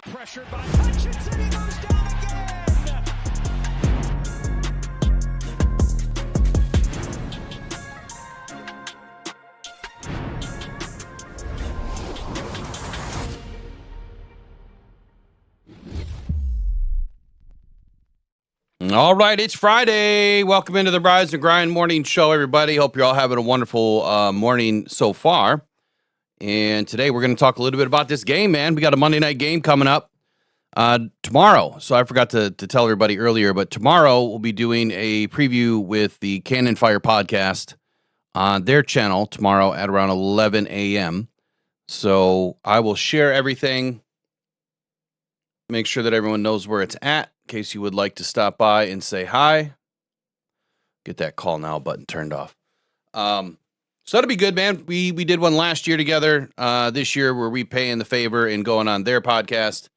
Pressured by Hutchinson, he goes down again. All right, it's Friday. Welcome into the Rise and Grind Morning Show, everybody. Hope you're all having a wonderful morning so far. And today we're going to talk a little bit about this game, man. We got a Monday night game coming up tomorrow. So I forgot to tell everybody earlier, but tomorrow we'll be doing a preview with the Cannon Fire podcast on their channel tomorrow at around 11 a.m. So I will share everything, make sure that everyone knows where it's at, in case you would like to stop by and say hi. Get that call now button turned off. So that'll be good, man. We did one last year together. This year we're repaying the favor and going on their podcast.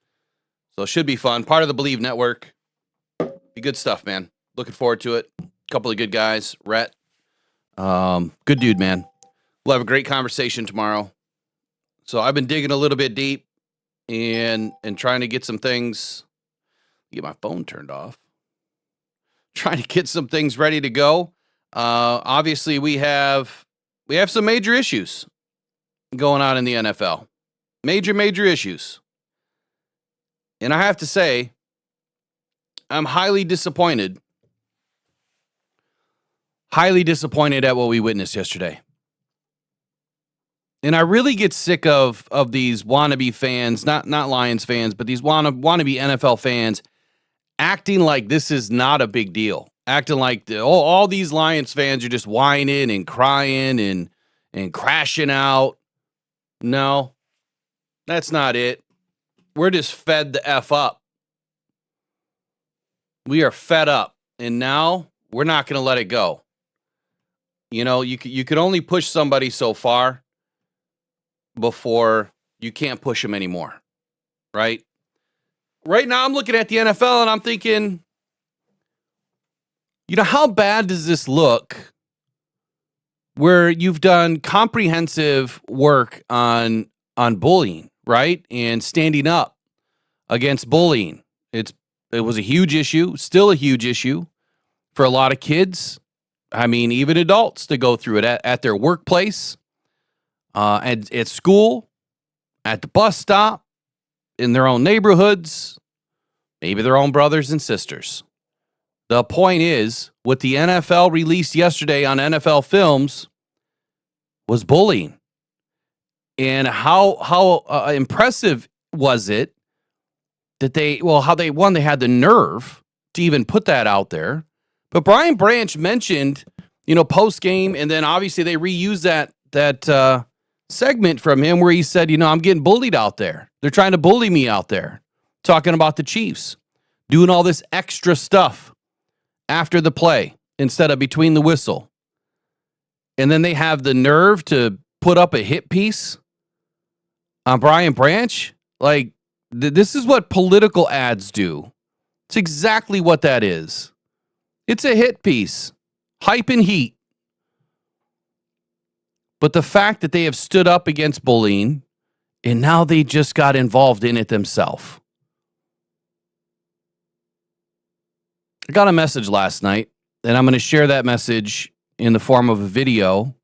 So it should be fun. Part of the Believe Network. Be good stuff, man. Looking forward to it. Couple of good guys. Rhett. Good dude, man. We'll have a great conversation tomorrow. So I've been digging a little bit deep and trying to get some things. Get my phone turned off. Trying to get some things ready to go. Obviously, we have some major issues going on in the NFL. Major issues. And I have to say, I'm highly disappointed. Highly disappointed at what we witnessed yesterday. And I really get sick of these wannabe fans, not Lions fans, but these wannabe NFL fans acting like this is not a big deal. Acting like all these Lions fans are just whining and crying and crashing out. No, that's not it. We're just fed the F up. We are fed up. And now we're not going to let it go. You know, you could only push somebody so far before you can't push them anymore. Right? Right now I'm looking at the NFL and I'm thinking, you know, how bad does this look where you've done comprehensive work on bullying, right? And standing up against bullying. It was a huge issue, still a huge issue for a lot of kids. I mean, even adults to go through it at their workplace, at school, at the bus stop, in their own neighborhoods, maybe their own brothers and sisters. The point is, what the NFL released yesterday on NFL Films was bullying. And how impressive was it that they had the nerve to even put that out there. But Brian Branch mentioned, post-game, and then obviously they reused that segment from him where he said, I'm getting bullied out there. They're trying to bully me out there. Talking about the Chiefs. Doing all this extra stuff after the play instead of between the whistle. And then they have the nerve to put up a hit piece on Brian Branch. Like, this is what political ads do. It's exactly what that is. It's a hit piece. Hype and heat. But the fact that they have stood up against bullying and now they just got involved in it themselves. I got a message last night, and I'm going to share that message in the form of a video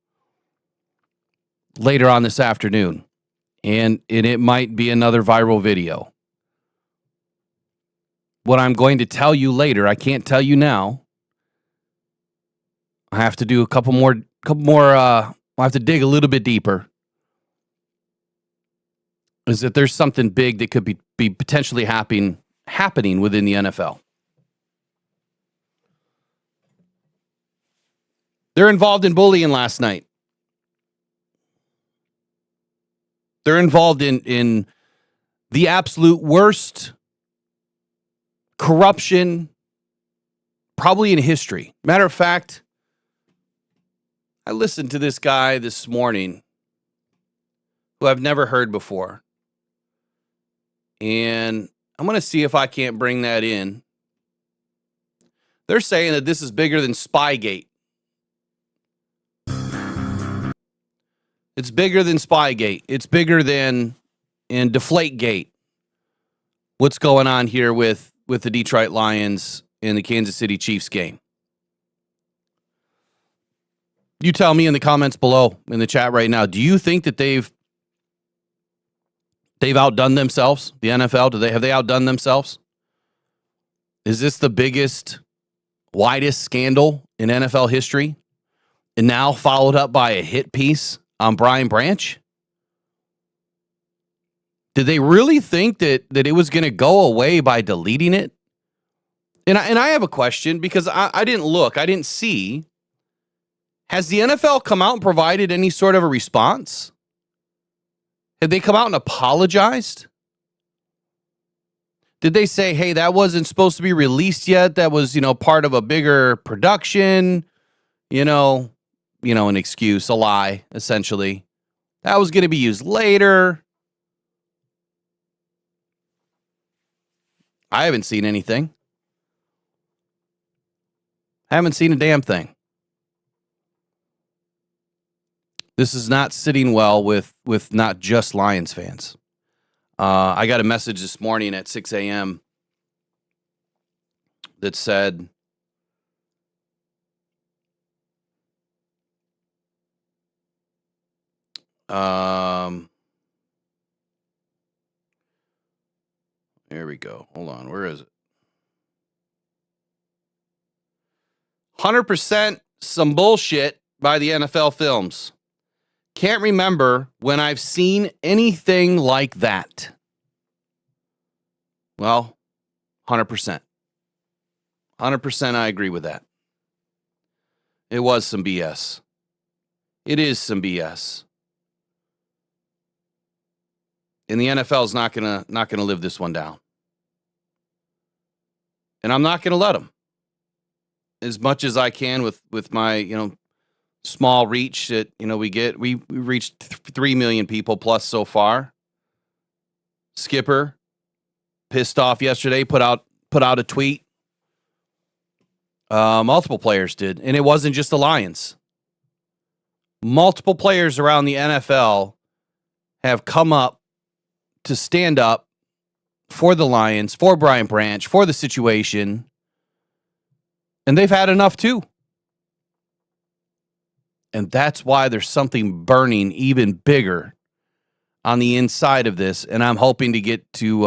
later on this afternoon. And it might be another viral video. What I'm going to tell you later, I can't tell you now. I have to do a couple more, I'll have to dig a little bit deeper. Is that there's something big that could be potentially happening within the NFL. They're involved in bullying last night. They're involved in the absolute worst corruption probably in history. Matter of fact, I listened to this guy this morning who I've never heard before. And I'm going to see if I can't bring that in. They're saying that this is bigger than Spygate. It's bigger than Spygate. It's bigger than Deflategate. what's going on here with the Detroit Lions in the Kansas City Chiefs game. You tell me in the comments below in the chat right now, do you think that they've outdone themselves? The NFL, have they outdone themselves? Is this the biggest, widest scandal in NFL history? And now followed up by a hit piece on Brian Branch? Did they really think that it was going to go away by deleting it? And I have a question because I didn't look. I didn't see. Has the NFL come out and provided any sort of a response? Have they come out and apologized? Did they say, hey, that wasn't supposed to be released yet? That was, part of a bigger production, an excuse, a lie, essentially. That was going to be used later. I haven't seen anything. Haven't seen a damn thing. This is not sitting well with not just Lions fans. I got a message this morning at 6 a.m. that said, here we go. Hold on. Where is it? 100% some bullshit by the NFL Films. Can't remember when I've seen anything like that. Well, 100%. 100% I agree with that. It was some BS. It is some BS. And the NFL is not gonna live this one down. And I'm not gonna let them. As much as I can with my, small reach that, we reached 3 million people plus so far. Skipper, pissed off yesterday, put out a tweet. Multiple players did, and it wasn't just the Lions. Multiple players around the NFL have come up to stand up for the Lions, for Brian Branch, for the situation, and they've had enough too. And that's why there's something burning even bigger on the inside of this. And I'm hoping to get to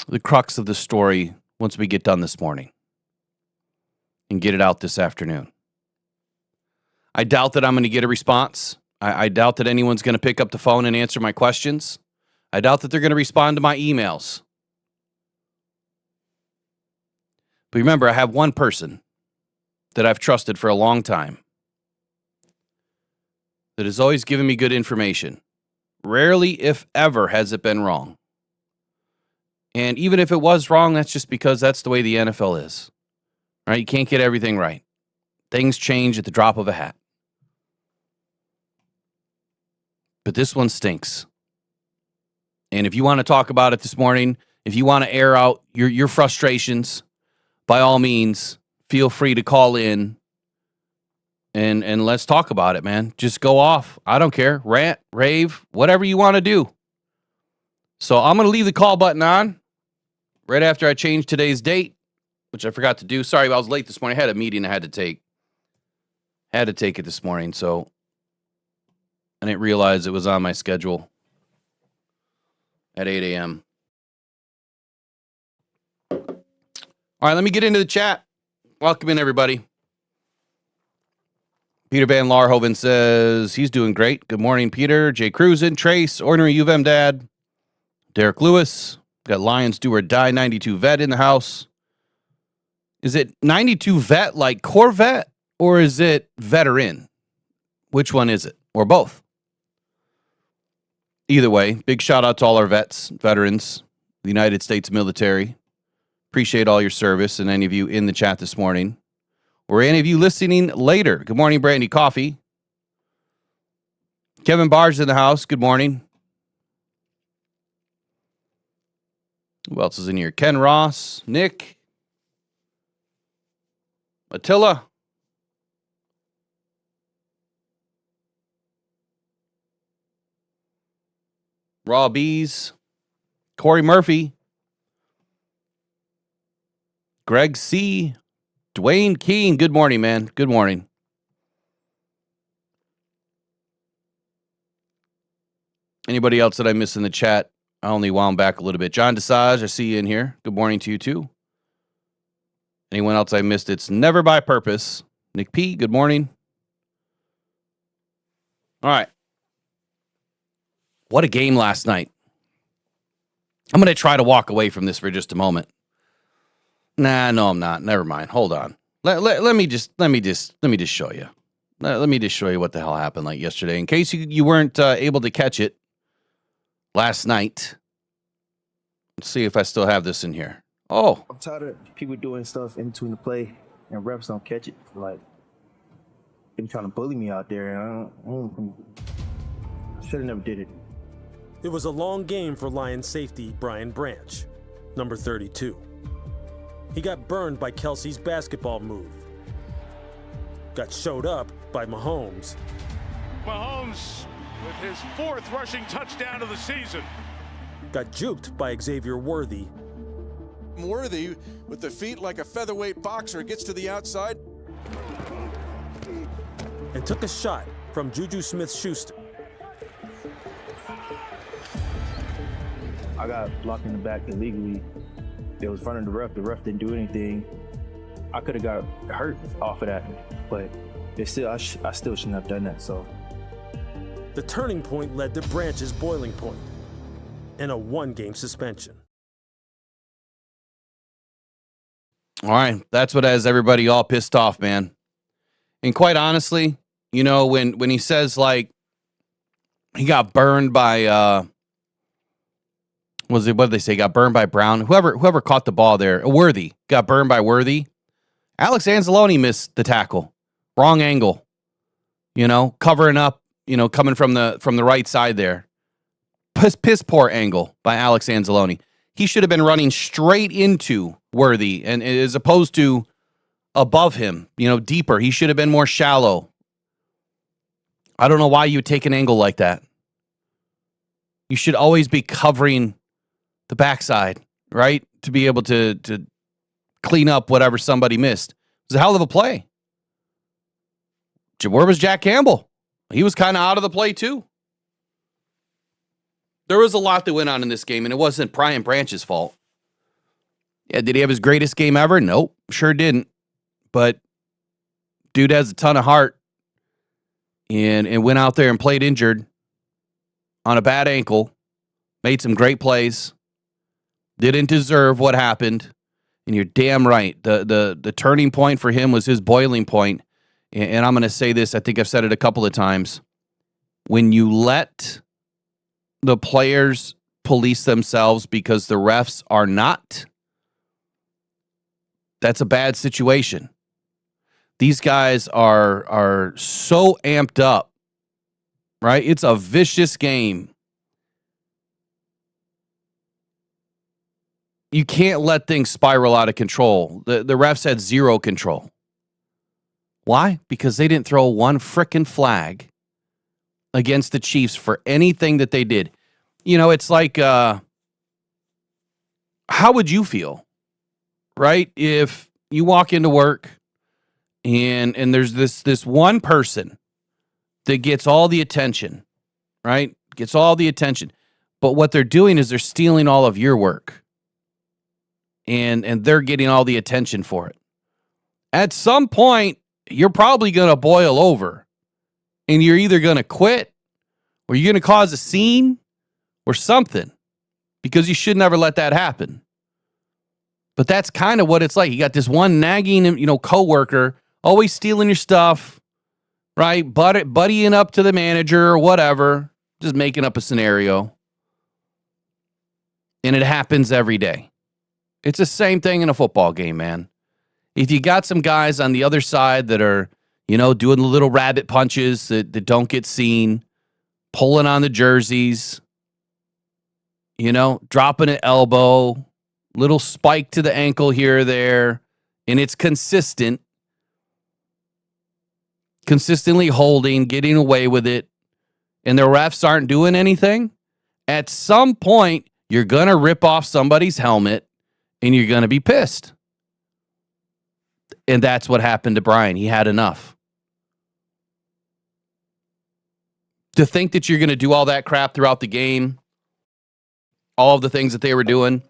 the crux of the story once we get done this morning and get it out this afternoon. I doubt that I'm going to get a response. I doubt that anyone's going to pick up the phone and answer my questions. I doubt that they're going to respond to my emails. But remember, I have one person that I've trusted for a long time that has always given me good information. Rarely, if ever, has it been wrong. And even if it was wrong, that's just because that's the way the NFL is. Right? You can't get everything right. Things change at the drop of a hat. But this one stinks. And if you want to talk about it this morning, if you want to air out your frustrations, by all means, feel free to call in. And let's talk about it, man. Just go off. I don't care. Rant, rave, whatever you want to do. So I'm going to leave the call button on right after I change today's date, which I forgot to do. Sorry, I was late this morning. I had a meeting I had to take. Had to take it this morning, so I didn't realize it was on my schedule at 8 a.m. All right, let me get into the chat. Welcome in, everybody. Peter Van Larhoven says he's doing great. Good morning, Peter. Jay Cruzen, Trace, Ordinary U of M Dad, Derek Lewis. Got Lions Do or Die 92 Vet in the house. Is it 92 Vet like Corvette, or is it Veteran? Which one is it? Or both? Either way, big shout out to all our vets, veterans, the United States military. Appreciate all your service and any of you in the chat this morning. Or any of you listening later. Good morning, Brandy Coffee. Kevin Barge in the house. Good morning. Who else is in here? Ken Ross, Nick, Attila. Raw Bees. Corey Murphy. Greg C. Dwayne Keene. Good morning, man. Good morning. Anybody else that I missed in the chat? I only wound back a little bit. John Desage, I see you in here. Good morning to you too. Anyone else I missed? It's never by purpose. Nick P, good morning. All right. What a game last night. I'm going to try to walk away from this for just a moment. Nah, no, I'm not. Never mind. Hold on. Let me just show you. Let me just show you what the hell happened like yesterday. In case you weren't able to catch it last night. Let's see if I still have this in here. Oh. I'm tired of people doing stuff in between the play and refs don't catch it. Like, them trying to bully me out there. I should have never did it. It was a long game for Lions safety Brian Branch, number 32. He got burned by Kelsey's basketball move. Got showed up by Mahomes. Mahomes with his 4th rushing touchdown of the season. Got juked by Xavier Worthy. Worthy, with the feet like a featherweight boxer, gets to the outside. And took a shot from Juju Smith-Schuster. I got blocked in the back illegally. It was in front of the ref. The ref didn't do anything. I could have got hurt off of that, but I still shouldn't have done that. So The turning point led to Branch's boiling point and a 1-game suspension. All right. That's what has everybody all pissed off, man. And quite honestly, you know, when he says, like, he got burned by, what did they say? Got burned by Brown. Whoever caught the ball there, Worthy, got burned by Worthy. Alex Anzalone missed the tackle. Wrong angle. You know, covering up, you know, coming from the right side there. Piss poor angle by Alex Anzalone. He should have been running straight into Worthy, and as opposed to above him, you know, deeper. He should have been more shallow. I don't know why you would take an angle like that. You should always be covering the backside, right? To be able to clean up whatever somebody missed. It was a hell of a play. Where was Jack Campbell? He was kind of out of the play too. There was a lot that went on in this game, and it wasn't Brian Branch's fault. Yeah, did he have his greatest game ever? Nope, sure didn't. But dude has a ton of heart, and went out there and played injured on a bad ankle, made some great plays, didn't deserve what happened, and you're damn right. The turning point for him was his boiling point, and I'm going to say this, I think I've said it a couple of times. When you let the players police themselves because the refs are not, that's a bad situation. These guys are so amped up, right? It's a vicious game. You can't let things spiral out of control. The refs had zero control. Why? Because they didn't throw one frickin' flag against the Chiefs for anything that they did. You know, it's like, how would you feel, right? If you walk into work and there's this one person that gets all the attention, right? Gets all the attention. But what they're doing is they're stealing all of your work. And they're getting all the attention for it. At some point, you're probably going to boil over. And you're either going to quit or you're going to cause a scene or something. Because you should never let that happen. But that's kind of what it's like. You got this one nagging, you know, coworker, always stealing your stuff, right? Buddying up to the manager or whatever. Just making up a scenario. And it happens every day. It's the same thing in a football game, man. If you got some guys on the other side that are, you know, doing the little rabbit punches that don't get seen, pulling on the jerseys, you know, dropping an elbow, little spike to the ankle here or there, and it's consistently holding, getting away with it, and the refs aren't doing anything, at some point, You're going to rip off somebody's helmet and you're going to be pissed. And that's what happened to Brian. He had enough. To think that you're going to do all that crap throughout the game, all of the things that they were doing,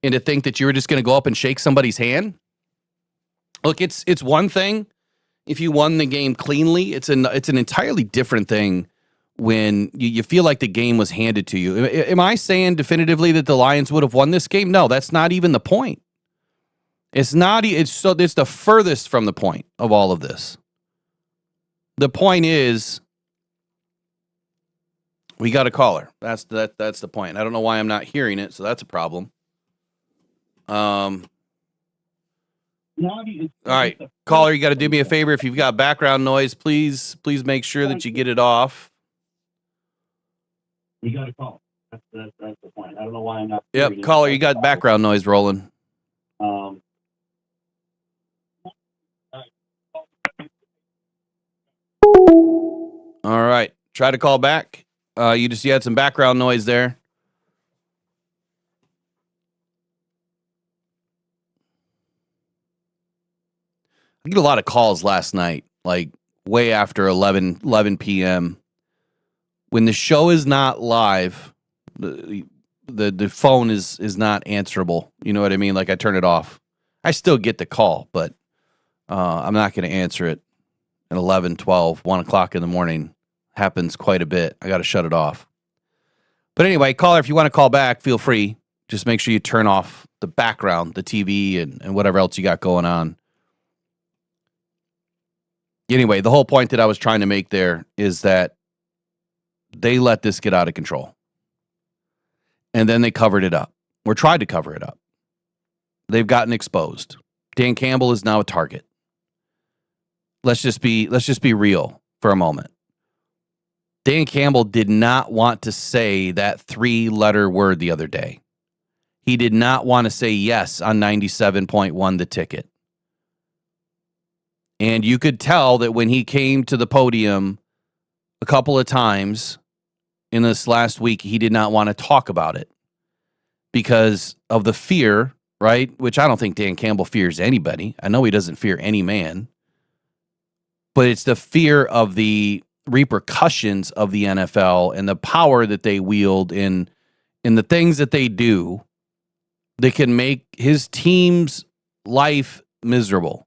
and to think that you were just going to go up and shake somebody's hand. Look, it's one thing if you won the game cleanly. It's an entirely different thing when you feel like the game was handed to you. Am I saying definitively that the Lions would have won this game? No, that's not even the point. It's not. It's the furthest from the point of all of this. The point is, we got a caller. That's the point. I don't know why I'm not hearing it, so that's a problem. All right, caller, you got to do me a favor. If you've got background noise, please make sure that you get it off. We got a call. That's the point. I don't know why I'm not. Yep, caller, you got background noise rolling. All right, try to call back. You had some background noise there. I get a lot of calls last night, like way after 11 p.m. When the show is not live, the phone is not answerable. You know what I mean? Like I turn it off. I still get the call, but I'm not going to answer it at 11, 12, 1 o'clock in the morning. Happens quite a bit. I got to shut it off. But anyway, caller, if you want to call back, feel free. Just make sure you turn off the background, the TV, and whatever else you got going on. Anyway, the whole point that I was trying to make there is that they let this get out of control. And then they covered it up, or tried to cover it up. They've gotten exposed. Dan Campbell is now a target. Let's just be real for a moment. Dan Campbell did not want to say that 3-letter word the other day. He did not want to say yes on 97.1 The Ticket. And you could tell that when he came to the podium a couple of times in this last week, he did not want to talk about it because of the fear, right? Which I don't think Dan Campbell fears anybody. I know he doesn't fear any man. But it's the fear of the repercussions of the NFL and the power that they wield in the things that they do that can make his team's life miserable.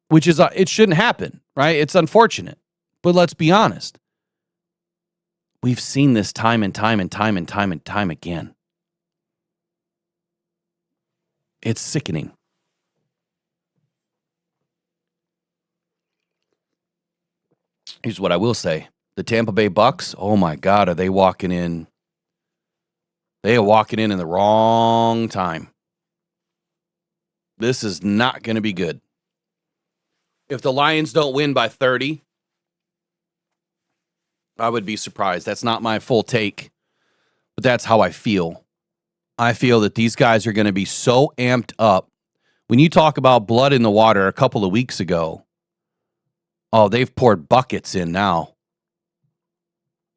Which is, it shouldn't happen, right? It's unfortunate. But let's be honest. We've seen this time and time and time and time and time again. It's sickening. Here's what I will say. The Tampa Bay Bucs, oh my God, are they walking in? They are walking in the wrong time. This is not going to be good. If the Lions don't win by 30, I would be surprised. That's not my full take, but that's how I feel. I feel that these guys are going to be so amped up. When you talk about blood in the water a couple of weeks ago, oh, they've poured buckets in now.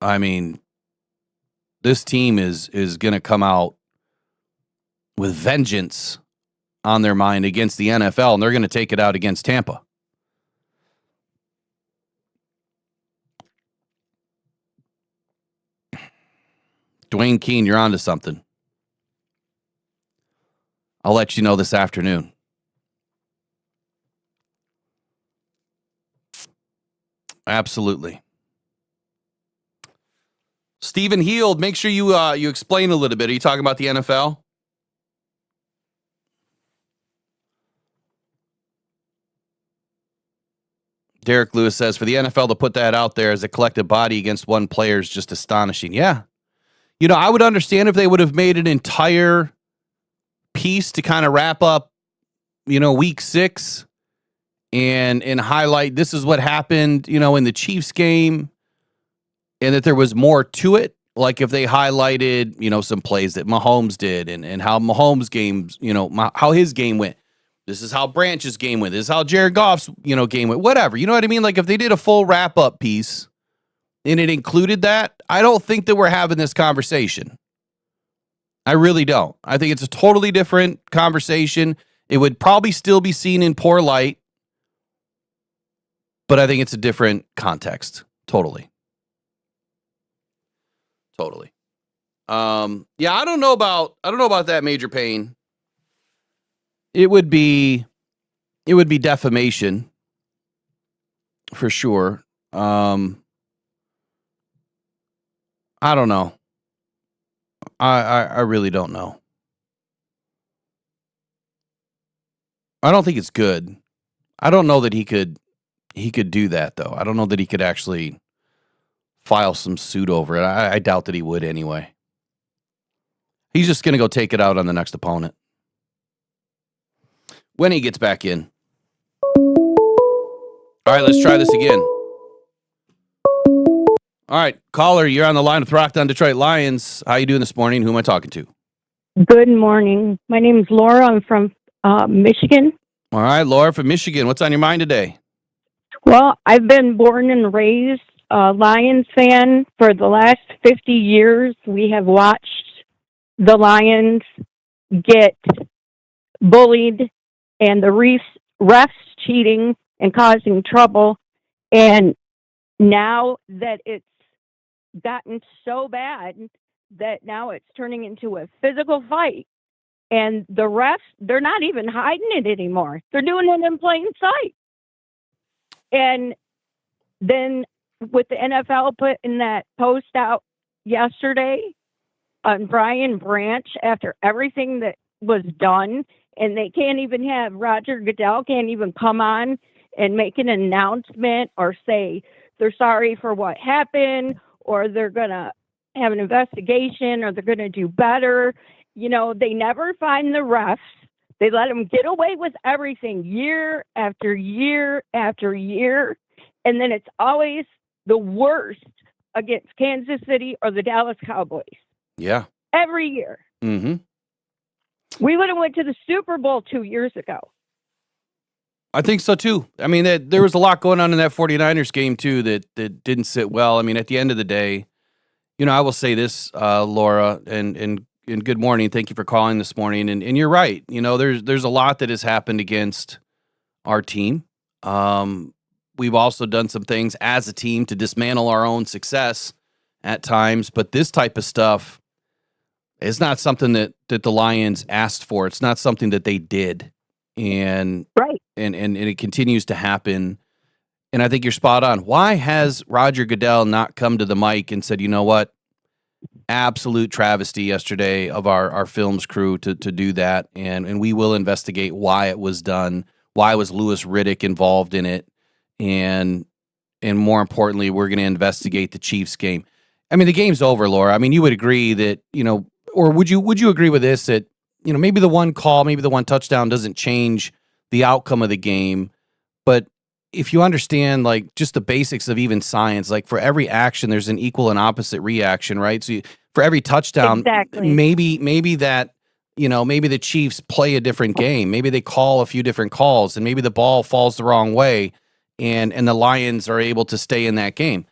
I mean, this team is going to come out with vengeance on their mind against the NFL, and they're going to take it out against Tampa. Dwayne Keene, you're onto something. I'll let you know this afternoon. Absolutely. Stephen Heald, make sure you explain a little bit. Are you talking about the NFL? Derek Lewis says, for the NFL to put that out there as a collective body against one player is just astonishing. Yeah. You know, I would understand if they would have made an entire piece to kind of wrap up, week 6 and highlight this is what happened, in the Chiefs game, and that there was more to it. Like if they highlighted, some plays that Mahomes did and how Mahomes' games, how his game went. This is how Branch's game went. This is how Jared Goff's, game went. Whatever. You know what I mean? Like if they did a full wrap-up piece and it included that, I don't think that we're having this conversation. I really don't. I think it's a totally different conversation. It would probably still be seen in poor light, but I think it's a different context. Totally. Yeah, I don't know about that, Major Payne. It would be defamation for sure. I don't know. I really don't know. I don't think it's good. I don't know that he could do that though. I don't know that he could actually file some suit over it. I doubt that he would anyway. He's just going to go take it out on the next opponent when he gets back in. All right, let's try this again. All right, caller, you're on the line with Rockhound Detroit Lions. How you doing this morning? Who am I talking to? Good morning. My name is Laura. I'm from Michigan. All right, Laura from Michigan. What's on your mind today? Well, I've been born and raised a Lions fan for the last 50 years. We have watched the Lions get bullied and the refs cheating and causing trouble. And now that it's gotten so bad that now it's turning into a physical fight. And the refs, they're not even hiding it anymore. They're doing it in plain sight. And then with the NFL putting that post out yesterday on Brian Branch after everything that was done, and they can't even have Roger Goodell can't even come on and make an announcement or say they're sorry for what happened, or they're going to have an investigation, or they're going to do better. You know, they never find the refs. They let them get away with everything year after year after year. And then it's always the worst against Kansas City or the Dallas Cowboys. Yeah. Every year. Mm-hmm. We would have went to the Super Bowl 2 years ago. I think so, too. I mean, there was a lot going on in that 49ers game, too, that didn't sit well. I mean, at the end of the day, you know, I will say this, Laura, and good morning. Thank you for calling this morning. And you're right. You know, there's a lot that has happened against our team. We've also done some things as a team to dismantle our own success at times. But this type of stuff is not something that the Lions asked for. It's not something that they did. And right. And it continues to happen. And I think you're spot on. Why has Roger Goodell not come to the mic and said, you know what? Absolute travesty yesterday of our films crew to do that. And we will investigate why it was done. Why was Louis Riddick involved in it? And more importantly, we're going to investigate the Chiefs game. I mean, the game's over, Laura. I mean, you would agree that, you know, or would you agree with this, that, you know, maybe the one call, maybe the one touchdown doesn't change the outcome of the game. But if you understand, like, just the basics of even science, like for every action, there's an equal and opposite reaction, right? So for every touchdown, exactly. maybe that, you know, maybe the Chiefs play a different game. Maybe they call a few different calls, and maybe the ball falls the wrong way, and the Lions are able to stay in that game.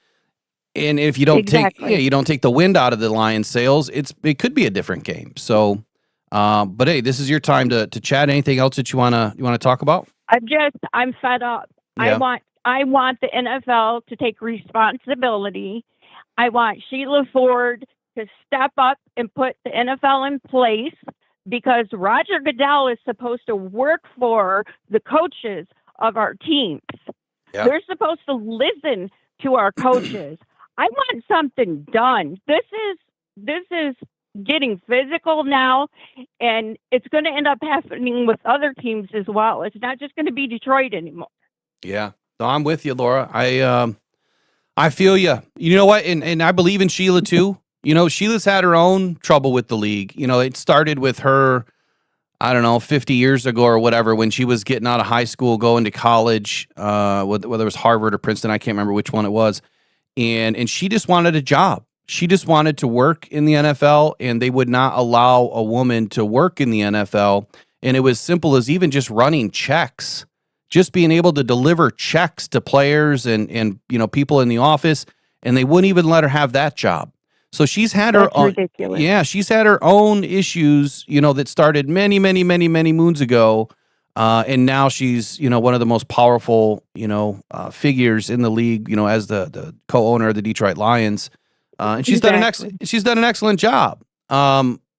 And if you don't you don't take the wind out of the Lions' sails, it could be a different game. So, but hey, this is your time to chat. Anything else that you wanna talk about? I'm fed up. Yeah. I want the NFL to take responsibility. I want Sheila Ford to step up and put the NFL in place, because Roger Goodell is supposed to work for the coaches of our teams. Yeah. They're supposed to listen to our coaches. I want something done. This is getting physical now, and it's going to end up happening with other teams as well. It's not just going to be Detroit anymore. Yeah. No, I'm with you, Laura. I feel you. You know what? And I believe in Sheila too. You know, Sheila's had her own trouble with the league. You know, it started with her, I don't know, 50 years ago or whatever, when she was getting out of high school, going to college, whether it was Harvard or Princeton, I can't remember which one it was. And she just wanted a job. She just wanted to work in the NFL, and they would not allow a woman to work in the NFL. And it was simple as even just running checks, just being able to deliver checks to players and you know, people in the office. and they wouldn't even let her have that job. So she's had her That's own, ridiculous. yeah, she's had her own issues, that started many, many, many, many moons ago. And now she's, one of the most powerful, figures in the league, as the co-owner of the Detroit Lions. And she's done an excellent job.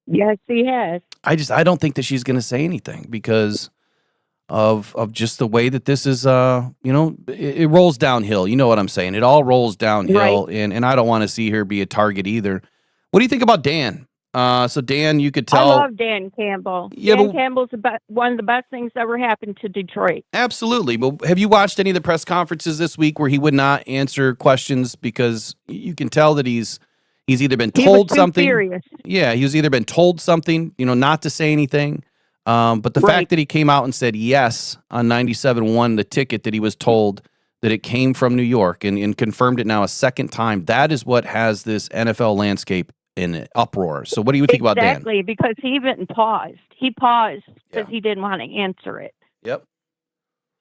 Yes, he has. I don't think that she's going to say anything because of just the way that this is, it rolls downhill. You know what I'm saying? It all rolls downhill, Right. and I don't want to see her be a target either. What do you think about Dan? So Dan, you could tell. I love Dan Campbell. Yeah, Dan but- Campbell's one of the best things ever happened to Detroit. Absolutely. But have you watched any of the press conferences this week where he would not answer questions because you can tell that he's either been He told was too something. serious. Yeah, he was either been told something, not to say anything. But the Right. fact that he came out and said yes on 97.1, the ticket that he was told that it came from New York and confirmed it now a second time, that is what has this NFL landscape in uproar. So what do you think about Dan? Exactly, because he even paused. He paused because Yeah. he didn't want to answer it. Yep.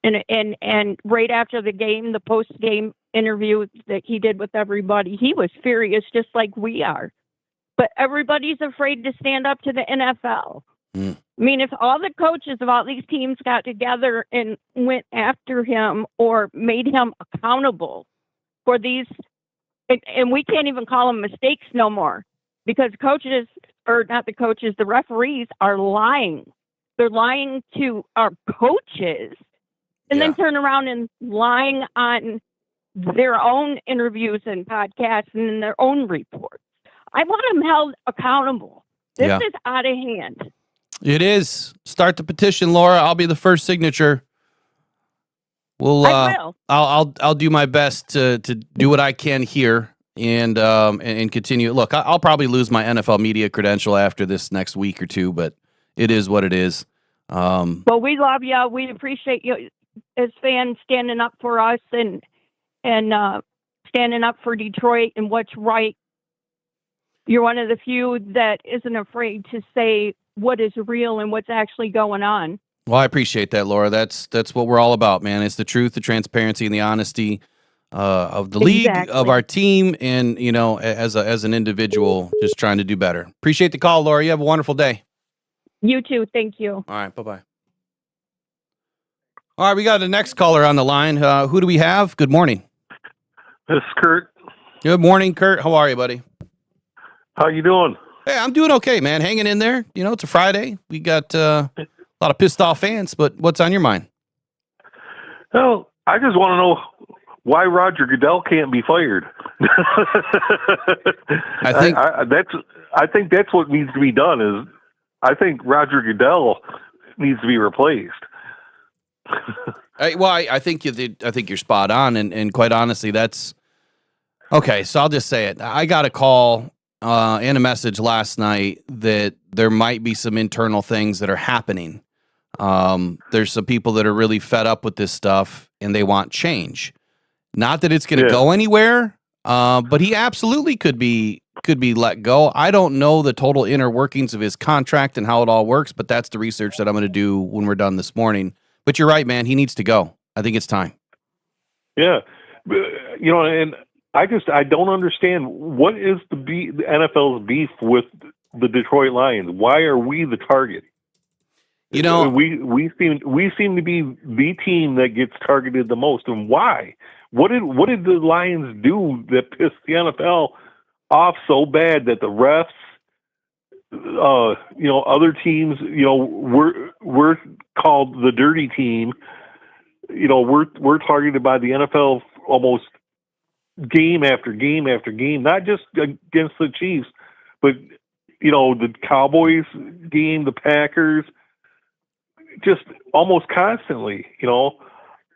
And right after the game, the post game interview that he did with everybody, he was furious just like we are. But everybody's afraid to stand up to the NFL. Mm. I mean, if all the coaches of all these teams got together and went after him or made him accountable for these, and we can't even call them mistakes no more because coaches, or not the coaches, the referees are lying. They're lying to our coaches and then turn around and lying on their own interviews and podcasts and in their own reports. I want them held accountable. This is out of hand. It is. Start the petition, Laura. I'll be the first signature. I will. I'll do my best to do what I can here and continue. Look, I'll probably lose my NFL media credential after this next week or two, but it is what it is. Well, we love you. We appreciate you as fans standing up for us and standing up for Detroit and what's right. You're one of the few that isn't afraid to say what is real and what's actually going on. Well, I appreciate that, Laura. That's what we're all about, man. It's the truth, the transparency, and the honesty of the league, of our team, and as an individual, just trying to do better. Appreciate the call, Laura. You have a wonderful day. You too. Thank you. All right, bye-bye. All right, we got the next caller on the line. Who do we have? Good morning. This is Kurt. Good morning, Kurt. How are you, buddy? How you doing? Hey, I'm doing okay, man. Hanging in there. It's a Friday. We got a lot of pissed off fans, but what's on your mind? Well, I just want to know why Roger Goodell can't be fired. I think that's what needs to be done. I think Roger Goodell needs to be replaced. I think you're spot on, and quite honestly, that's okay. So I'll just say it. I got a call and a message last night that there might be some internal things that are happening. There's some people that are really fed up with this stuff and they want change. Not that it's going to go anywhere, but he absolutely could be let go. I don't know the total inner workings of his contract and how it all works, but that's the research that I'm going to do when we're done this morning. But you're right, man. He needs to go. I think it's time. Yeah. And I don't understand what is the NFL's beef with the Detroit Lions. Why are we the target? We seem to be the team that gets targeted the most, and why? What did the Lions do that pissed the NFL off so bad that the refs, other teams, we're called the dirty team. We're targeted by the NFL almost game after game after game, not just against the Chiefs, but the Cowboys game, the Packers, just almost constantly.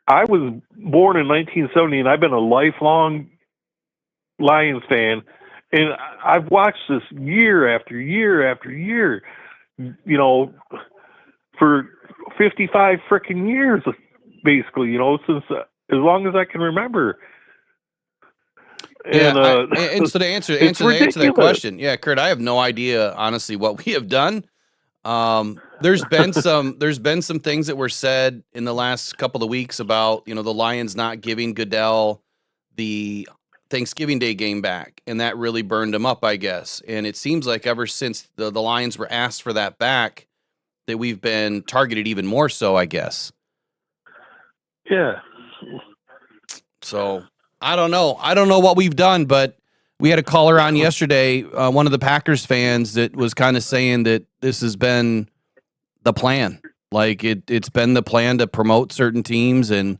I was born in 1970, and I've been a lifelong Lions fan, and I've watched this year after year after year, for 55 freaking years, basically, since as long as I can remember. And so to answer that question, Kurt, I have no idea honestly what we have done. There's been some things that were said in the last couple of weeks about the Lions not giving Goodell the Thanksgiving Day game back, and that really burned him up, I guess. And it seems like ever since the Lions were asked for that back, that we've been targeted even more so, I guess. Yeah. So I don't know. I don't know what we've done, but we had a caller on yesterday, one of the Packers fans, that was kind of saying that this has been the plan. Like it's been the plan to promote certain teams and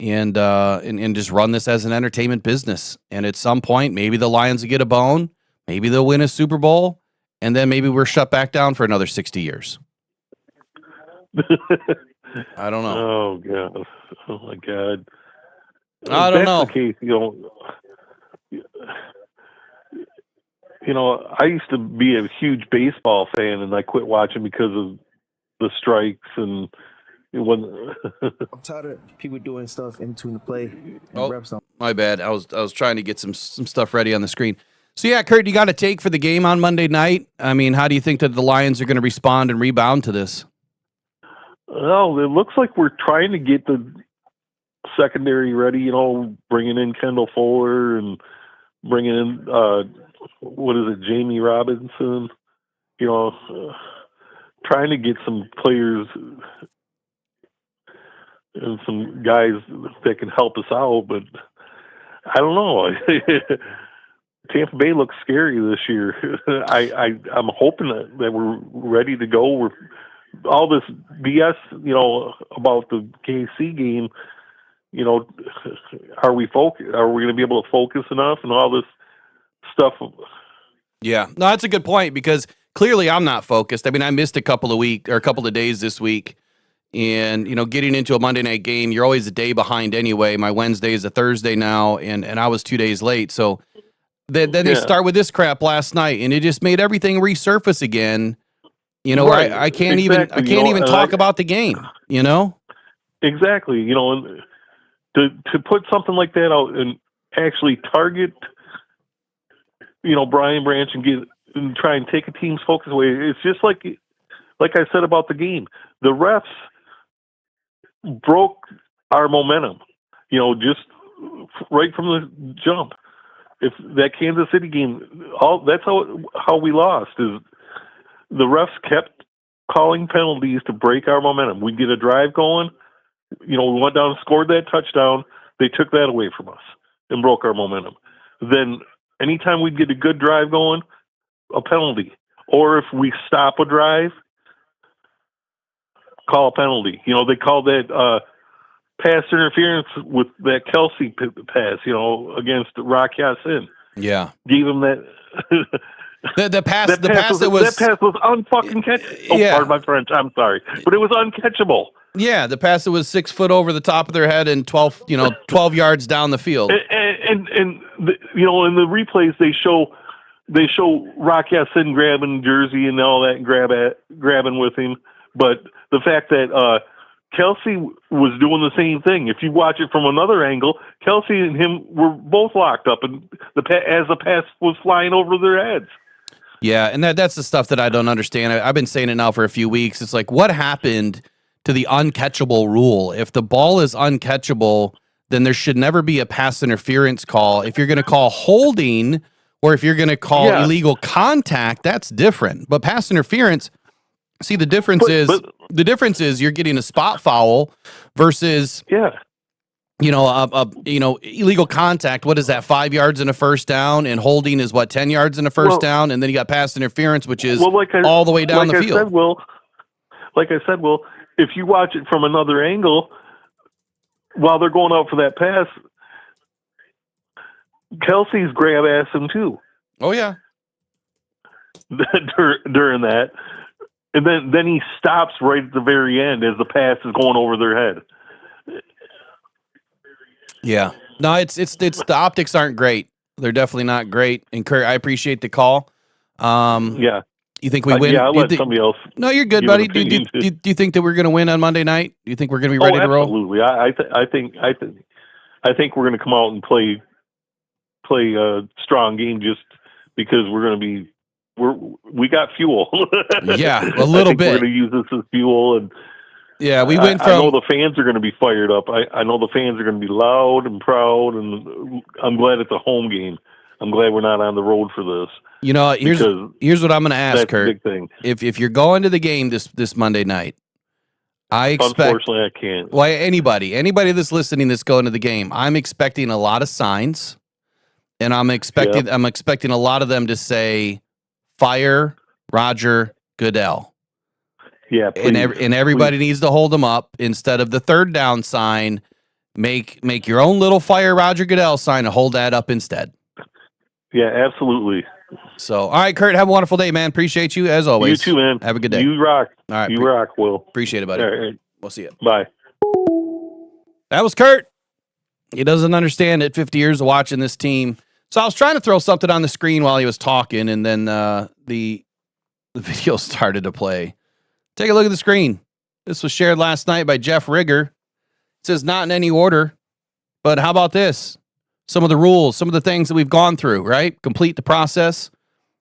just run this as an entertainment business. And at some point, maybe the Lions will get a bone, maybe they'll win a Super Bowl, and then maybe we're shut back down for another 60 years. I don't know. Oh God! Oh my God! I don't know. That's the case, I used to be a huge baseball fan, and I quit watching because of the strikes and it wasn't. I'm tired of people doing stuff in between the play and reps on. My bad. I was trying to get some stuff ready on the screen. So yeah, Kurt, you got a take for the game on Monday night? I mean, how do you think that the Lions are going to respond and rebound to this? Well, it looks like we're trying to get the secondary ready, bringing in Kendall Fuller and bringing in, Jamie Robinson, trying to get some players and some guys that can help us out, but I don't know. Tampa Bay looks scary this year. I'm hoping that we're ready to go. We're all this BS, about the KC game. Are we focused? Are we going to be able to focus enough and all this stuff? Yeah, no, that's a good point because clearly I'm not focused. I mean, I missed a couple of days this week, and getting into a Monday night game, you're always a day behind anyway. My Wednesday is a Thursday now, and I was 2 days late. So then they start with this crap last night, and it just made everything resurface again. Right. I can't Exactly. even talk about the game. Exactly. And to put something like that out and actually target, Brian Branch and try and take a team's focus away. It's just like I said about the game. The refs broke our momentum, just right from the jump. If that Kansas City game, that's how we lost is the refs kept calling penalties to break our momentum. We'd get a drive going, we went down and scored that touchdown. They took that away from us and broke our momentum. Then anytime we'd get a good drive going, a penalty. Or if we stop a drive, call a penalty. They called that pass interference with that Kelsey pass, against Rockhound. Yeah. Gave him that. The pass was unfucking catchable. Oh, yeah. Pardon my French. I'm sorry, but it was uncatchable. Yeah, the pass that was 6 foot over the top of their head and 12 yards down the field. And in the replays they show Rockhound grabbing jersey and all that and grabbing with him, but the fact that Kelsey was doing the same thing. If you watch it from another angle, Kelsey and him were both locked up, and as the pass was flying over their heads. Yeah, and that's the stuff that I don't understand. I've been saying it now for a few weeks. It's like, what happened to the uncatchable rule? If the ball is uncatchable, then there should never be a pass interference call. If you're going to call holding or if you're going to call illegal contact, that's different. But pass interference, see, the difference is you're getting a spot foul versus illegal contact. What is that? 5 yards and a first down, and holding is what, 10 yards and a first down, and then you got pass interference, which is all the way down the field. Like I said, if you watch it from another angle, while they're going out for that pass, Kelsey's grab ass him too. Oh yeah, during that. And then he stops right at the very end as the pass is going over their head. Yeah. No, it's the optics aren't great. They're definitely not great. And Kurt, I appreciate the call. Yeah. You think we win? Yeah, I'll let somebody else. No, you're good, buddy. Do you think that we're going to win on Monday night? Do you think we're going to be ready to roll? Absolutely. I think we're going to come out and play a strong game just because we're going to be. We got fuel. Yeah, a little bit. We're going to use this as fuel, and Yeah, we went I know from the fans are going to be fired up. I know the fans are going to be loud and proud, and I'm glad it's a home game. I'm glad we're not on the road for this. here's what I'm going to ask, That's Kurt. a big thing. If you're going to the game this Monday night, I expect. Unfortunately, I can't. Well, anybody that's listening that's going to the game, I'm expecting a lot of signs, and I'm expecting a lot of them to say, "Fire Roger Goodell." Yeah, please, and everybody needs to hold them up instead of the third down sign. Make your own little "Fire Roger Goodell" sign and hold that up instead. Yeah, absolutely. So, all right, Kurt, have a wonderful day, man. Appreciate you as always. You too, man. Have a good day. You rock. All right, you rock, Will. Appreciate it, buddy. All right. We'll see you. Bye. That was Kurt. He doesn't understand it. 50 years of watching this team. So I was trying to throw something on the screen while he was talking, and then the video started to play. Take a look at the screen. This was shared last night by Jeff Rigger. It says not in any order, but how about this? Some of the rules, some of the things that we've gone through, right? Complete the process.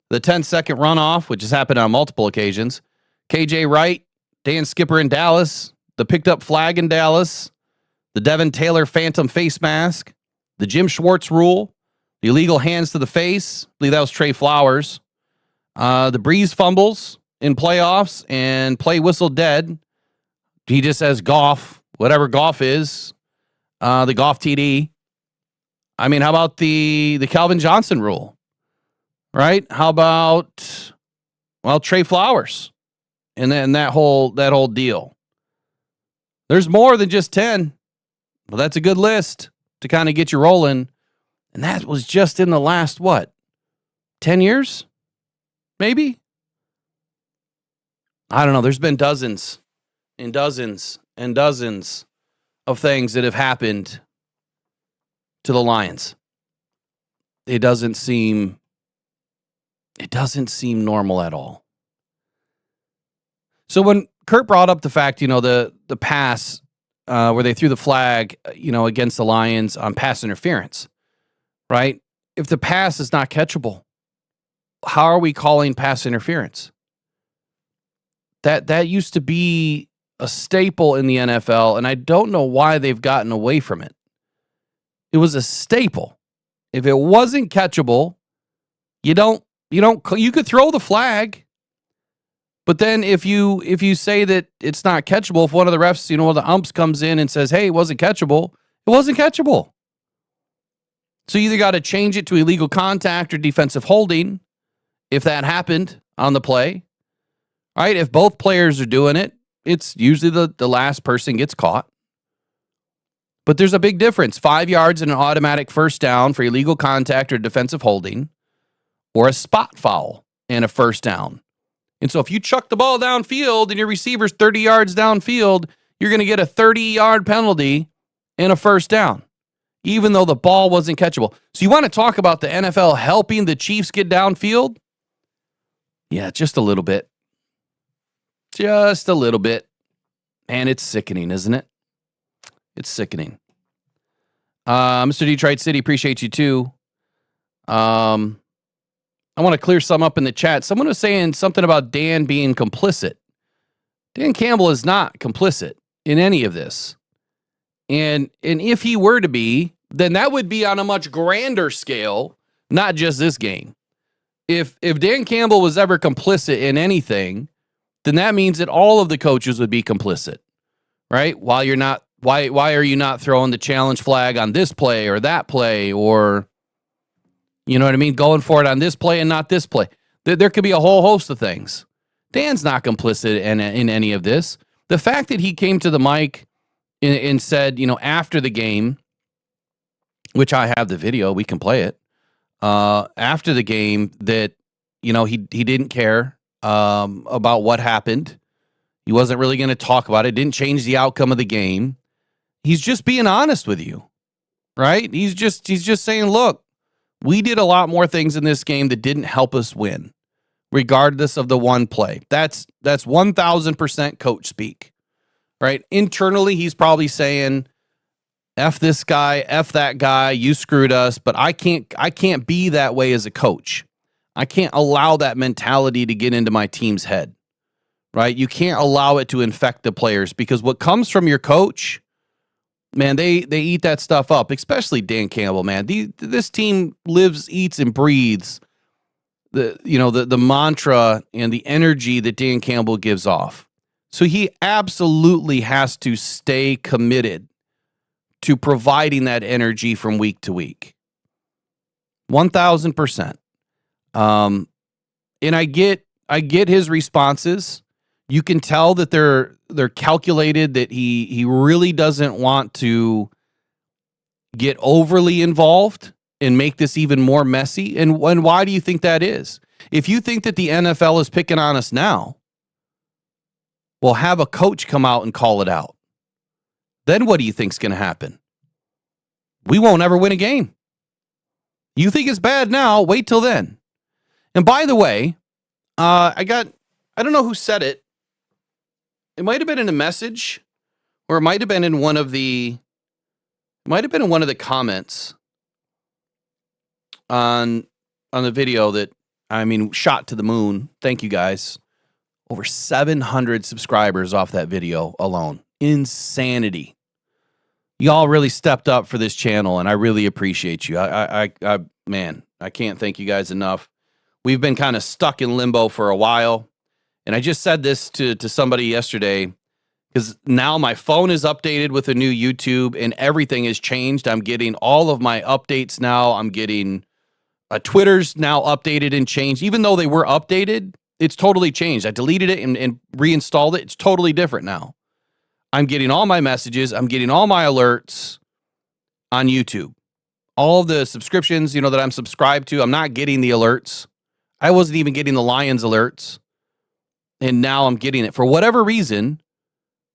The 10-second runoff, which has happened on multiple occasions. KJ Wright, Dan Skipper in Dallas. The picked up flag in Dallas. The Devin Taylor phantom face mask. The Jim Schwartz rule. The illegal hands to the face. I believe that was Trey Flowers. The Breeze fumbles in playoffs and play whistle dead. He just says golf, whatever golf is. The golf TD. I mean, how about the Calvin Johnson rule? Right? How about, well, Trey Flowers and then that whole deal. There's more than just 10. Well, that's a good list to kind of get you rolling. And that was just in the last, 10 years? Maybe? I don't know. There's been dozens and dozens and dozens of things that have happened to the Lions. It doesn't seem normal at all. So when Kurt brought up the fact, the pass where they threw the flag, against the Lions on pass interference, right? If the pass is not catchable, how are we calling pass interference? That used to be a staple in the NFL, and I don't know why they've gotten away from it. It was a staple. If it wasn't catchable, you could throw the flag, but then if you say that it's not catchable, if one of the refs, the umps comes in and says, "Hey, it wasn't catchable," it wasn't catchable. So you either got to change it to illegal contact or defensive holding if that happened on the play. All right, if both players are doing it, it's usually the last person gets caught. But there's a big difference. 5 yards and an automatic first down for illegal contact or defensive holding, or a spot foul and a first down. And so if you chuck the ball downfield and your receiver's 30 yards downfield, you're going to get a 30-yard penalty and a first down, even though the ball wasn't catchable. So you want to talk about the NFL helping the Chiefs get downfield? Yeah, just a little bit. Just a little bit. And it's sickening, isn't it? It's sickening. Mr. Detroit City, appreciate you too. I want to clear some up in the chat. Someone was saying something about Dan being complicit. Dan Campbell is not complicit in any of this. And if he were to be, then that would be on a much grander scale, not just this game. If Dan Campbell was ever complicit in anything, then that means that all of the coaches would be complicit, right? Why are you not throwing the challenge flag on this play or that play, or, you know what I mean, going for it on this play and not this play? There could be a whole host of things. Dan's not complicit in any of this. The fact that he came to the mic and said, after the game, which I have the video, we can play it, after the game that, he didn't care about what happened. He wasn't really going to talk about it. Didn't change the outcome of the game. He's just being honest with you, right? He's just saying, look, we did a lot more things in this game that didn't help us win, regardless of the one play. That's 1,000% coach speak, right? Internally, he's probably saying, F this guy, F that guy, you screwed us, but I can't be that way as a coach. I can't allow that mentality to get into my team's head, right? You can't allow it to infect the players because what comes from your coach, man, they eat that stuff up, especially Dan Campbell, man. This team lives, eats, and breathes the mantra and the energy that Dan Campbell gives off. So he absolutely has to stay committed to providing that energy from week to week. 1,000%. And I get his responses. You can tell that they're calculated, that he really doesn't want to get overly involved and make this even more messy. And why do you think that is? If you think that the NFL is picking on us now, well, have a coach come out and call it out. Then what do you think's going to happen? We won't ever win a game. You think it's bad now, wait till then. And by the way, I don't know who said it. It might have been in a message, or it might have been in one of the comments on the video that, shot to the moon. Thank you guys. Over 700 subscribers off that video alone. Insanity. Y'all really stepped up for this channel, and I really appreciate you. Man, I can't thank you guys enough. We've been kind of stuck in limbo for a while, and I just said this to somebody yesterday, because now my phone is updated with a new YouTube, and everything has changed. I'm getting all of my updates now. I'm getting Twitter's now updated and changed. Even though they were updated, it's totally changed. I deleted it and reinstalled it. It's totally different now. I'm getting all my messages. I'm getting all my alerts on YouTube. All of the subscriptions, that I'm subscribed to, I'm not getting the alerts. I wasn't even getting the Lions alerts. And now I'm getting it. For whatever reason,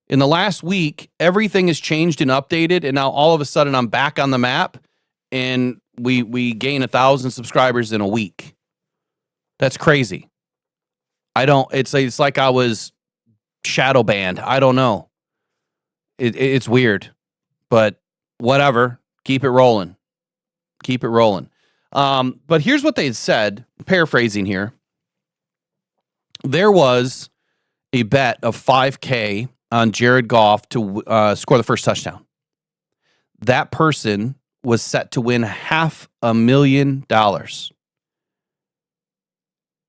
in the last week, everything has changed and updated. And now all of a sudden I'm back on the map, and we gain 1,000 subscribers in a week. That's crazy. It's like I was shadow banned. I don't know. It's weird, but whatever. Keep it rolling. Keep it rolling. But here's what they said, paraphrasing here. There was a bet of $5,000 on Jared Goff to score the first touchdown. That person was set to win $500,000.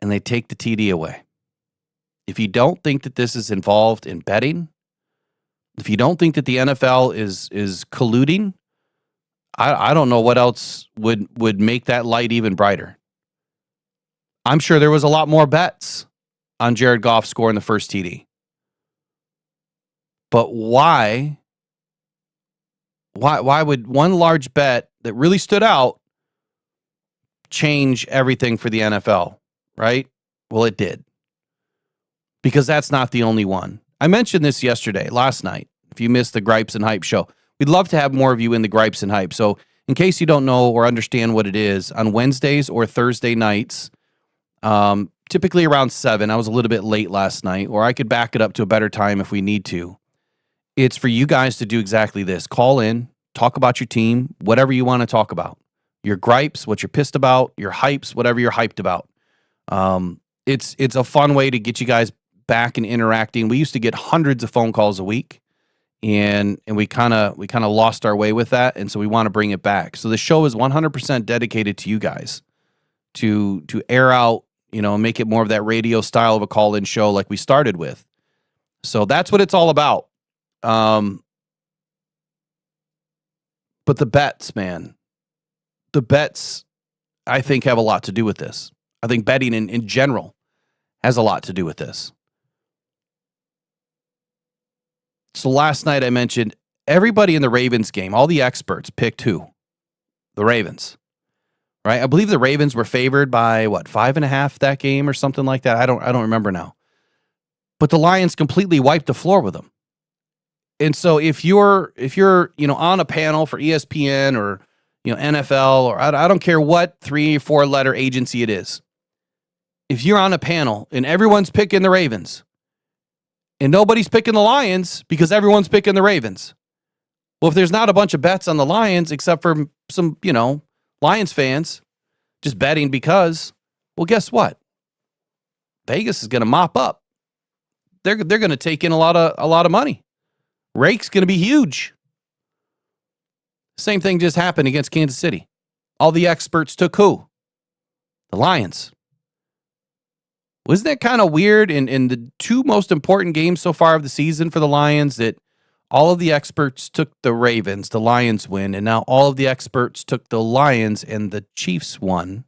And they take the TD away. If you don't think that this is involved in betting, if you don't think that the NFL is colluding, I don't know what else would make that light even brighter. I'm sure there was a lot more bets on Jared Goff scoring the first TD. But why would one large bet that really stood out change everything for the NFL, right? Well, it did. Because that's not the only one. I mentioned this last night, if you missed the Gripes and Hype show. We'd love to have more of you in the Gripes and Hype. So in case you don't know or understand what it is, on Wednesdays or Thursday nights, typically around 7, I was a little bit late last night, or I could back it up to a better time if we need to. It's for you guys to do exactly this. Call in, talk about your team, whatever you want to talk about. Your gripes, what you're pissed about, your hypes, whatever you're hyped about. It's a fun way to get you guys back and interacting. We used to get hundreds of phone calls a week, and we kind of lost our way with that, and so we want to bring it back. So the show is 100% dedicated to you guys to air out, make it more of that radio style of a call-in show like we started with. So that's what it's all about. But the bets, man, I think have a lot to do with this. I think betting in general has a lot to do with this. So last night I mentioned everybody in the Ravens game, all the experts picked who? The Ravens, right? I believe the Ravens were favored by 5.5 that game or something like that. I don't remember now. But the Lions completely wiped the floor with them. And so if you're on a panel for ESPN or NFL, or I don't care what 3 or 4 letter agency it is, if you're on a panel and everyone's picking the Ravens and nobody's picking the Lions because everyone's picking the Ravens, well, if there's not a bunch of bets on the Lions except for some Lions fans just betting because, well, guess what? Vegas is going to mop up. they're going to take in a lot of money. Rake's going to be huge. Same thing just happened against Kansas City. All the experts took who? The Lions. Wasn't that kind of weird in the two most important games so far of the season for the Lions that all of the experts took the Ravens, the Lions win, and now all of the experts took the Lions and the Chiefs won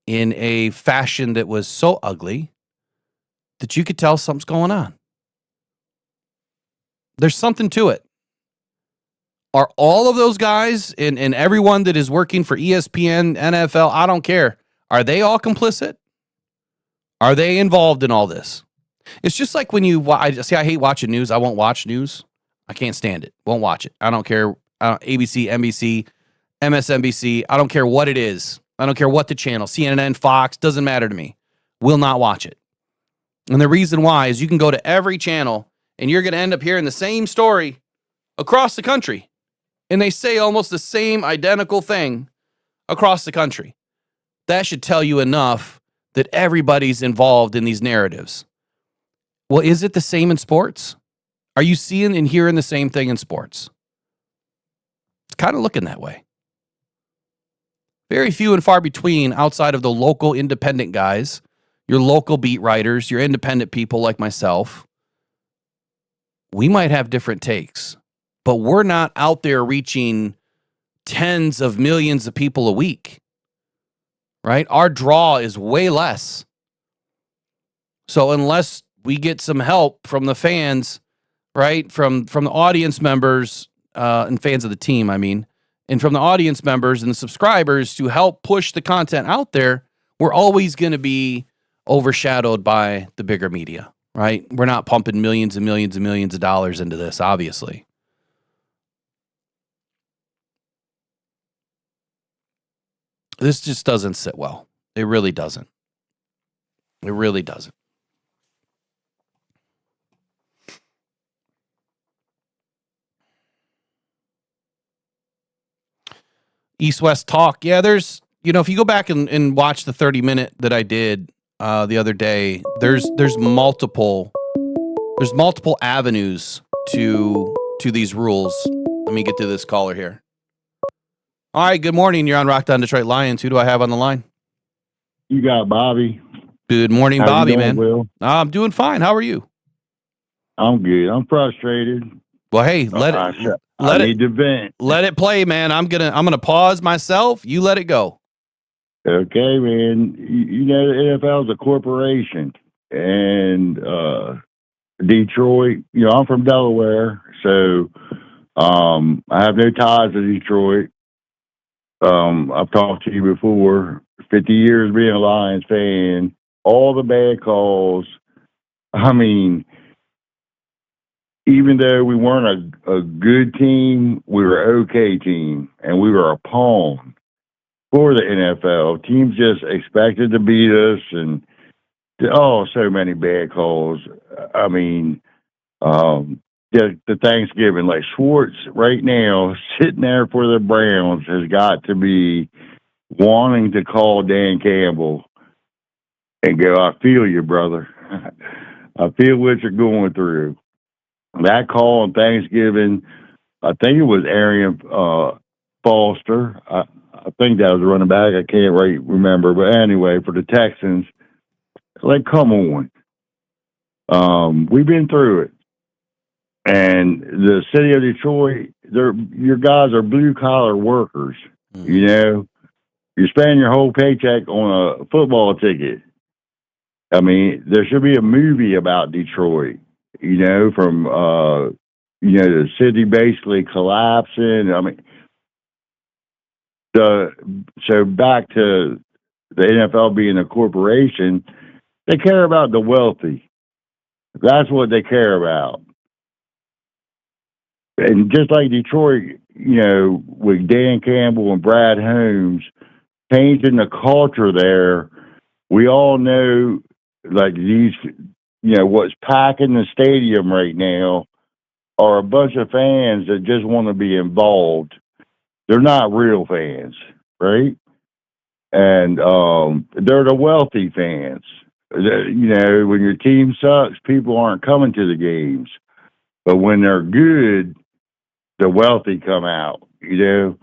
in a fashion that was so ugly that you could tell something's going on. There's something to it. Are all of those guys and everyone that is working for ESPN, NFL, I don't care, are they all complicit? Are they involved in all this? It's just like when I hate watching news. I won't watch news. I can't stand it. Won't watch it. I don't care. ABC, NBC, MSNBC. I don't care what it is. I don't care what the channel, CNN, Fox, doesn't matter to me. Will not watch it. And the reason why is you can go to every channel and you're going to end up hearing the same story across the country. And they say almost the same identical thing across the country. That should tell you enough that everybody's involved in these narratives. Well, is it the same in sports? Are you seeing and hearing the same thing in sports? It's kind of looking that way. Very few and far between outside of the local independent guys, your local beat writers, your independent people like myself. We might have different takes, but we're not out there reaching tens of millions of people a week, right? Our draw is way less. So unless we get some help from the fans, right, from the audience members and fans of the team, and from the audience members and the subscribers to help push the content out there, we're always going to be overshadowed by the bigger media, right? We're not pumping millions and millions and millions of dollars into this, obviously. This just doesn't sit well. It really doesn't. It really doesn't. East-West talk. Yeah, there's, if you go back and watch the 30-minute that I did the other day, there's multiple avenues to these rules. Let me get to this caller here. All right, good morning. You're on Rockhound Detroit Lions. Who do I have on the line? You got Bobby. Good morning, How Bobby, you doing, man. Will? I'm doing fine. How are you? I'm good. I'm frustrated. Well, hey, I need to vent. Let it play, man. I'm gonna pause myself. You let it go. Okay, man. You know the NFL is a corporation, and Detroit. I'm from Delaware, so I have no ties to Detroit. I've talked to you before. 50 years being a Lions fan. All the bad calls. Even though we weren't a good team, we were an okay team, and we were a pawn for the NFL. Teams just expected to beat us, and so many bad calls. The Thanksgiving, like Schwartz right now, sitting there for the Browns, has got to be wanting to call Dan Campbell and go, I feel you, brother. I feel what you're going through. That call on Thanksgiving, I think it was Arian Foster. I think that was the running back. I can't remember. But anyway, for the Texans, come on. We've been through it. And the city of Detroit, your guys are blue-collar workers. Mm-hmm. You're spending your whole paycheck on a football ticket. There should be a movie about Detroit. From the city basically collapsing. So back to the NFL being a corporation, they care about the wealthy. That's what they care about. And just like Detroit, with Dan Campbell and Brad Holmes changing the culture there, we all know these. What's packing the stadium right now are a bunch of fans that just want to be involved. They're not real fans, right? And they're the wealthy fans. When your team sucks, people aren't coming to the games. But when they're good, the wealthy come out. The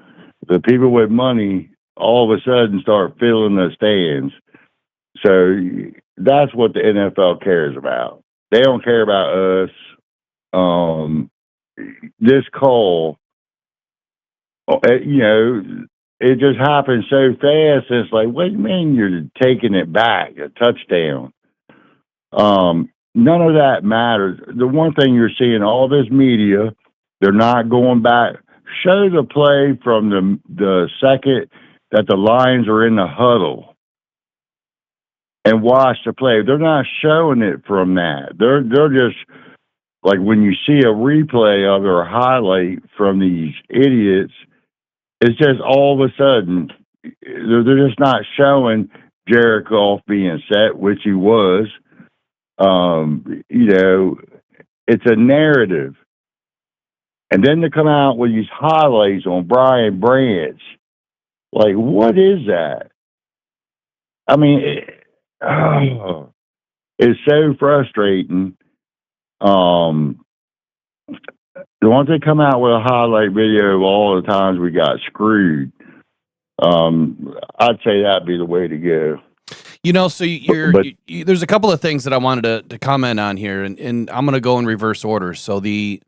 people with money all of a sudden start filling the stands. So that's what the NFL cares about. They don't care about us. This call, it just happened so fast. It's like, what do you mean you're taking it back, a touchdown? None of that matters. The one thing you're seeing, all this media, they're not going back. Show the play from the second that the Lions are in the huddle and watch the play. They're not showing it from that. They're just like when you see a replay of it or a highlight from these idiots, it's just all of a sudden they're just not showing Jared Goff being set, which he was. It's a narrative. And then to come out with these highlights on Brian Branch, like, what is that? I mean, it's so frustrating. Once they come out with a highlight video of all the times we got screwed, I'd say that'd be the way to go. So there's a couple of things that I wanted to comment on here, and I'm going to go in reverse order. So the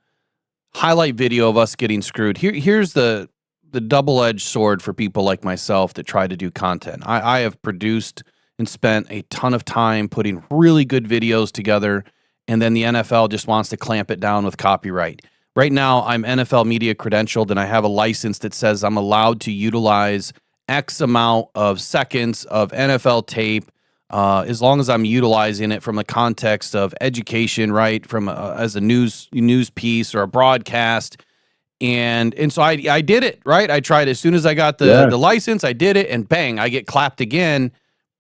highlight video of us getting screwed. Here's the double-edged sword for people like myself that try to do content. I have produced and spent a ton of time putting really good videos together, and then the NFL just wants to clamp it down with copyright. Right now, I'm NFL media credentialed, and I have a license that says I'm allowed to utilize X amount of seconds of NFL tape, as long as I'm utilizing it from the context of education, right? From as a news piece or a broadcast, and so I did it, right? I tried as soon as I got the license, I did it, and bang, I get clapped again.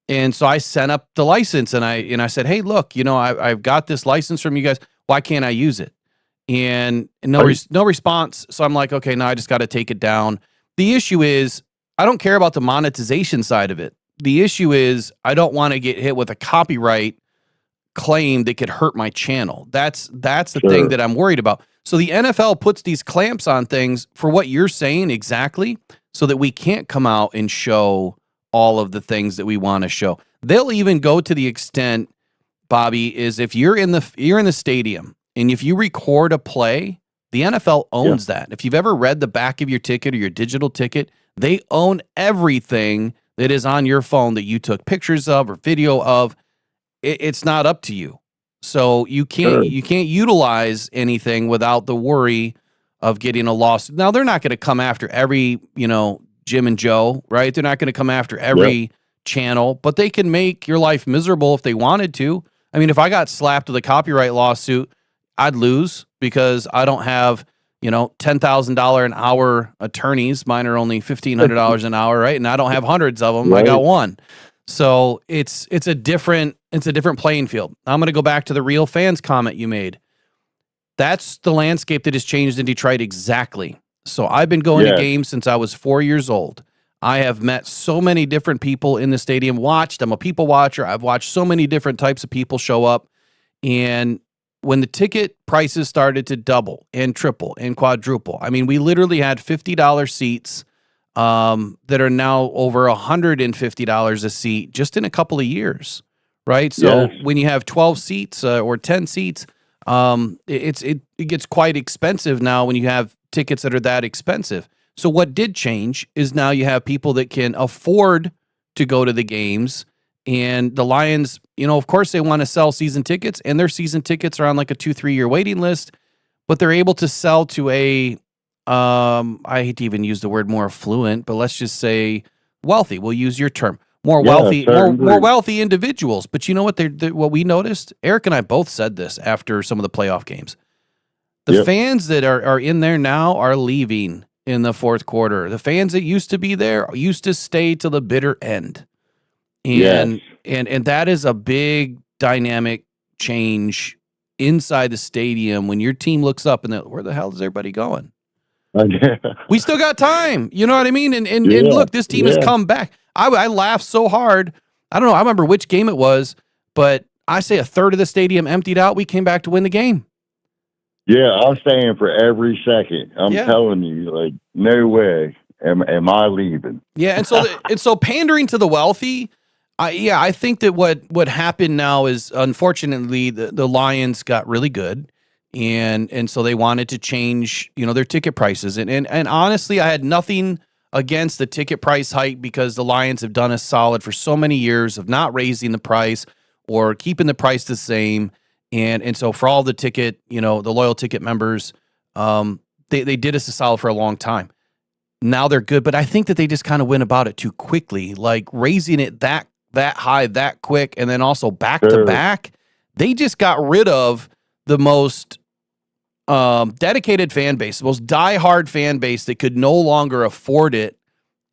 And so I sent up the license, and I said, hey, look, I've got this license from you guys. Why can't I use it? And no response. So I'm like, okay, now I just got to take it down. The issue is, I don't care about the monetization side of it. The issue is I don't want to get hit with a copyright claim that could hurt my channel. That's the thing that I'm worried about. So the NFL puts these clamps on things for what you're saying exactly, so that we can't come out and show all of the things that we want to show. They'll even go to the extent, Bobby, is if you're in the stadium and if you record a play, the NFL owns that. If you've ever read the back of your ticket or your digital ticket, they own everything that is on your phone that you took pictures of or video of. It's not up to you. So you can't utilize anything without the worry of getting a lawsuit. Now, they're not going to come after every, Jim and Joe, right? They're not going to come after every channel, but they can make your life miserable if they wanted to. I mean, if I got slapped with a copyright lawsuit, I'd lose because I don't have, $10,000 an hour attorneys. Mine are only $1,500 an hour, right? And I don't have hundreds of them. Right. I got one. So it's a different playing field. I'm going to go back to the real fans comment you made. That's the landscape that has changed in Detroit exactly. So I've been going to games since I was 4 years old. I have met so many different people in the stadium, I'm a people watcher. I've watched so many different types of people show up. And when the ticket prices started to double and triple and quadruple, I mean, we literally had $50 seats that are now over $150 a seat just in a couple of years, right? So when you have 12 seats or 10 seats, it gets quite expensive now when you have tickets that are that expensive. So what did change is now you have people that can afford to go to the games, and the Lions, of course they want to sell season tickets, and their season tickets are on like a 2-3 year waiting list, but they're able to sell to a, I hate to even use the word more affluent, but let's just say wealthy. We'll use your term. More wealthy individuals. But you know what? What we noticed, Eric and I both said this after some of the playoff games. The fans that are in there now are leaving in the fourth quarter. The fans that used to be there used to stay till the bitter end. And that is a big dynamic change inside the stadium when your team looks up and where the hell is everybody going? We still got time. You know what I mean? And look, this team has come back. I laughed so hard. I don't know. I remember which game it was, but I say a third of the stadium emptied out. We came back to win the game. Yeah, I'm staying for every second. I'm telling you, like, no way am I leaving. Yeah, and so pandering to the wealthy, I think that what happened now is, unfortunately, the Lions got really good, and so they wanted to change, their ticket prices. And honestly, I had nothing against the ticket price hike because the Lions have done us solid for so many years of not raising the price or keeping the price the same. And so for all the ticket, the loyal ticket members, they did us a solid for a long time. Now they're good, but I think that they just kind of went about it too quickly, like raising it that high, that quick, and then also back to back. They just got rid of the most dedicated fan base, the most diehard fan base that could no longer afford it.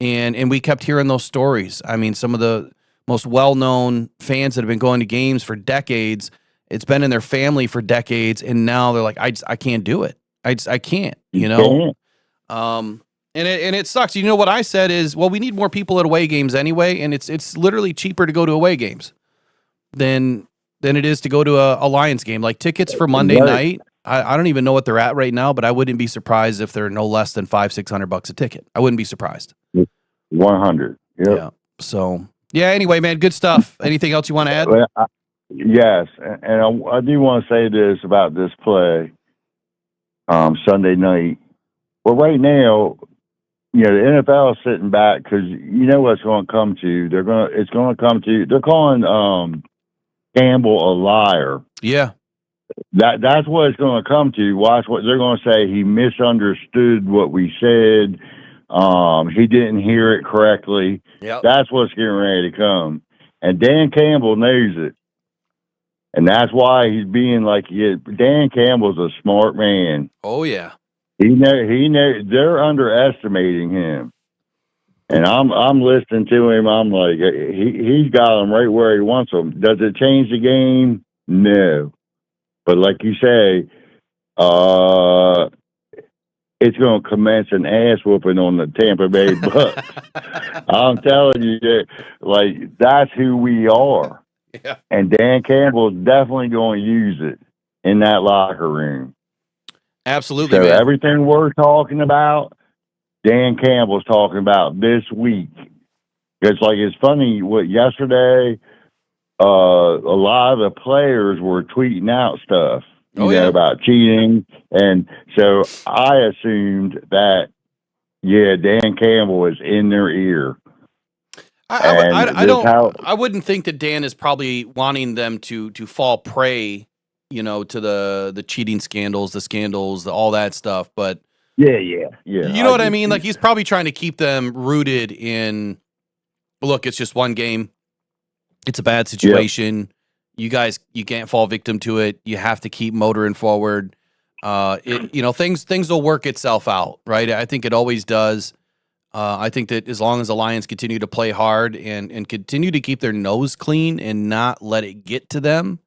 And we kept hearing those stories. I mean, some of the most well-known fans that have been going to games for decades, it's been in their family for decades, and now they're like, I can't do it. I can't, And it sucks. You know what I said is, well, we need more people at away games anyway, and it's literally cheaper to go to away games than it is to go to a Lions game. Like tickets for Monday night, I don't even know what they're at right now, but I wouldn't be surprised if they're no less than $500-600 a ticket. I wouldn't be surprised. 100. Yep. Yeah. So anyway, man, good stuff. Anything else you want to add? Well, yes, and I do want to say this about this play Sunday night. Well, right now, the NFL is sitting back because you know what's going to come to. They're calling Campbell a liar. Yeah. That's what it's going to come to. Watch what they're going to say. He misunderstood what we said. He didn't hear it correctly. Yep. That's what's getting ready to come. And Dan Campbell knows it. And that's why he's being like he is. Dan Campbell's a smart man. Oh, yeah. He knows they're underestimating him. And I'm listening to him. I'm like, he's got him right where he wants him. Does it change the game? No. But like you say, it's going to commence an ass whooping on the Tampa Bay Bucs. I'm telling you that, like, that's who we are. Yeah. And Dan Campbell is definitely going to use it in that locker room. Absolutely, So man. everything we're talking about, Dan Campbell's talking about this week. It's funny what yesterday, a lot of the players were tweeting out stuff, about cheating. And so I assumed that, Dan Campbell is in their ear. I wouldn't think that Dan is probably wanting them to fall prey, to the cheating scandals, all that stuff. But yeah. You know what I mean? Like he's probably trying to keep them rooted in, look, it's just one game. It's a bad situation. Yep. You guys, you can't fall victim to it. You have to keep motoring forward. Things will work itself out, right? I think it always does. I think that as long as the Lions continue to play hard and continue to keep their nose clean and not let it get to them,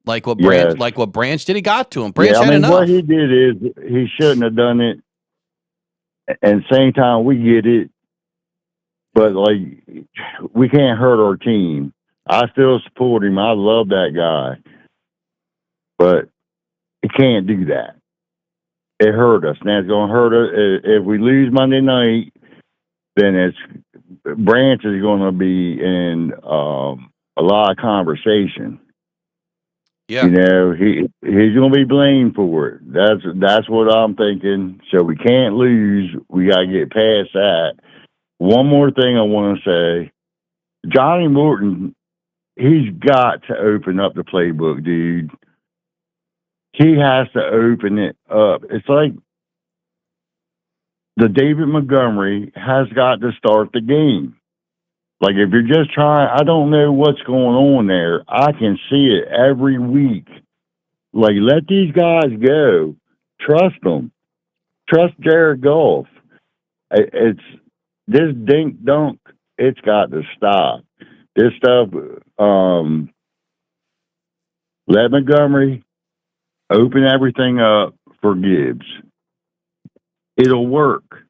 like what Branch did, it got to him. Branch had enough. What he did is he shouldn't have done it. And same time, we get it, but like we can't hurt our team. I still support him. I love that guy, but he can't do that. It hurt us. Now it's going to hurt us if we lose Monday night. Then Branch is going to be in a lot of conversation. Yeah, he's going to be blamed for it. That's what I'm thinking. So we can't lose. We got to get past that. One more thing I want to say, Johnny Morton, he's got to open up the playbook, dude. He has to open it up. It's like the David Montgomery has got to start the game. Like, if you're just trying, I don't know what's going on there. I can see it every week. Like, let these guys go. Trust them. Trust Jared Goff. It's this dink dunk. It's got to stop. This stuff, let Montgomery open everything up for Gibbs. It'll work.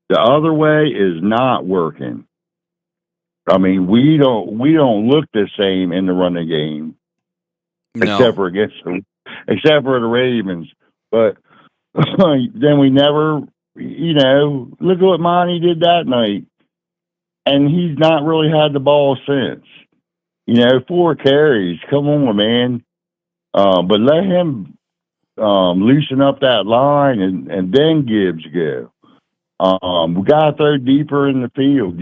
The other way is not working. I mean, we don't look the same in the running game, except for the Ravens. But then we never, look at what Monty did that night, and he's not really had the ball since. 4 carries. Come on, man. But let him loosen up that line, and then Gibbs go. We got to throw deeper in the field,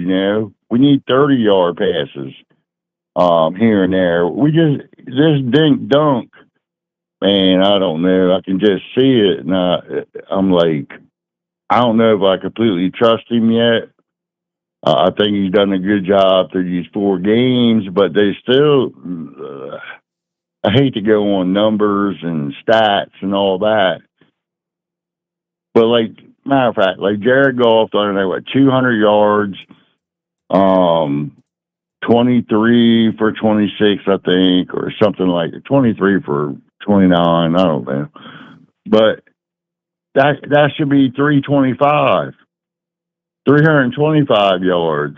We need 30-yard passes here and there. This dink dunk, man, I don't know. I can just see it, and I'm like, I don't know if I completely trust him yet. I think he's done a good job through these 4 games, but they still, I hate to go on numbers and stats and all that. But, matter of fact, Jared Goff, I don't know, 200 yards, 23 for 26, I think, or something like that. 23 for 29, I don't know. But that should be 325 yards.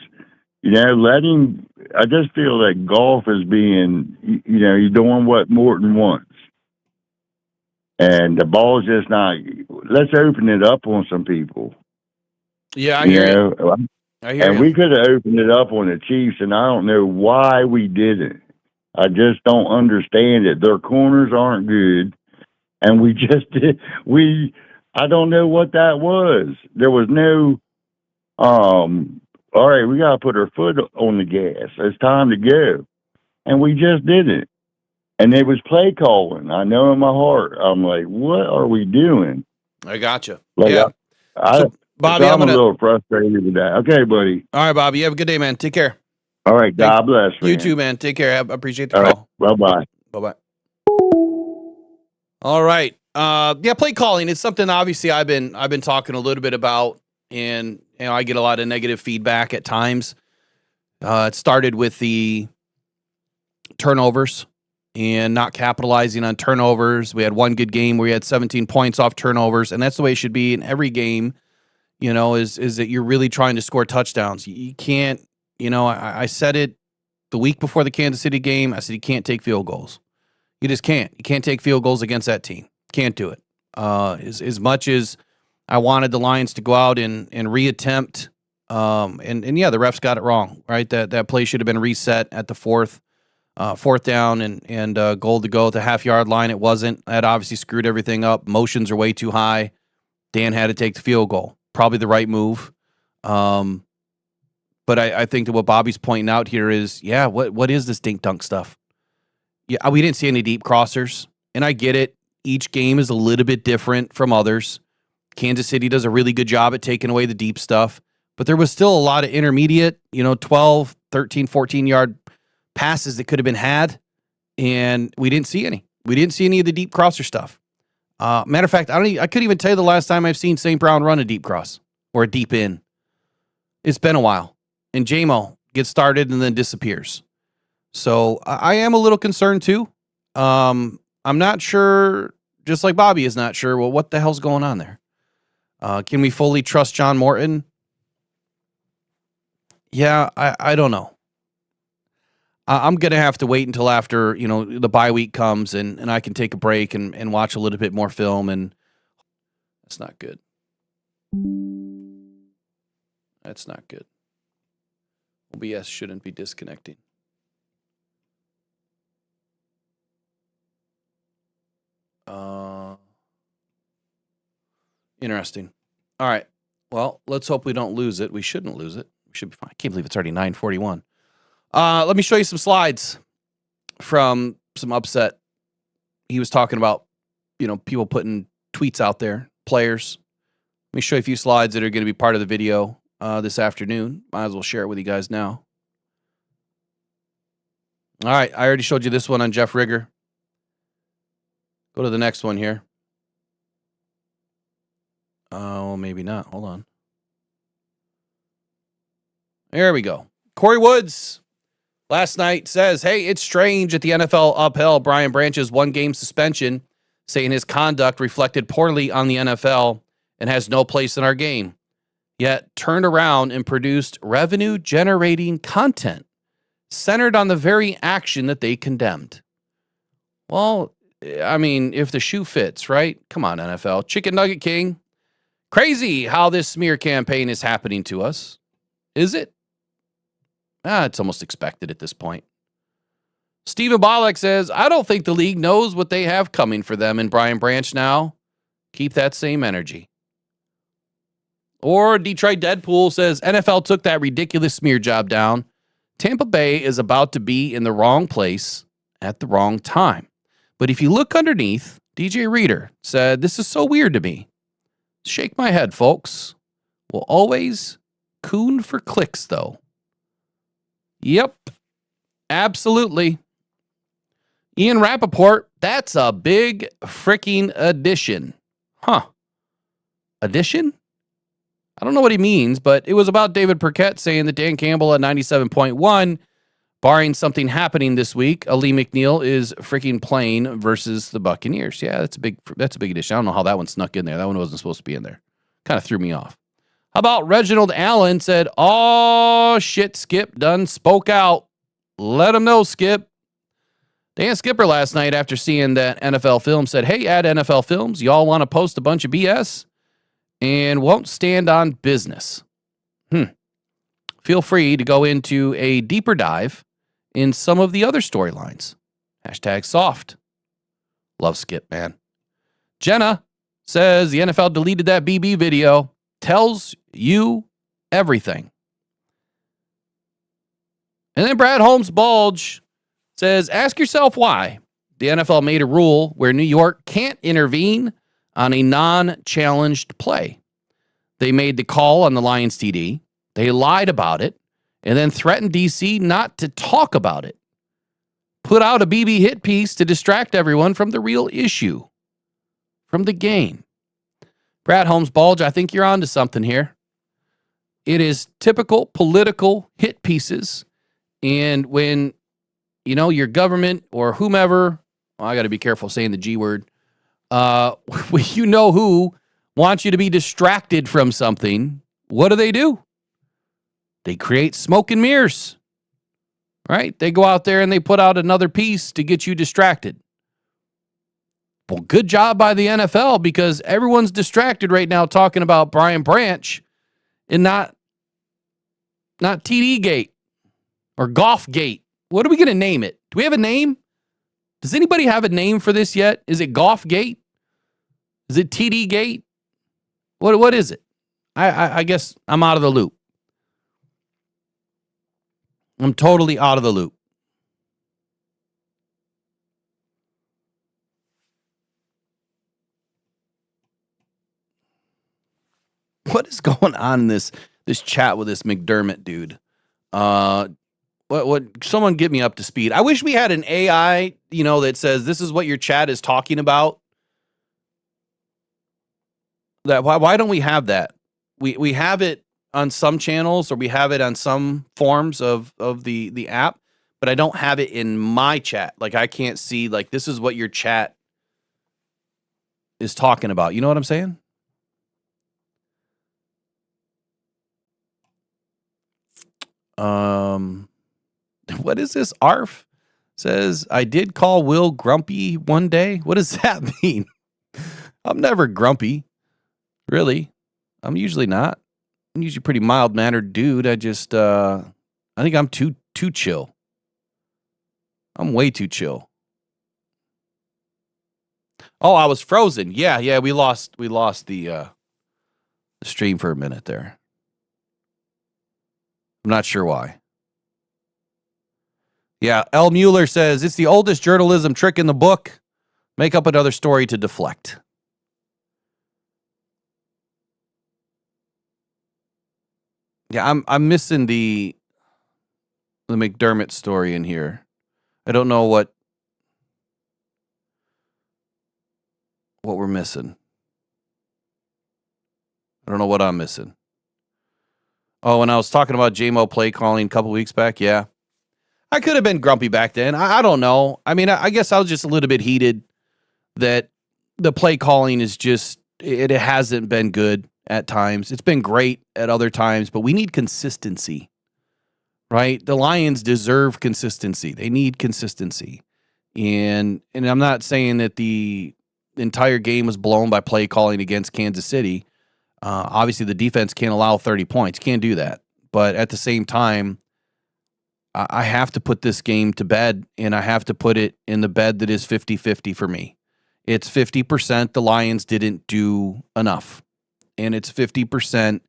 Let him. I just feel that Goff is being, he's doing what Morton wants. And the ball's just not. Let's open it up on some people. Yeah, I hear you. And we could have opened it up on the Chiefs, and I don't know why we didn't. I just don't understand it. Their corners aren't good, and we just did. I don't know what that was. There was no. All right, we got to put our foot on the gas. It's time to go, and we just didn't. And it was play calling. I know in my heart, I'm like, what are we doing? I gotcha. Yeah. Bobby, I'm a little frustrated with that. Okay, buddy. All right, Bobby. You have a good day, man. Take care. All right. God bless. Man. You too, man. Take care. I appreciate the call. Right. Bye-bye. Bye-bye. All right. Play calling. It's something obviously I've been talking a little bit about, and I get a lot of negative feedback at times. It started with the turnovers and not capitalizing on turnovers. We had one good game where we had 17 points off turnovers, and that's the way it should be in every game, is that you're really trying to score touchdowns. You can't, I said it the week before the Kansas City game. I said you can't take field goals. You just can't. You can't take field goals against that team. Can't do it. As much as I wanted the Lions to go out and reattempt, the refs got it wrong, right? That play should have been reset at the fourth down and goal to go at the half-yard line. It wasn't. That obviously screwed everything up. Motions are way too high. Dan had to take the field goal. Probably the right move. But I think that what Bobby's pointing out here is, what is this dink-dunk stuff? Yeah, we didn't see any deep crossers, and I get it. Each game is a little bit different from others. Kansas City does a really good job at taking away the deep stuff, but there was still a lot of intermediate, 12, 13, 14-yard passes that could have been had, and we didn't see any. We didn't see any of the deep crosser stuff. Matter of fact, I couldn't even tell you the last time I've seen St. Brown run a deep cross or a deep in. It's been a while, and J-Mo gets started and then disappears. So I am a little concerned too. I'm not sure, just like Bobby is not sure, well, what the hell's going on there? Can we fully trust John Morton? Yeah, I don't know. I'm going to have to wait until after, the bye week comes and I can take a break and watch a little bit more film, and that's not good. That's not good. OBS shouldn't be disconnecting. Interesting. All right. Well, let's hope we don't lose it. We shouldn't lose it. We should be fine. I can't believe it's already 9:41. Let me show you some slides from some upset. He was talking about, people putting tweets out there, players. Let me show you a few slides that are going to be part of the video this afternoon. Might as well share it with you guys now. All right. I already showed you this one on Jeff Rigger. Go to the next one here. Oh, maybe not. Hold on. There we go. Corey Woods last night says, hey, it's strange that the NFL upheld Brian Branch's one-game suspension, saying his conduct reflected poorly on the NFL and has no place in our game. yet turned around and produced revenue-generating content centered on the very action that they condemned. Well, I mean, if the shoe fits, right? Come on, NFL. Chicken Nugget King. Crazy how this smear campaign is happening to us. Is it? It's almost expected at this point. Stephen Bollock says, I don't think the league knows what they have coming for them in Brian Branch now. Keep that same energy. Or Detroit Deadpool says, NFL took that ridiculous smear job down. Tampa Bay is about to be in the wrong place at the wrong time. But if you look underneath, DJ Reader said, this is so weird to me. Shake my head, folks. Will always coon for clicks, though. Yep, absolutely. Ian Rappaport, that's a big freaking addition. Huh. Addition? I don't know what he means, but it was about David Burkett saying that Dan Campbell at 97.1, barring something happening this week, Ali McNeil is freaking playing versus the Buccaneers. Yeah, that's a big addition. I don't know how that one snuck in there. That one wasn't supposed to be in there. Kind of threw me off. How about Reginald Allen said, oh, shit, Skip done spoke out. Let him know, Skip. Dan Skipper last night after seeing that NFL film said, hey, at NFL Films, y'all want to post a bunch of BS and won't stand on business. Feel free to go into a deeper dive in some of the other storylines. Hashtag soft. Love Skip, man. Jenna says the NFL deleted that BB video. Tells you everything. And then Brad Holmes Bulge says, ask yourself why the NFL made a rule where New York can't intervene on a non-challenged play. They made the call on the Lions TD. They lied about it and then threatened DC not to talk about it. Put out a BB hit piece to distract everyone from the real issue, from the game. Brad Holmes Bulge, I think you're onto something here. It is typical political hit pieces. And when, your government or whomever, I got to be careful saying the G word, who wants you to be distracted from something, what do? They create smoke and mirrors, right? They go out there and they put out another piece to get you distracted. Well, good job by the NFL because everyone's distracted right now talking about Brian Branch and not TD Gate or Golf Gate. What are we going to name it? Do we have a name? Does anybody have a name for this yet? Is it Golf Gate? Is it TD Gate? What is it? I guess I'm out of the loop. I'm totally out of the loop. What is going on in this chat with this McDermott dude? What? Someone get me up to speed. I wish we had an AI, that says this is what your chat is talking about. Why don't we have that? We have it on some channels or we have it on some forms of the app, but I don't have it in my chat. Like I can't see like this is what your chat is talking about. You know what I'm saying? What is this? ARF says, I did call Will grumpy one day. What does that mean? I'm never grumpy. Really. I'm usually not. I'm usually a pretty mild-mannered dude. I just, I think I'm too chill. I'm way too chill. Oh, I was frozen. Yeah, we lost the stream for a minute there. I'm not sure why. Yeah, L. Mueller says, it's the oldest journalism trick in the book. Make up another story to deflect. Yeah, I'm missing the McDermott story in here. I don't know what we're missing. I don't know what I'm missing. Oh, and I was talking about JMO play calling a couple weeks back. Yeah. I could have been grumpy back then. I don't know. I mean, I guess I was just a little bit heated that the play calling is just, it hasn't been good. at times. It's been great at other times, but we need consistency, right? The Lions deserve consistency. They need consistency. And I'm not saying that the entire game was blown by play calling against Kansas City. Obviously, the defense can't allow 30 points. Can't do that. But at the same time, I have to put this game to bed, and I have to put it in the bed that is 50-50 for me. It's 50% the Lions didn't do enough, and it's 50%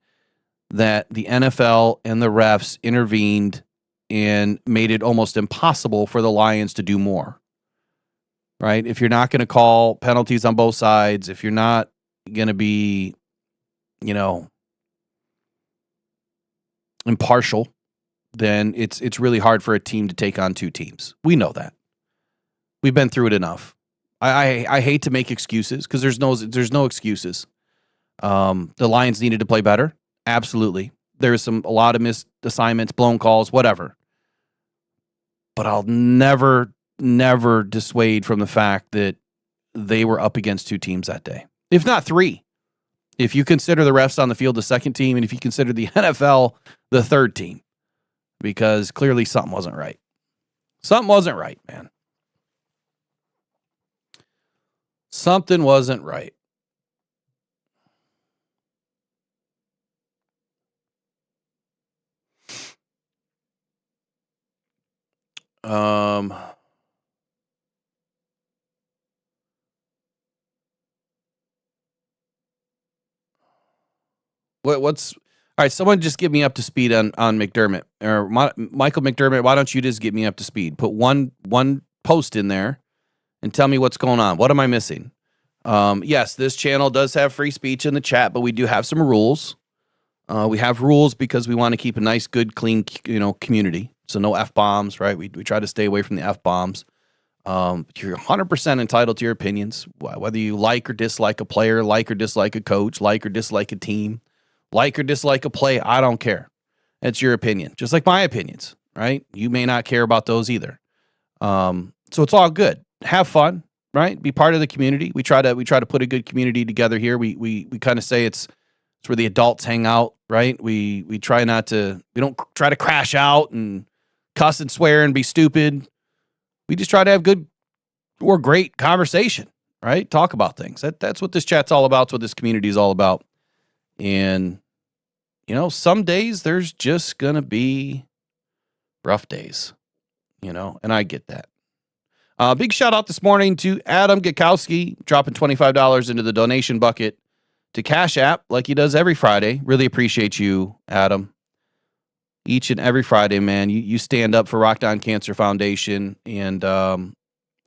that the NFL and the refs intervened and made it almost impossible for the Lions to do more, right? If you're not going to call penalties on both sides, if you're not going to be, impartial, then it's really hard for a team to take on two teams. We know that. We've been through it enough. I hate to make excuses because there's no excuses. The Lions needed to play better. Absolutely. There's a lot of missed assignments, blown calls, whatever. But I'll never dissuade from the fact that they were up against two teams that day, if not three. If you consider the refs on the field the second team, and if you consider the NFL the third team, because clearly something wasn't right. Something wasn't right, man. Something wasn't right. What's all right? Someone just get me up to speed on McDermott or Michael McDermott. Why don't you just get me up to speed? Put one post in there and tell me what's going on. What am I missing? Yes, this channel does have free speech in the chat, but we do have some rules. We have rules because we want to keep a nice, good, clean, community. So no F-bombs, right? We try to stay away from the F-bombs. You're 100% entitled to your opinions, whether you like or dislike a player, like or dislike a coach, like or dislike a team, like or dislike a play. I don't care. It's your opinion, just like my opinions, right? You may not care about those either. So it's all good. Have fun, right? Be part of the community. We try to put a good community together here. We kind of say it's where the adults hang out, right? We don't try to crash out and cuss and swear and be stupid. We just try to have good or great conversation, right? Talk about things. That's what this chat's all about. That's what this community is all about. And, some days there's just going to be rough days, and I get that. Big shout out this morning to Adam Gakowski, dropping $25 into the donation bucket to Cash App like he does every Friday. Really appreciate you, Adam. Each and every Friday, man, you stand up for Rockhound Cancer Foundation. And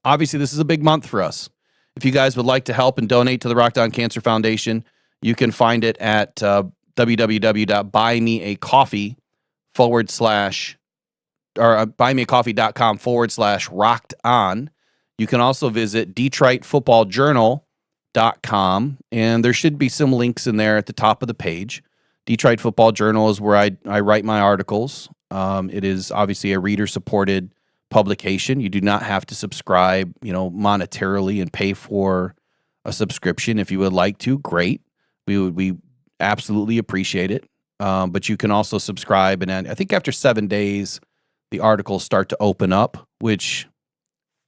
obviously, this is a big month for us. If you guys would like to help and donate to the Rockhound Cancer Foundation, you can find it at buymeacoffee.com/rocked-on. You can also visit DetroitFootballJournal.com, and there should be some links in there at the top of the page. Detroit Football Journal is where I write my articles. It is obviously a reader-supported publication. You do not have to subscribe, monetarily and pay for a subscription. If you would like to, great. We absolutely appreciate it. But you can also subscribe, and I think after 7 days, the articles start to open up, which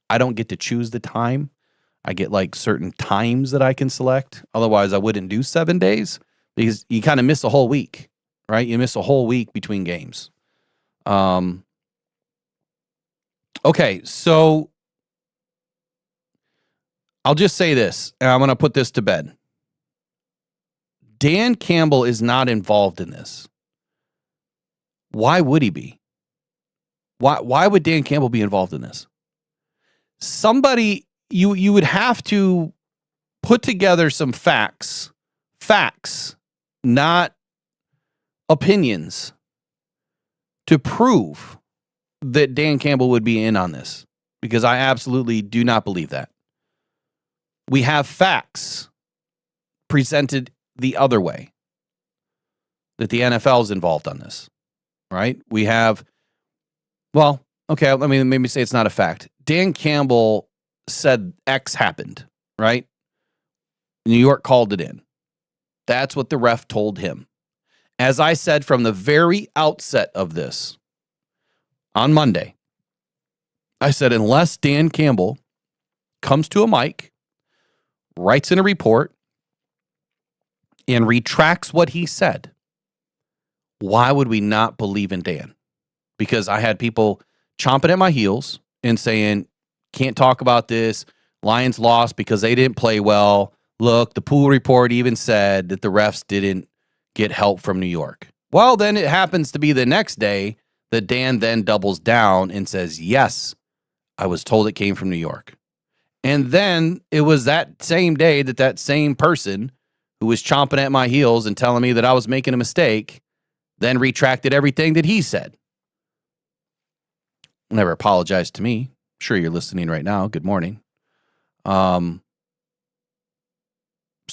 I don't get to choose the time. I get like certain times that I can select. Otherwise, I wouldn't do 7 days. Because you kind of miss a whole week, right? You miss a whole week between games. Okay, so I'll just say this, and I'm going to put this to bed. Dan Campbell is not involved in this. Why would he be? Why would Dan Campbell be involved in this? Somebody, you would have to put together some facts, not opinions, to prove that Dan Campbell would be in on this, because I absolutely do not believe that. We have facts presented the other way, that the NFL is involved on this, right? We have, okay, let me maybe say it's not a fact. Dan Campbell said X happened, right? New York called it in. That's what the ref told him. As I said from the very outset of this on Monday, I said, unless Dan Campbell comes to a mic, writes in a report, and retracts what he said, why would we not believe in Dan? Because I had people chomping at my heels and saying, can't talk about this. Lions lost because they didn't play well. Look, the pool report even said that the refs didn't get help from New York. Well, then it happens to be the next day that Dan then doubles down and says, yes, I was told it came from New York. And then it was that same day that that same person who was chomping at my heels and telling me that I was making a mistake then retracted everything that he said. Never apologized to me. I'm sure you're listening right now. Good morning. So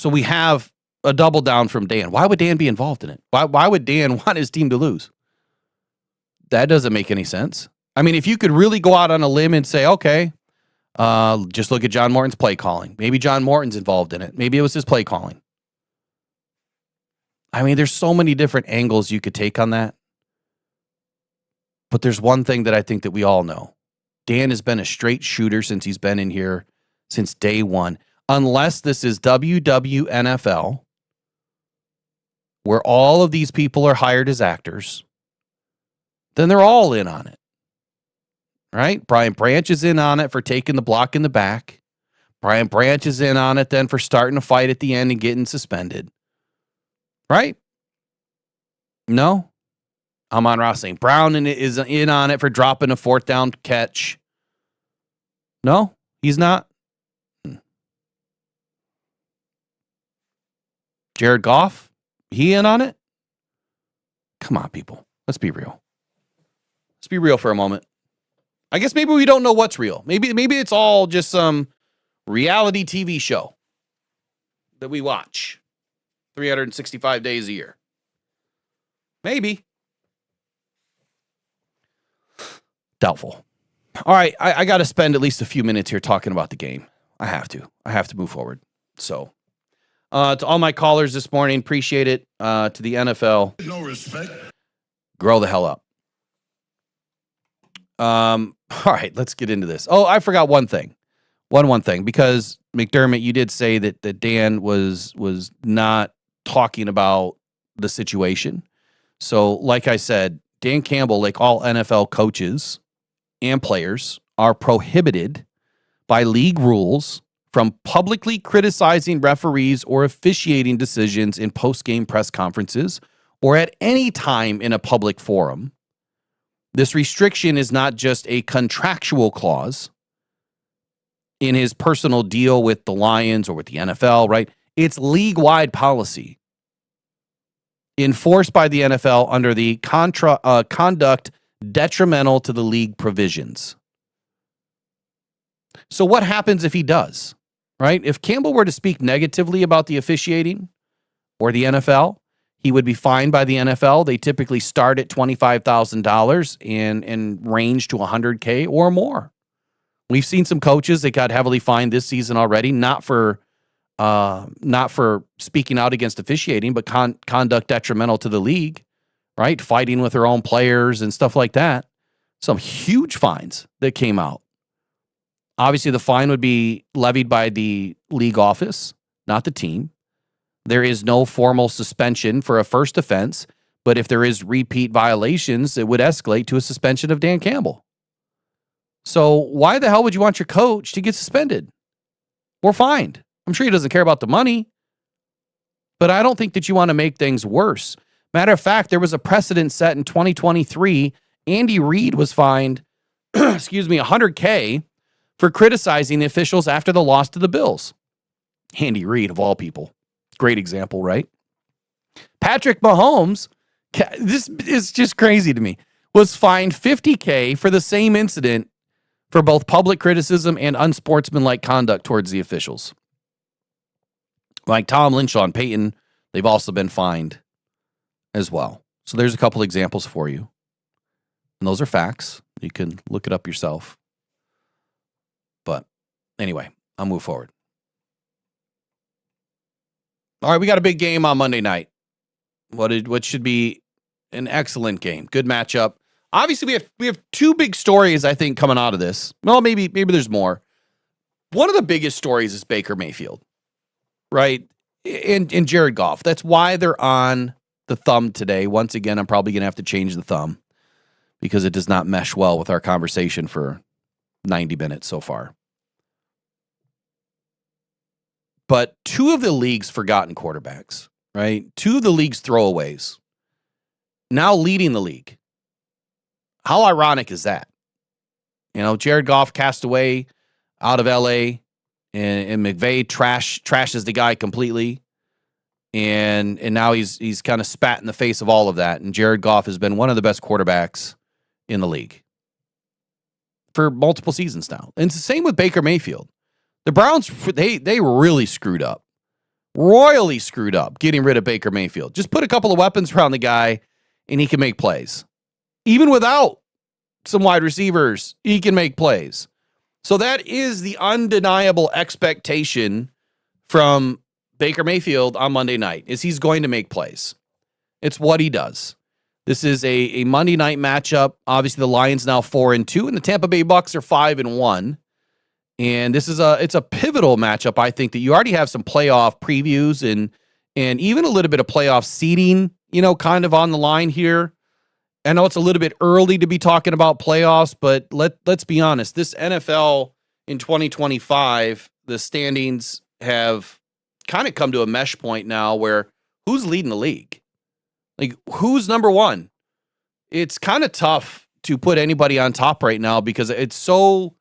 we have a double down from Dan. Why would Dan be involved in it? Why would Dan want his team to lose? That doesn't make any sense. I mean, if you could really go out on a limb and say, okay, just look at John Morton's play calling. Maybe John Morton's involved in it. Maybe it was his play calling. I mean, there's so many different angles you could take on that. But there's one thing that I think that we all know. Dan has been a straight shooter since he's been in here since day one. Unless this is WWNFL, where all of these people are hired as actors, then they're all in on it. Right? Brian Branch is in on it for taking the block in the back. Brian Branch is in on it then for starting a fight at the end and getting suspended. Right? No? Amon-Ra St. Brown is in on it for dropping a fourth down catch. No, he's not. Jared Goff, he in on it? Come on, people. Let's be real. Let's be real for a moment. I guess maybe we don't know what's real. Maybe it's all just some reality TV show that we watch 365 days a year. Maybe. Doubtful. All right, I got to spend at least a few minutes here talking about the game. I have to move forward. So, to all my callers this morning, appreciate it. To the NFL, no respect. Grow the hell up. All right, let's get into this. Oh, I forgot one thing. One thing, because McDermott, you did say that Dan was not talking about the situation. So, like I said, Dan Campbell, like all NFL coaches and players, are prohibited by league rules from publicly criticizing referees or officiating decisions in post-game press conferences or at any time in a public forum. This restriction is not just a contractual clause in his personal deal with the Lions or with the NFL, right? It's league-wide policy enforced by the NFL under the conduct detrimental to the league provisions. So what happens if he does, right? If Campbell were to speak negatively about the officiating or the NFL, he would be fined by the NFL. They typically start at $25,000 and range to $100K or more. We've seen some coaches that got heavily fined this season already, not for speaking out against officiating, but conduct detrimental to the league, right? Fighting with their own players and stuff like that. Some huge fines that came out. Obviously, the fine would be levied by the league office, not the team. There is no formal suspension for a first offense, but if there is repeat violations, it would escalate to a suspension of Dan Campbell. So why the hell would you want your coach to get suspended or fined? I'm sure he doesn't care about the money, but I don't think that you want to make things worse. Matter of fact, there was a precedent set in 2023. Andy Reid was fined, $100K for criticizing the officials after the loss to the Bills. Andy Reid, of all people. Great example, right? Patrick Mahomes, this is just crazy to me, was fined $50K for the same incident for both public criticism and unsportsmanlike conduct towards the officials. Like Tomlin, Sean Payton, they've also been fined as well. So there's a couple examples for you. And those are facts. You can look it up yourself. But anyway, I'll move forward. All right, we got a big game on Monday night. What should be an excellent game. Good matchup. Obviously, we have two big stories, I think, coming out of this. Well, maybe there's more. One of the biggest stories is Baker Mayfield, right? And Jared Goff. That's why they're on the thumb today. Once again, I'm probably going to have to change the thumb because it does not mesh well with our conversation for 90 minutes so far. But two of the league's forgotten quarterbacks, right? Two of the league's throwaways now leading the league. How ironic is that? You know, Jared Goff cast away out of LA and McVay trashes the guy completely. And now he's kind of spat in the face of all of that. And Jared Goff has been one of the best quarterbacks in the league for multiple seasons now. And it's the same with Baker Mayfield. The Browns, they really screwed up. Royally screwed up getting rid of Baker Mayfield. Just put a couple of weapons around the guy and he can make plays. Even without some wide receivers, he can make plays. So that is the undeniable expectation from Baker Mayfield on Monday night, is he's going to make plays. It's what he does. This is a Monday night matchup. Obviously, the Lions now 4-2, and the Tampa Bay Bucs are 5-1. And this is it's a pivotal matchup. I think that you already have some playoff previews and even a little bit of playoff seeding, kind of on the line here. I know it's a little bit early to be talking about playoffs, but let's be honest. This NFL in 2025, the standings have kind of come to a mesh point now where who's leading the league? Like, who's number one? It's kind of tough to put anybody on top right now because it's so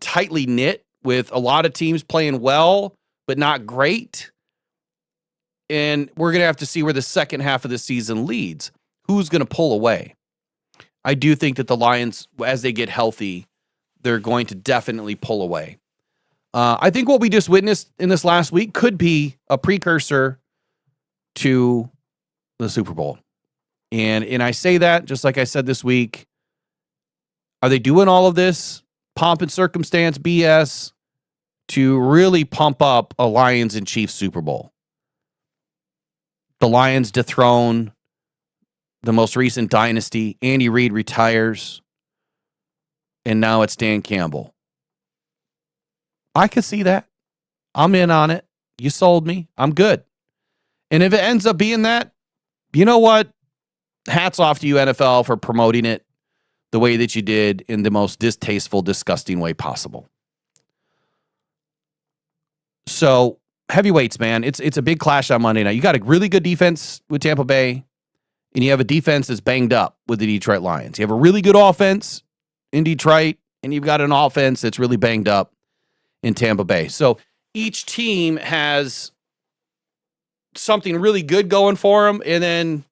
tightly knit with a lot of teams playing well, but not great. And we're going to have to see where the second half of the season leads. Who's going to pull away? I do think that the Lions, as they get healthy, they're going to definitely pull away. I think what we just witnessed in this last week could be a precursor to the Super Bowl. And I say that just like I said this week. Are they doing all of this pomp and circumstance BS to really pump up a Lions and Chiefs Super Bowl? The Lions dethrone the most recent dynasty. Andy Reid retires. And now it's Dan Campbell. I could see that. I'm in on it. You sold me. I'm good. And if it ends up being that, you know what? Hats off to you, NFL, for promoting it the way that you did in the most distasteful, disgusting way possible. So, heavyweights, man. It's a big clash on Monday night. You got a really good defense with Tampa Bay, and you have a defense that's banged up with the Detroit Lions. You have a really good offense in Detroit, and you've got an offense that's really banged up in Tampa Bay. So each team has something really good going for them and then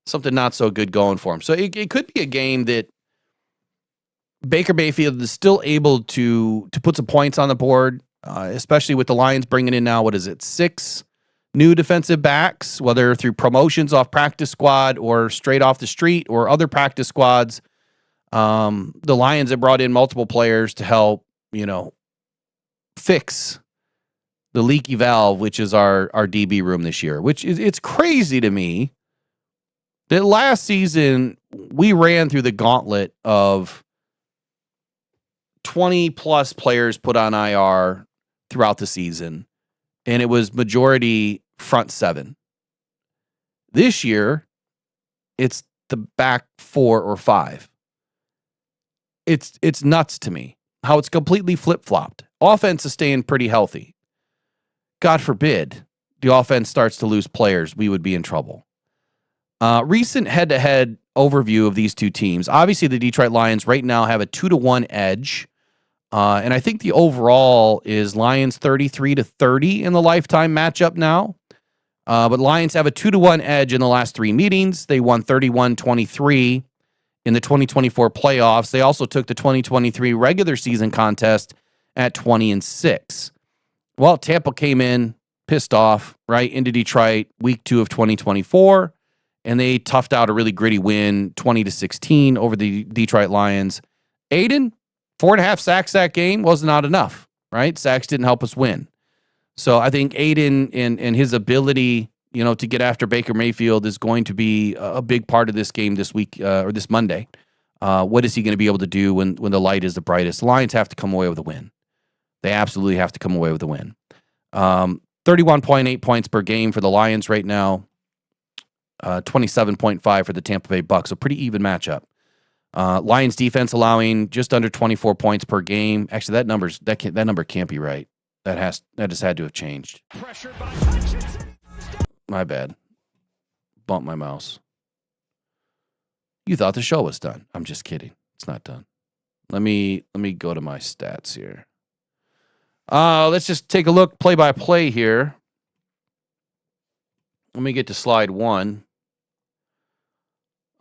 something not so good going for them. So it could be a game that Baker Mayfield is still able to put some points on the board, especially with the Lions bringing in now, 6 new defensive backs, whether through promotions off practice squad or straight off the street or other practice squads. The Lions have brought in multiple players to help, fix the leaky valve, which is our DB room this year, which is, it's crazy to me that last season we ran through the gauntlet of 20 plus players put on IR throughout the season, and it was majority front 7. This year, it's the back 4 or 5. It's nuts to me how it's completely flip-flopped. Offense is staying pretty healthy. God forbid the offense starts to lose players, we would be in trouble. Recent head-to-head overview of these two teams. Obviously, the Detroit Lions right now have a 2-1 edge. And I think the overall is Lions 33-30 in the lifetime matchup now. But Lions have a 2-1 edge in the last 3 meetings. They won 31-23 in the 2024 playoffs. They also took the 2023 regular season contest at 20-6. Well, Tampa came in pissed off right into Detroit week 2 of 2024, and they toughed out a really gritty win 20-16 over the Detroit Lions. Aiden, 4.5 sacks that game was not enough, right? Sacks didn't help us win. So I think Aiden and his ability, to get after Baker Mayfield is going to be a big part of this game this week or this Monday. What is he going to be able to do when the light is the brightest? The Lions have to come away with a win. They absolutely have to come away with a win. 31.8 points per game for the Lions right now. 27.5 for the Tampa Bay Bucs. A pretty even matchup. Lions defense allowing just under 24 points per game. Actually, that number can't be right. That just had to have changed. My bad. Bumped my mouse. You thought the show was done. I'm just kidding. It's not done. Let me go to my stats here. Let's just take a look play by play here. Let me get to slide 1.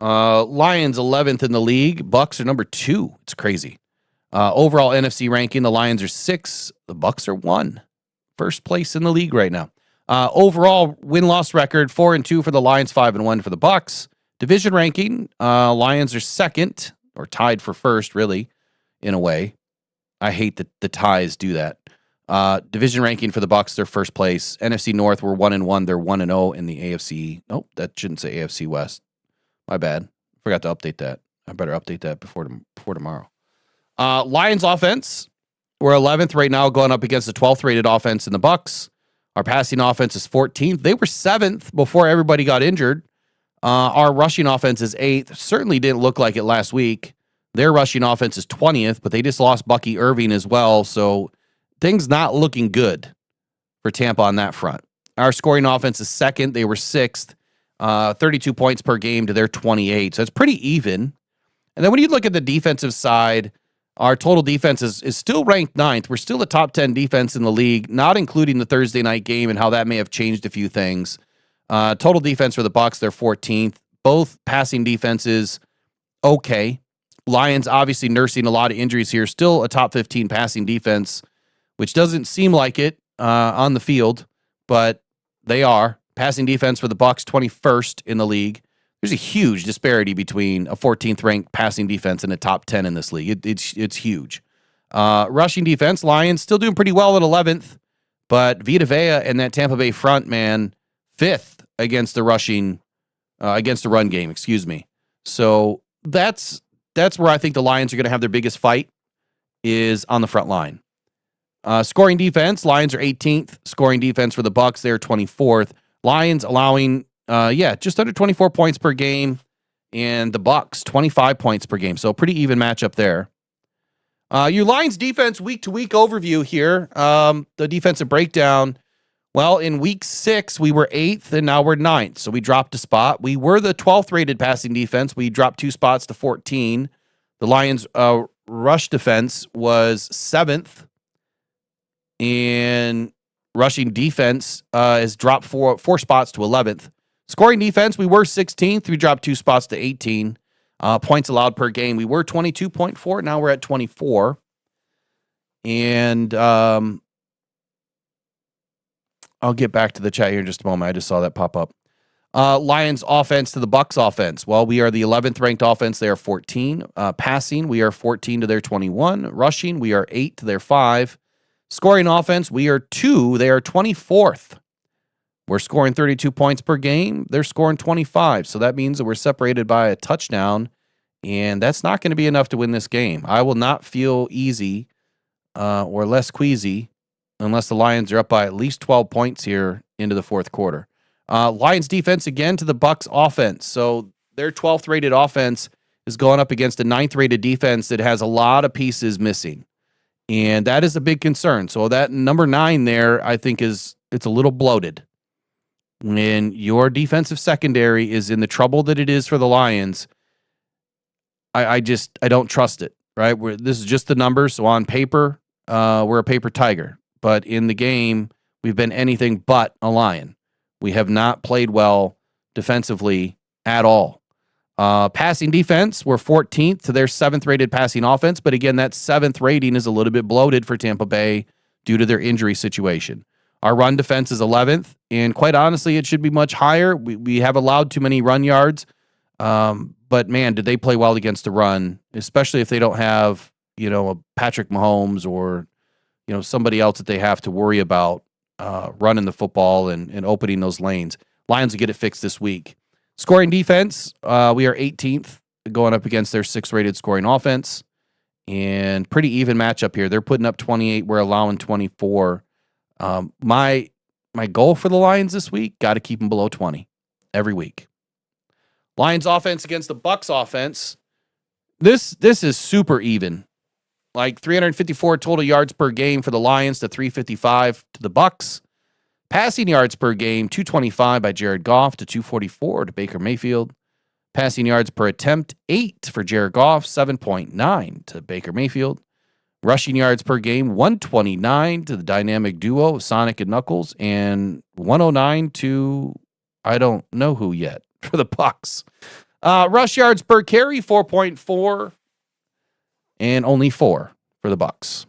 Lions 11th in the league. Bucs are number 2. It's crazy. Overall NFC ranking, the Lions are 6. The Bucs are 1. First place in the league right now. Overall win-loss record 4-2 for the Lions, 5-1 for the Bucs. Division ranking, Lions are 2nd, or tied for 1st, really, in a way. I hate that the ties do that. Division ranking for the Bucs, they're 1st place. NFC North, we're 1-1. They're 1-0 in the AFC. Nope, that shouldn't say AFC West. My bad. Forgot to update that. I better update that before tomorrow. Lions offense, we're 11th right now, going up against the 12th rated offense in the Bucs. Our passing offense is 14th. They were 7th before everybody got injured. Our rushing offense is 8th. Certainly didn't look like it last week. Their rushing offense is 20th, but they just lost Bucky Irving as well, so things not looking good for Tampa on that front. Our scoring offense is 2nd. They were 6th. 32 points per game to their 28, so it's pretty even. And then when you look at the defensive side, our total defense is still ranked 9th. We're still a top 10 defense in the league, not including the Thursday night game and how that may have changed a few things. Total defense for the Bucs, they're 14th. Both passing defenses, okay. Lions obviously nursing a lot of injuries here. Still a top 15 passing defense, which doesn't seem like it on the field, but they are. Passing defense for the Bucs, 21st in the league. There's a huge disparity between a 14th ranked passing defense and a top 10 in this league. It's huge. Rushing defense, Lions still doing pretty well at 11th, but Vita Vea and that Tampa Bay front, man, 5th against the run game, excuse me. So that's where I think the Lions are going to have their biggest fight, is on the front line. Scoring defense, Lions are 18th. Scoring defense for the Bucs, they're 24th. Lions allowing just under 24 points per game, and the Bucs 25 points per game. So a pretty even matchup there. Your Lions defense week-to-week overview here. The defensive breakdown. Well, in week 6, we were 8th, and now we're 9th. So we dropped a spot. We were the 12th rated passing defense. We dropped 2 spots to 14. The Lions rush defense was 7th. And rushing defense has dropped 4 spots to 11th. Scoring defense, we were 16th. We dropped 2 spots to 18. Points allowed per game, we were 22.4. Now we're at 24. And I'll get back to the chat here in just a moment. I just saw that pop up. Lions offense to the Bucs offense. Well, we are the 11th ranked offense. They are 14. Passing, we are 14 to their 21. Rushing, we are 8 to their 5. Scoring offense, we are 2. They are 24th. We're scoring 32 points per game. They're scoring 25. So that means that we're separated by a touchdown, and that's not going to be enough to win this game. I will not feel easy or less queasy unless the Lions are up by at least 12 points here into the 4th quarter. Lions defense again to the Bucs offense. So their 12th rated offense is going up against a 9th rated defense that has a lot of pieces missing. And that is a big concern. So that number 9 there, I think it's a little bloated. When your defensive secondary is in the trouble that it is for the Lions, I don't trust it, right? This is just the numbers. So on paper, we're a paper tiger. But in the game, we've been anything but a Lion. We have not played well defensively at all. Passing defense, we're 14th to their 7th rated passing offense. But again, that 7th rating is a little bit bloated for Tampa Bay due to their injury situation. Our run defense is 11th, and quite honestly, it should be much higher. We have allowed too many run yards, but man, did they play well against the run, especially if they don't have, a Patrick Mahomes or, somebody else that they have to worry about. running the football and opening those lanes. Lions will get it fixed this week. Scoring defense, we are 18th going up against their 6th-rated scoring offense. And pretty even matchup here. They're putting up 28. We're allowing 24. My goal for the Lions this week, got to keep them below 20 every week. Lions offense against the Bucs offense. This is super even. Like 354 total yards per game for the Lions to 355 to the Bucs. Passing yards per game, 225 by Jared Goff to 244 to Baker Mayfield. Passing yards per attempt, 8 for Jared Goff, 7.9 to Baker Mayfield. Rushing yards per game, 129 to the dynamic duo of Sonic and Knuckles, and 109 to I don't know who yet for the Bucs. Rush yards per carry, 4.4, and only 4 for the Bucs.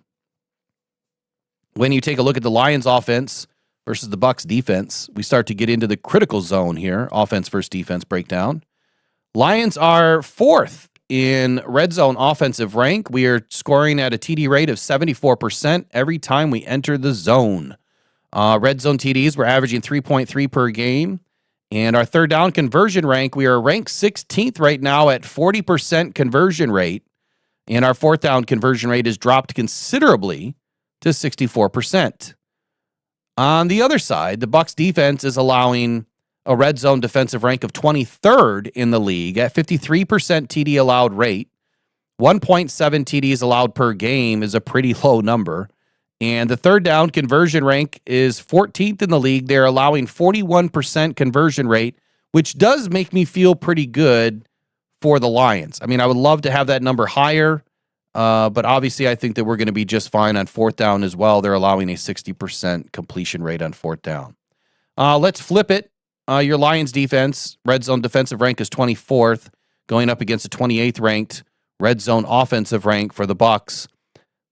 When you take a look at the Lions offense versus the Bucs defense, we start to get into the critical zone here, offense versus defense breakdown. Lions are 4th in red zone offensive rank. We are scoring at a TD rate of 74% every time we enter the zone. Red zone TDs, we're averaging 3.3 per game. And our third down conversion rank, we are ranked 16th right now at 40% conversion rate. And our fourth down conversion rate has dropped considerably to 64%. On the other side, the Bucs defense is allowing a red zone defensive rank of 23rd in the league at 53% TD allowed rate. 1.7 TDs allowed per game is a pretty low number. And the third down conversion rank is 14th in the league. They're allowing 41% conversion rate, which does make me feel pretty good for the Lions. I mean, I would love to have that number higher, but obviously I think that we're going to be just fine on fourth down as well. They're allowing a 60% completion rate on fourth down. Let's flip it. Your Lions defense, red zone defensive rank is 24th, going up against a 28th ranked red zone offensive rank for the Bucs.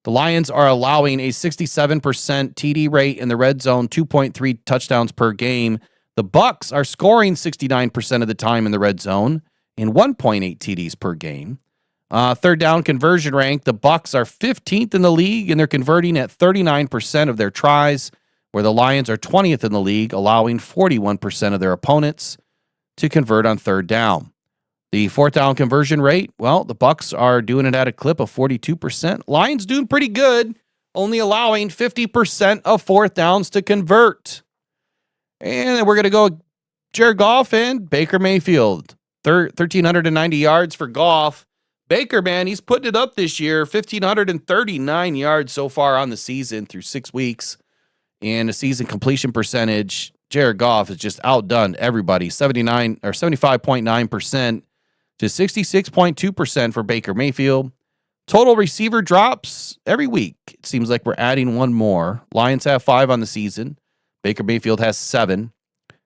The Lions are allowing a 67% TD rate in the red zone, 2.3 touchdowns per game. The Bucs are scoring 69% of the time in the red zone and 1.8 TDs per game. Third down conversion rank, the Bucs are 15th in the league, and they're converting at 39% of their tries, where the Lions are 20th in the league, allowing 41% of their opponents to convert on third down. The fourth down conversion rate, well, the Bucs are doing it at a clip of 42%. Lions doing pretty good, only allowing 50% of fourth downs to convert. And then we're going to go Jared Goff and Baker Mayfield. 1,390 yards for Goff. Baker, man, he's putting it up this year. 1,539 yards so far on the season through 6 weeks. And a season completion percentage, Jared Goff has just outdone everybody. 75.9% to 66.2% for Baker Mayfield. Total receiver drops every week. It seems like we're adding one more. Lions have 5 on the season. Baker Mayfield has 7.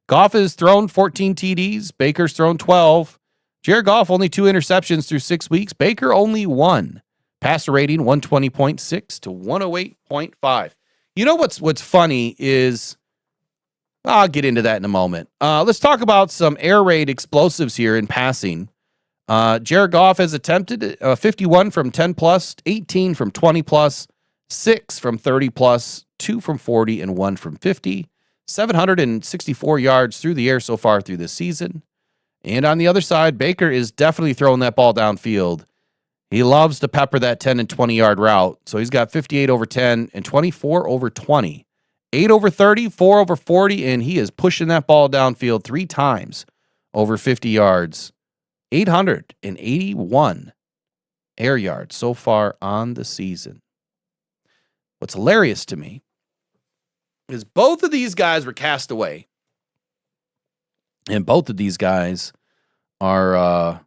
Goff has thrown 14 TDs. Baker's thrown 12. Jared Goff only 2 interceptions through 6 weeks. Baker only 1. Passer rating 120.6 to 108.5. You know what's funny is, I'll get into that in a moment. Let's talk about some air raid explosives here in passing. Jared Goff has attempted 51 from 10 plus, 18 from 20 plus, 6 from 30 plus, 2 from 40, and 1 from 50. 764 yards through the air so far through this season. And on the other side, Baker is definitely throwing that ball downfield. He loves to pepper that 10 and 20-yard route. So he's got 58 over 10 and 24 over 20. 8 over 30, 4 over 40, and he is pushing that ball downfield 3 times over 50 yards. 881 air yards so far on the season. What's hilarious to me is both of these guys were cast away. And both of these guys are, oh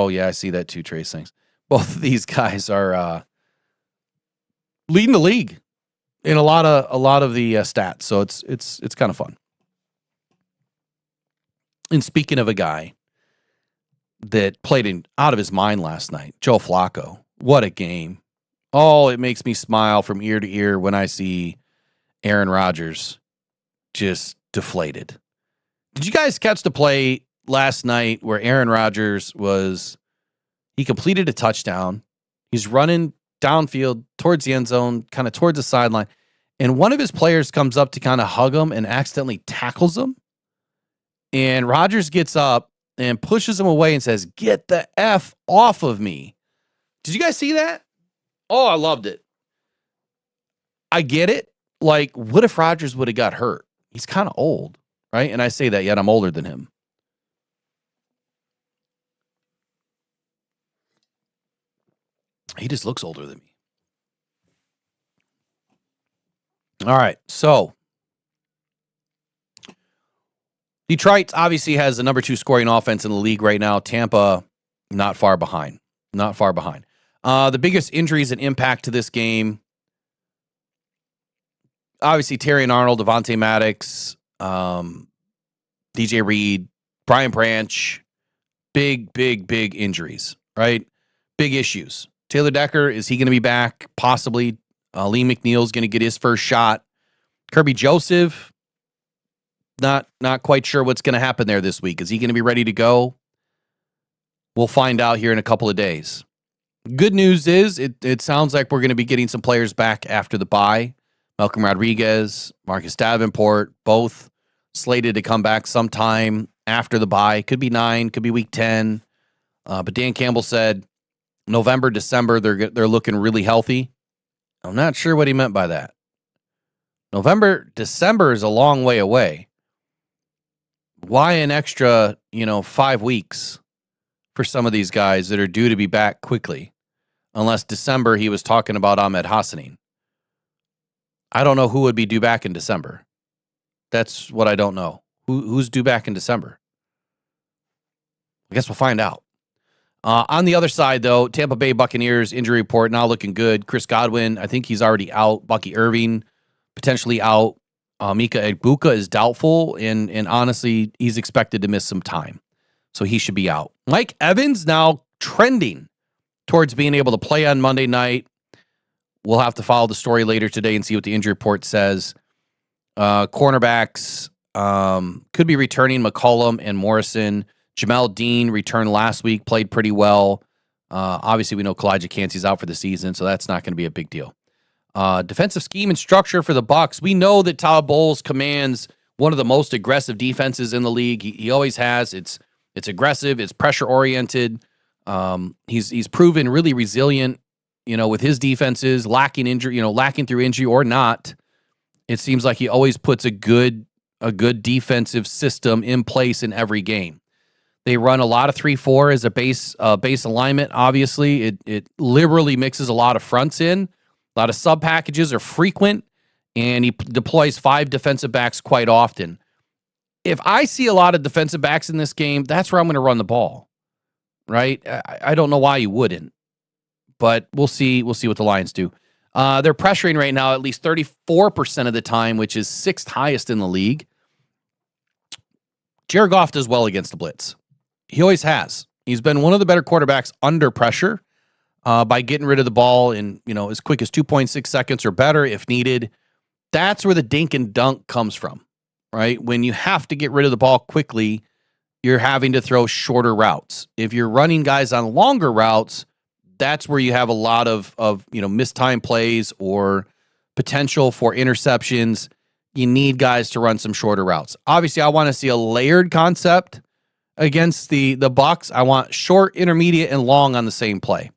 yeah, I see that too, Trace. Thanks. Both of these guys are leading the league in a lot of the stats. So it's kind of fun. And speaking of a guy that played out of his mind last night, Joe Flacco, what a game. Oh, it makes me smile from ear to ear when I see Aaron Rodgers just deflated. Did you guys catch the play last night where Aaron Rodgers he completed a touchdown. He's running downfield towards the end zone, kind of towards the sideline. and one of his players comes up to kind of hug him and accidentally tackles him. And Rodgers gets up and pushes him away and says, "Get the F off of me." Did you guys see that? Oh, I loved it. I get it. Like, what if Rodgers would have got hurt? He's kind of old, right? And I say that, yet I'm older than him. He just looks older than me. All right, so Detroit obviously has the number 2 scoring offense in the league right now. Tampa, not far behind. Not far behind. The biggest injuries and impact to this game, obviously Terry and Arnold, Devontae Maddox, DJ Reed, Brian Branch, big injuries, right? Big issues. Taylor Decker, is he going to be back? Possibly. Lee McNeil's going to get his first shot. Kirby Joseph, not quite sure what's going to happen there this week. Is he going to be ready to go? We'll find out here in a couple of days. Good news is it sounds like we're going to be getting some players back after the bye. Malcolm Rodriguez, Marcus Davenport, both slated to come back sometime after the bye. Could be 9, could be week 10. But Dan Campbell said November, December, they're looking really healthy. I'm not sure what he meant by that. November, December is a long way away. Why an extra, 5 weeks for some of these guys that are due to be back quickly? Unless December, he was talking about Ahmed Hassanin. I don't know who would be due back in December. That's what I don't know. Who's due back in December? I guess we'll find out. On the other side, though, Tampa Bay Buccaneers injury report now looking good. Chris Godwin, I think he's already out. Bucky Irving, potentially out. Mika Egbuka is doubtful, and honestly, he's expected to miss some time. So he should be out. Mike Evans now trending towards being able to play on Monday night. We'll have to follow the story later today and see what the injury report says. Cornerbacks could be returning McCollum and Morrison. Jamel Dean returned last week, played pretty well. Obviously, we know Kalijah Cansey's out for the season, so that's not going to be a big deal. Defensive scheme and structure for the Bucs. We know that Todd Bowles commands one of the most aggressive defenses in the league. He always has. It's aggressive. It's pressure oriented. He's proven really resilient. With his defenses lacking through injury or not. It seems like he always puts a good defensive system in place in every game. They run a lot of 3-4 as a base alignment. Obviously, it liberally mixes a lot of fronts in. A lot of sub packages are frequent, and he deploys 5 defensive backs quite often. If I see a lot of defensive backs in this game, that's where I'm going to run the ball, right? I don't know why you wouldn't, but we'll see. We'll see what the Lions do. They're pressuring right now at least 34% of the time, which is 6th highest in the league. Jared Goff does well against the blitz. He always has. He's been one of the better quarterbacks under pressure by getting rid of the ball in as quick as 2.6 seconds or better if needed. That's where the dink and dunk comes from, right? When you have to get rid of the ball quickly, you're having to throw shorter routes. If you're running guys on longer routes, that's where you have a lot of mistimed plays or potential for interceptions. You need guys to run some shorter routes. Obviously, I want to see a layered concept against the Bucs. I want short, intermediate, and long on the same play.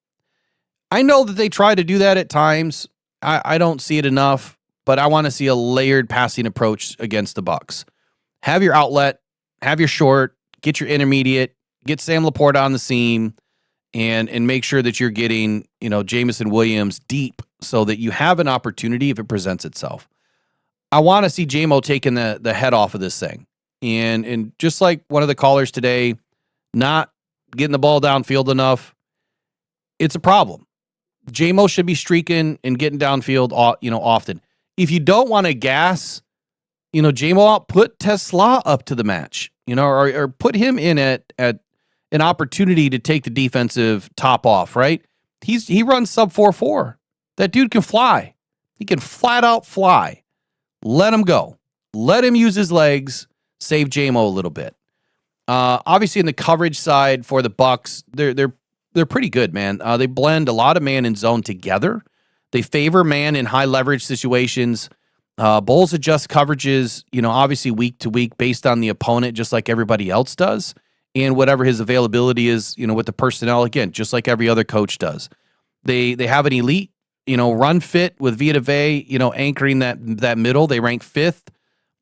I know that they try to do that at times. I don't see it enough, but I want to see a layered passing approach against the Bucs. Have your outlet, have your short, get your intermediate, get Sam Laporta on the seam, and make sure that you're getting, Jameson Williams deep so that you have an opportunity if it presents itself. I want to see J-Mo taking the head off of this thing. And just like one of the callers today, not getting the ball downfield enough, it's a problem. J-Mo should be streaking and getting downfield, often. If you don't want to gas, J-Mo out, put Tesla up to the match, or put him in at an opportunity to take the defensive top off, right? He runs sub 4.4. That dude can fly. He can flat out fly. Let him go. Let him use his legs. Save J-Mo a little bit. Obviously, in the coverage side for the Bucs, they're pretty good, man. They blend a lot of man and zone together. They favor man in high leverage situations. Bulls adjust coverages, obviously week to week based on the opponent, just like everybody else does, and whatever his availability is, with the personnel, again, just like every other coach does. They have an elite, run fit with Vita Vey, anchoring that middle. They rank fifth.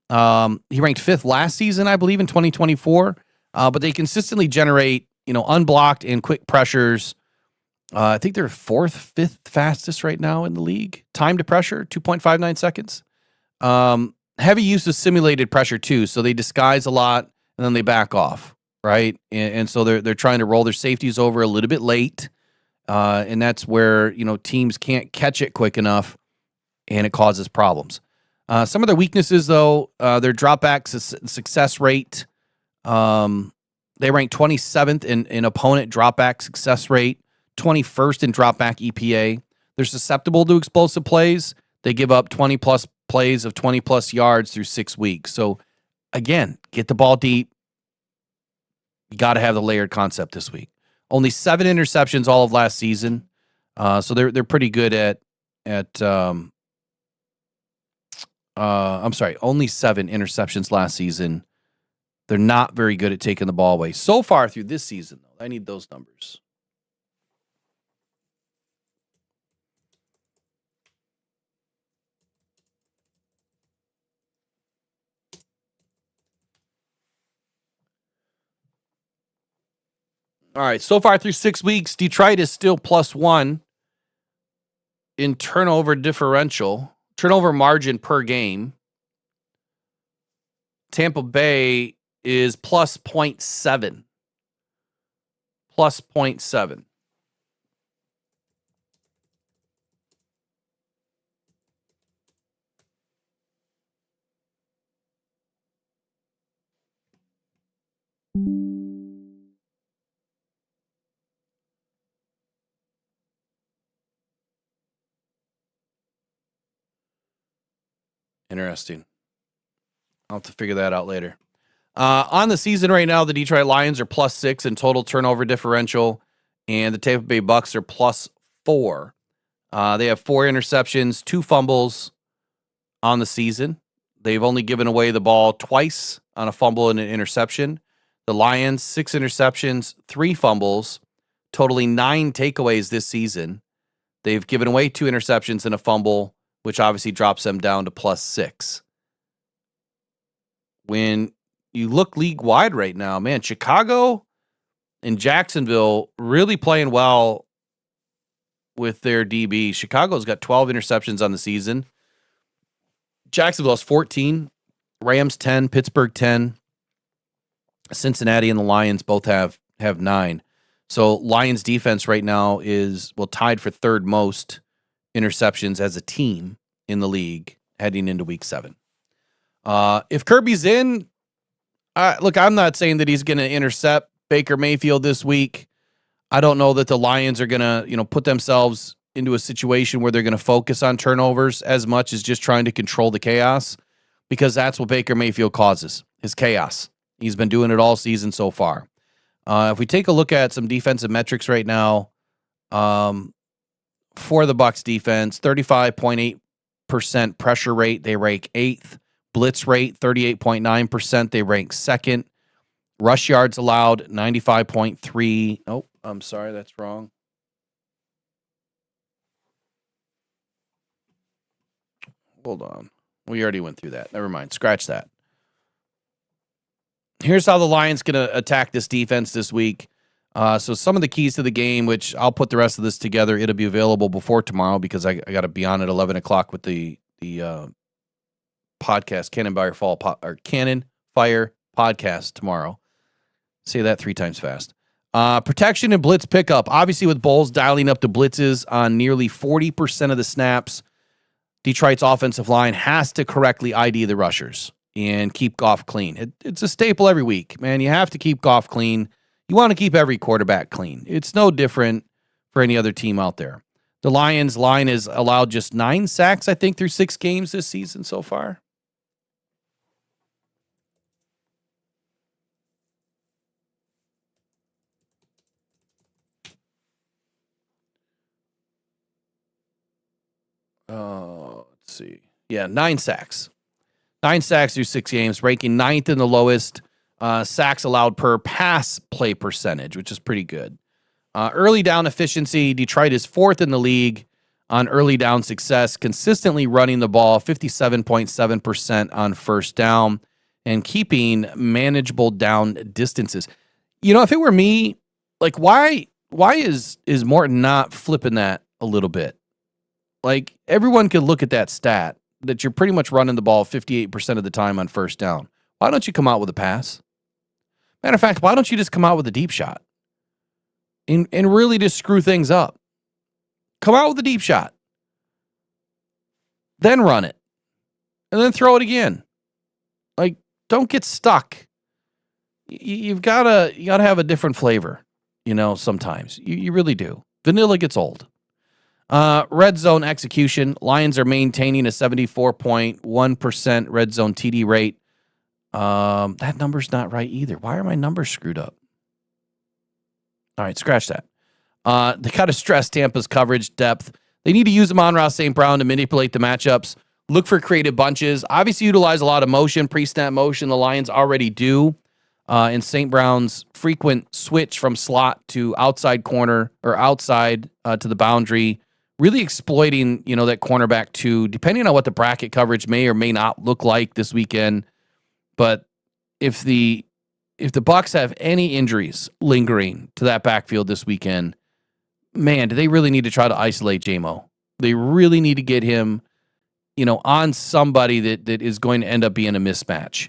He ranked fifth last season, I believe, in 2024. But they consistently generate, unblocked and quick pressures. I think they're fifth fastest right now in the league. Time to pressure, 2.59 seconds. Heavy use of simulated pressure too, so they disguise a lot and then they back off, right? And so they're trying to roll their safeties over a little bit late, and that's where teams can't catch it quick enough, and it causes problems. Some of their weaknesses, though, their dropback success rate. They rank 27th in opponent dropback success rate, 21st in dropback EPA. They're susceptible to explosive plays. They give up 20-plus plays of 20-plus yards through 6 weeks. So, again, get the ball deep. You got to have the layered concept this week. Only 7 interceptions all of last season. So they're pretty good only 7 interceptions last season. They're not very good at taking the ball away. So far through this season, though, I need those numbers. All right, so far through 6 weeks, Detroit is still +1 in turnover margin per game. Tampa Bay is plus 0.7. Plus 0.7. Interesting. I'll have to figure that out later. On the season right now, the Detroit Lions are +6 in total turnover differential, and the Tampa Bay Bucs are +4. They have 4 interceptions, 2 fumbles on the season. They've only given away the ball twice on a fumble and an interception. The Lions, 6 interceptions, 3 fumbles, totaling 9 takeaways this season. They've given away 2 interceptions and a fumble, which obviously drops them down to +6. When you look league-wide right now, man, Chicago and Jacksonville really playing well with their DB. Chicago's got 12 interceptions on the season. Jacksonville has 14. Rams 10. Pittsburgh 10. Cincinnati and the Lions both have 9. So Lions defense right now is tied for third most interceptions as a team in the league heading into week 7. If Kirby's in, look, I'm not saying that he's going to intercept Baker Mayfield this week. I don't know that the Lions are going to, put themselves into a situation where they're going to focus on turnovers as much as just trying to control the chaos, because that's what Baker Mayfield causes, is chaos. He's been doing it all season so far. If we take a look at some defensive metrics right now, for the Bucs defense, 35.8% pressure rate, they rank 8th. Blitz rate, 38.9%, they rank 2nd. Rush yards allowed, 95.3. Oh, I'm sorry, that's wrong. Hold on. We already went through that. Never mind. Scratch that. Here's how the Lions going to attack this defense this week. So some of the keys to the game, which I'll put the rest of this together. It'll be available before tomorrow because I got to be on at 11 o'clock with the podcast, Cannon Fire podcast tomorrow. Say that 3 times fast. Protection and blitz pickup. Obviously, with Bulls dialing up the blitzes on nearly 40% of the snaps, Detroit's offensive line has to correctly ID the rushers and keep Goff clean. It's a staple every week, man. You have to keep Goff clean. You want to keep every quarterback clean. It's no different for any other team out there. The Lions line has allowed just 9 sacks, I think, through 6 games this season so far. Let's see. Yeah, 9 sacks. 9 sacks through 6 games, ranking 9th in the lowest sacks allowed per pass play percentage, which is pretty good. Early down efficiency, Detroit is 4th in the league on early down success, consistently running the ball, 57.7% on first down, and keeping manageable down distances. You know, if it were me, like, why is Morton not flipping that a little bit? Like, everyone could look at that stat that you're pretty much running the ball 58% of the time on first down. Why don't you come out with a pass? Matter of fact, why don't you just come out with a deep shot and really just screw things up? Come out with a deep shot, then run it, and then throw it again. Like, don't get stuck. You gotta have a different flavor, you know, sometimes. You really do. Vanilla gets old. Red zone execution. Lions are maintaining a 74.1% red zone TD rate. That number's not right either. Why are my numbers screwed up? All right, scratch that. They got to stress Tampa's coverage depth. They need to use Amon-Ra St. Brown to manipulate the matchups. Look for creative bunches. Obviously, utilize a lot of motion, pre-snap motion. The Lions already do. And St. Brown's frequent switch from slot to outside corner or outside to the boundary, really exploiting, you know, that cornerback too, depending on what the bracket coverage may or may not look like this weekend. But if the Bucs have any injuries lingering to that backfield this weekend, man, do they really need to try to isolate J-Mo? They really need to get him, you know, on somebody that is going to end up being a mismatch.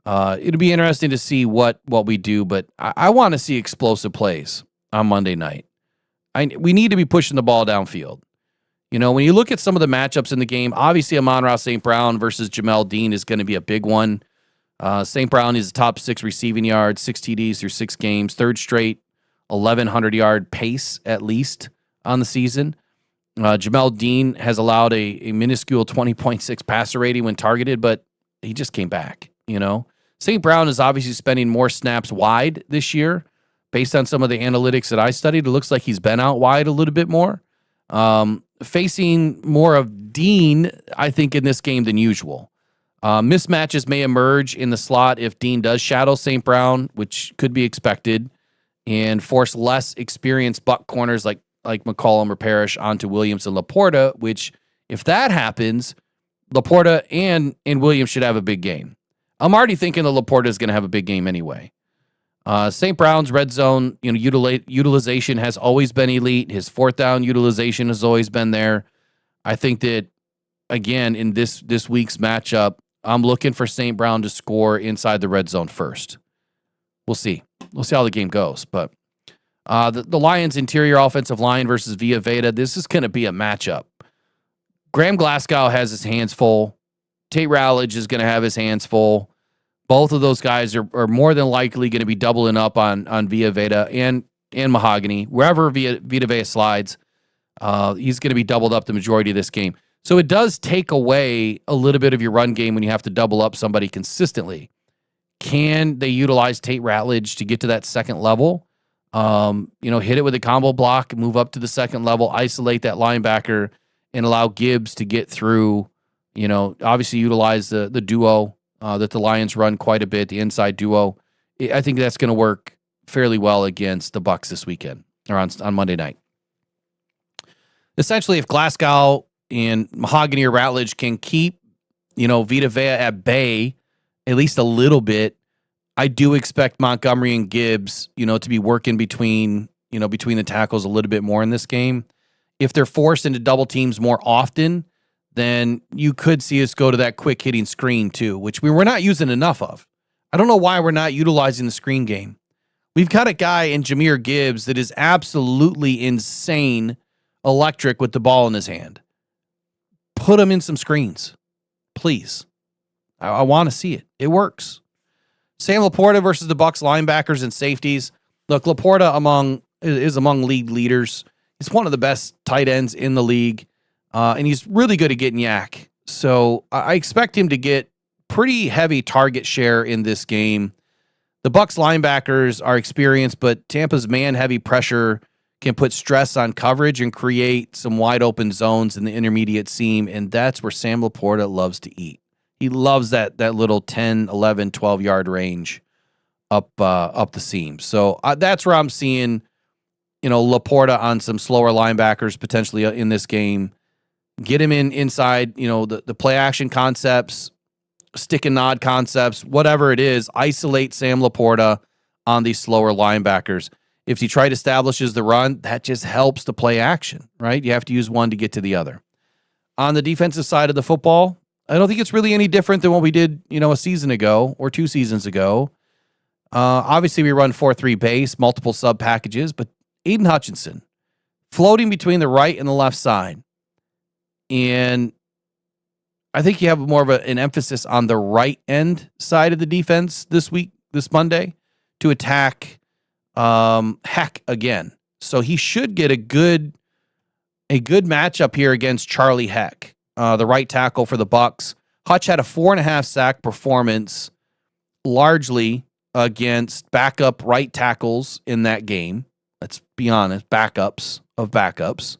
It'll be interesting to see what we do, but I want to see explosive plays on Monday night. We need to be pushing the ball downfield. You know, when you look at some of the matchups in the game, obviously Amon-Ra St. Brown versus Jamel Dean is going to be a big one. St. Brown is the top 6 receiving yards, 6 TDs through 6 games, third straight 1,100-yard pace at least on the season. Jamel Dean has allowed a minuscule 20.6 passer rating when targeted, but he just came back, you know. St. Brown is obviously spending more snaps wide this year. Based on some of the analytics that I studied, it looks like he's been out wide a little bit more. Facing more of Dean, I think, in this game than usual. Mismatches may emerge in the slot if Dean does shadow St. Brown, which could be expected, and force less experienced Buck corners like McCollum or Parrish onto Williams and Laporta, which, if that happens, Laporta and Williams should have a big game. I'm already thinking that Laporta is going to have a big game anyway. St. Brown's red zone, you know, utilization has always been elite. His fourth down utilization has always been there. I think that, again, in this week's matchup, I'm looking for St. Brown to score inside the red zone first. We'll see. We'll see how the game goes. But the Lions' interior offensive line versus Villa Veda, this is going to be a matchup. Graham Glasgow has his hands full. Tate Rowledge is going to have his hands full. Both of those guys are more than likely going to be doubling up on Villa Veda and Mahogany. Wherever Villa Veda slides, he's going to be doubled up the majority of this game. So it does take away a little bit of your run game when you have to double up somebody consistently. Can they utilize Tate Ratledge to get to that second level? Hit it with a combo block, move up to the second level, isolate that linebacker, and allow Gibbs to get through. Obviously utilize the duo that the Lions run quite a bit, the inside duo. I think that's going to work fairly well against the Bucs this weekend or on Monday night. Essentially, if Glasgow and Mahogany or Ratledge can keep, Vita Vea at bay at least a little bit, I do expect Montgomery and Gibbs, to be working between the tackles a little bit more in this game. If they're forced into double teams more often, then you could see us go to that quick hitting screen too, which we were not using enough of. I don't know why we're not utilizing the screen game. We've got a guy in Jahmyr Gibbs that is absolutely insane, electric with the ball in his hand. Put him in some screens, please. I want to see it. It works. Sam Laporta versus the Bucs linebackers and safeties. Look, Laporta is among league leaders. He's one of the best tight ends in the league, and he's really good at getting yak. So I expect him to get pretty heavy target share in this game. The Bucs linebackers are experienced, but Tampa's man-heavy pressure can put stress on coverage and create some wide open zones in the intermediate seam, and that's where Sam Laporta loves to eat. He loves that little 10, 11, 12-yard range up the seam. So that's where I'm seeing, Laporta on some slower linebackers potentially in this game. Get him inside, the play action concepts, stick and nod concepts, whatever it is. Isolate Sam Laporta on these slower linebackers. If Detroit establishes the run, that just helps the play action, right? You have to use one to get to the other. On the defensive side of the football, I don't think it's really any different than what we did, a season ago or 2 seasons ago. Obviously, we run 4-3 base, multiple sub packages, but Aiden Hutchinson floating between the right and the left side. And I think you have more of an emphasis on the right end side of the defense this Monday, to attack Heck again. So he should get a good matchup here against Charlie Heck, the right tackle for the Bucs. Hutch had a 4.5 sack performance, largely against backup right tackles in that game. Let's be honest, backups of backups.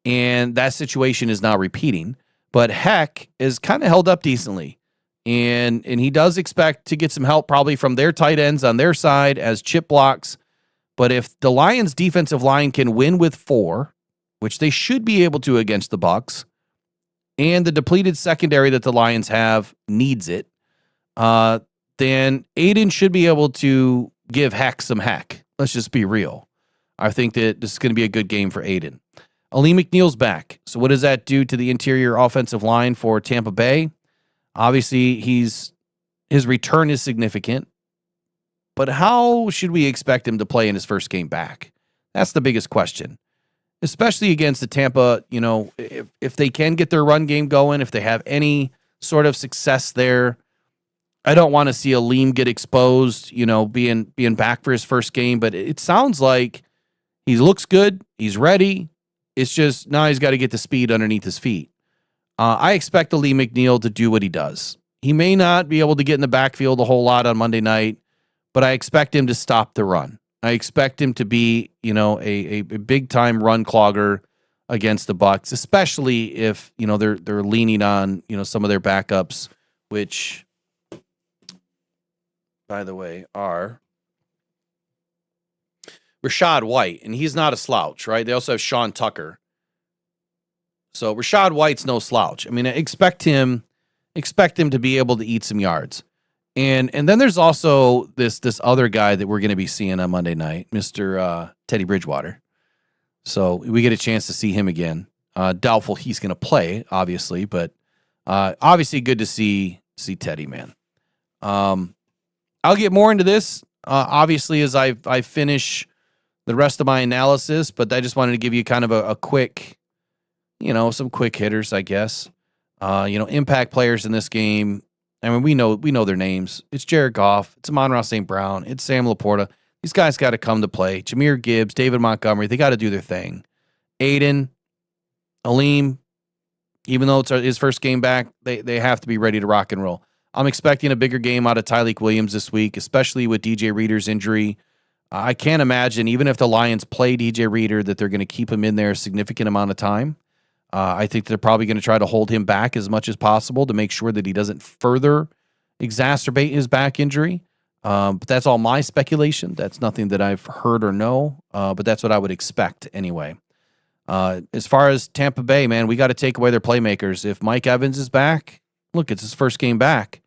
And that situation is now repeating. But Heck is kind of held up decently. And he does expect to get some help probably from their tight ends on their side as chip blocks. But if the Lions' defensive line can win with 4, which they should be able to against the Bucs, and the depleted secondary that the Lions have needs it, then Aiden should be able to give Heck some heck. Let's just be real. I think that this is going to be a good game for Aiden. Aleem McNeil's back. So what does that do to the interior offensive line for Tampa Bay? Obviously, his return is significant, but how should we expect him to play in his first game back? That's the biggest question, especially against the Tampa. If they can get their run game going, if they have any sort of success there, I don't want to see Aleem get exposed, being back for his first game, but it sounds like he looks good. He's ready. It's just now he's got to get the speed underneath his feet. I expect Aleem McNeil to do what he does. He may not be able to get in the backfield a whole lot on Monday night, but I expect him to stop the run. I expect him to be, a big-time run clogger against the Bucs, especially if, they're leaning on, some of their backups, which, by the way, are Rashad White, and he's not a slouch, right? They also have Sean Tucker. So Rashad White's no slouch. I mean, expect him to be able to eat some yards. And then there's also this other guy that we're going to be seeing on Monday night, Mr. Teddy Bridgewater. So we get a chance to see him again. Doubtful he's going to play, obviously, but obviously good to see Teddy, man. I'll get more into this, obviously, as I finish the rest of my analysis, but I just wanted to give you kind of a quick, some quick hitters, I guess. Impact players in this game. I mean, we know their names. It's Jared Goff. It's Amon-Ra St. Brown. It's Sam Laporta. These guys got to come to play. Jahmyr Gibbs, David Montgomery, they got to do their thing. Aiden, Aleem, even though it's his first game back, they have to be ready to rock and roll. I'm expecting a bigger game out of Tyleik Williams this week, especially with DJ Reader's injury. I can't imagine, even if the Lions play DJ Reader, that they're going to keep him in there a significant amount of time. I think they're probably going to try to hold him back as much as possible to make sure that he doesn't further exacerbate his back injury. But that's all my speculation. That's nothing that I've heard or know, but that's what I would expect anyway. As far as Tampa Bay, man, we got to take away their playmakers. If Mike Evans is back, look, it's his first game back.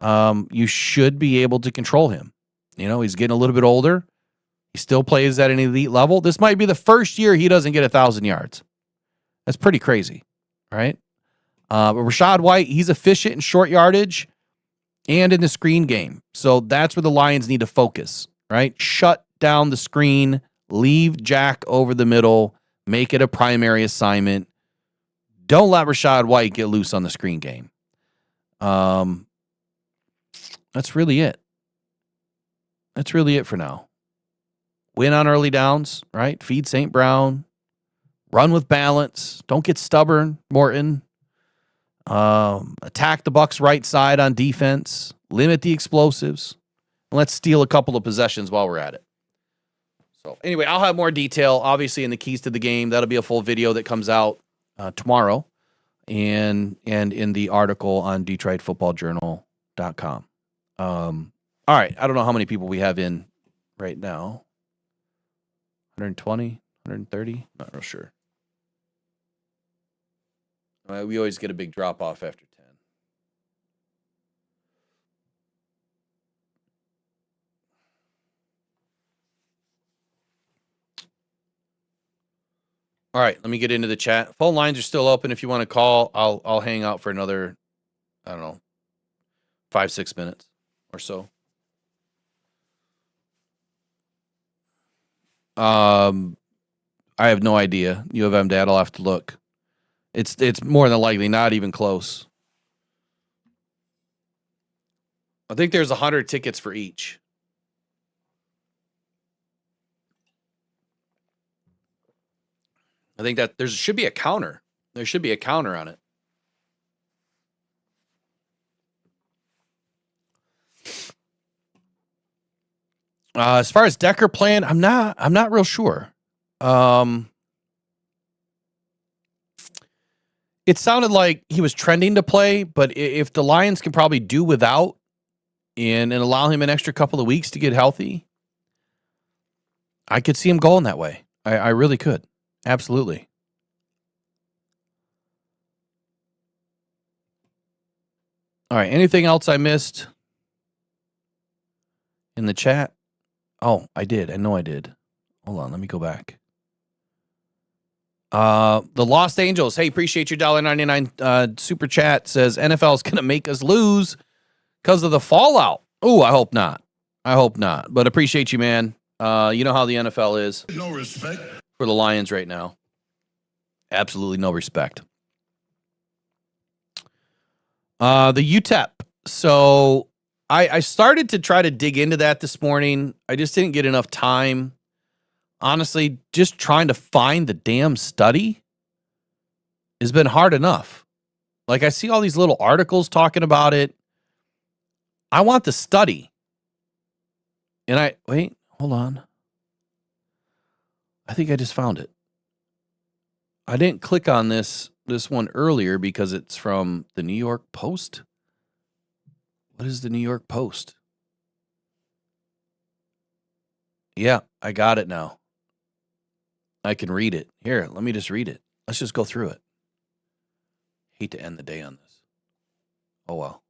You should be able to control him. He's getting a little bit older. He still plays at an elite level. This might be the first year he doesn't get 1,000 yards. That's pretty crazy, right? But Rashad White, he's efficient in short yardage and in the screen game. So that's where the Lions need to focus, right? Shut down the screen, leave Jack over the middle, make it a primary assignment. Don't let Rashad White get loose on the screen game. That's really it. That's really it for now. Win on early downs, right? Feed St. Brown. Run with balance. Don't get stubborn, Morton. Attack the Bucs right side on defense. Limit the explosives. And let's steal a couple of possessions while we're at it. So anyway, I'll have more detail, obviously, in the keys to the game. That'll be a full video that comes out tomorrow, and in the article on DetroitFootballJournal.com. All right, I don't know how many people we have in right now. 120, 130, not real sure. We always get a big drop off after 10. All right, let me get into the chat. Phone lines are still open. If you want to call, I'll hang out for another, I don't know, 5-6 minutes or so. I have no idea. U of M dad, I'll have to look. It's more than likely not even close. I think there's 100 tickets for each. I think that there should be a counter. There should be a counter on it. As far as Decker playing, I'm not real sure. It sounded like he was trending to play, but if the Lions can probably do without and allow him an extra couple of weeks to get healthy, I could see him going that way. I really could. Absolutely. All right. Anything else I missed in the chat? Oh, I did. I know I did. Hold on. Let me go back. The Lost Angels. Hey, appreciate your $1.99 super chat. Says NFL is going to make us lose because of the fallout. Oh, I hope not. I hope not. But appreciate you, man. You know how the NFL is. No respect for the Lions right now. Absolutely no respect. The UTEP. So I started to try to dig into that this morning. I just didn't get enough time. Honestly, just trying to find the damn study has been hard enough. Like, I see all these little articles talking about it. I want the study. And wait, hold on. I think I just found it. I didn't click on this one earlier because it's from the New York Post. What is the New York Post? Yeah, I got it now. I can read it. Here, let me just read it. Let's just go through it. Hate to end the day on this. Oh, well.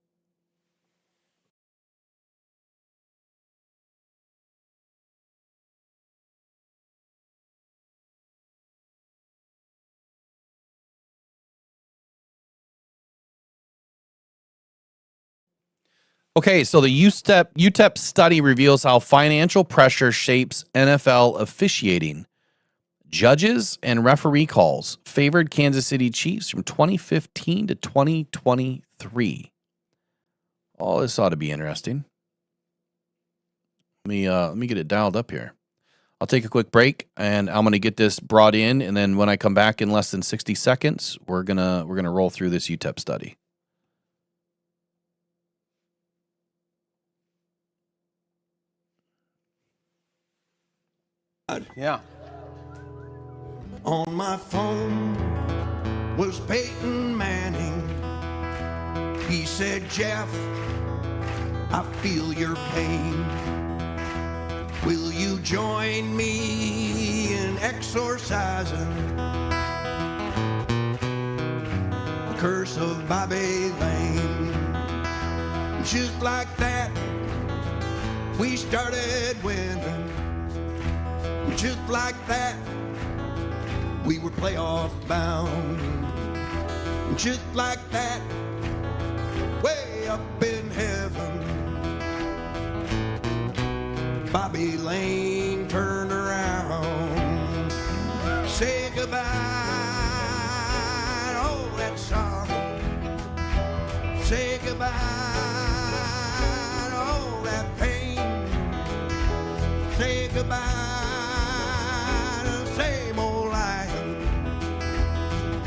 Okay, so the UTEP study reveals how financial pressure shapes NFL officiating. Judges and referee calls favored Kansas City Chiefs from 2015 to 2023. Oh, this ought to be interesting. Let me get it dialed up here. I'll take a quick break, and I'm going to get this brought in, and then when I come back in less than 60 seconds, we're gonna roll through this UTEP study. Yeah. On my phone was Peyton Manning. He said, Jeff, I feel your pain. Will you join me in exorcising the curse of Bobby Lane? Just like that, we started winning. Just like that, we were playoff bound. Just like that, way up in heaven, Bobby Lane turned around. Say goodbye to all that sorrow. Say goodbye to all that pain. Say goodbye. Same old lion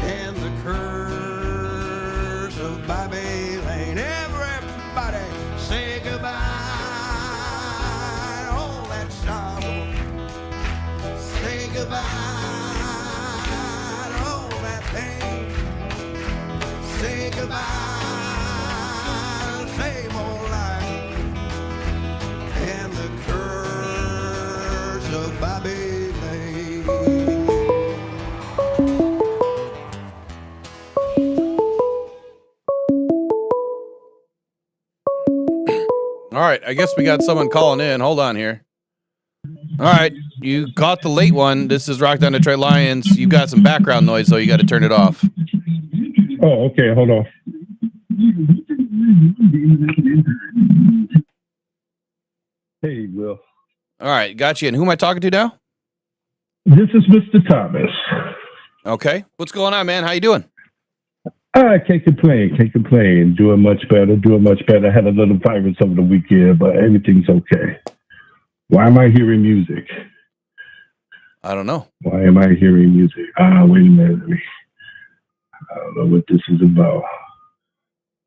and the curse of Bobby Lane. Everybody say goodbye to all that sorrow. All right, I guess we got someone calling in. Hold on here. All right, you caught the late one. This is Rockdown Detroit Lions. You got some background noise, though. You got to turn it off. Oh, okay. Hold on. Hey, Will. All right, got you. And who am I talking to now? This is Mr. Thomas. Okay, what's going on, man? How you doing? I can't complain. Can't complain. Doing much better. I had a little virus over the weekend, but everything's okay. Why am I hearing music? I don't know. Why am I hearing music? Wait a minute. I don't know what this is about.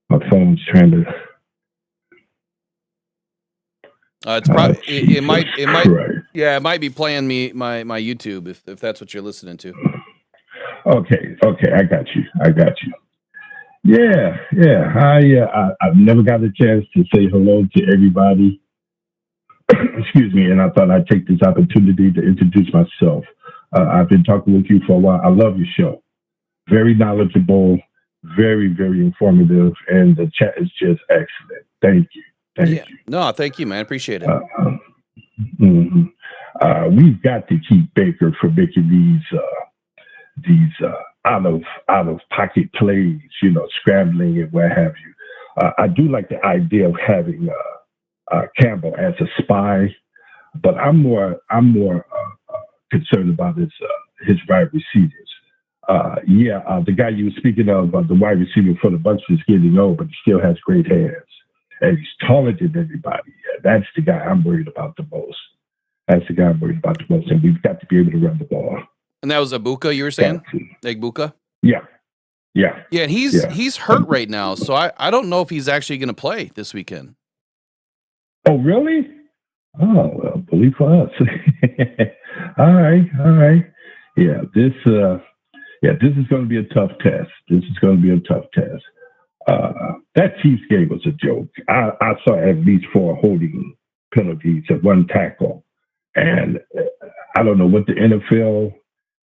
My phone's trying to. It's probably it might Christ. yeah, it might be playing my YouTube if that's what you're listening to. Okay, I got you. Yeah. I've never got a chance to say hello to everybody. Excuse me, and I thought I'd take this opportunity to introduce myself. I've been talking with you for a while. I love your show. Very knowledgeable, very, very informative, and the chat is just excellent. Thank you. Thank you. No, thank you, man. Appreciate it. We've got to keep Baker from making these out of pocket plays, scrambling and what have you. I do like the idea of having Campbell as a spy, but I'm more concerned about his wide receivers. The guy you were speaking of, the wide receiver for the Bucs, is getting old, but he still has great hands. And he's taller than everybody. That's the guy I'm worried about the most. And we've got to be able to run the ball. And that was Ibuka, you were saying? Ibuka? Yeah. Yeah, and he's hurt right now, so I don't know if he's actually going to play this weekend. Oh, really? Oh, well, believe for us. All right. Yeah, this is going to be a tough test. That Chiefs game was a joke. I saw at least 4 holding penalties at one tackle. And I don't know what the NFL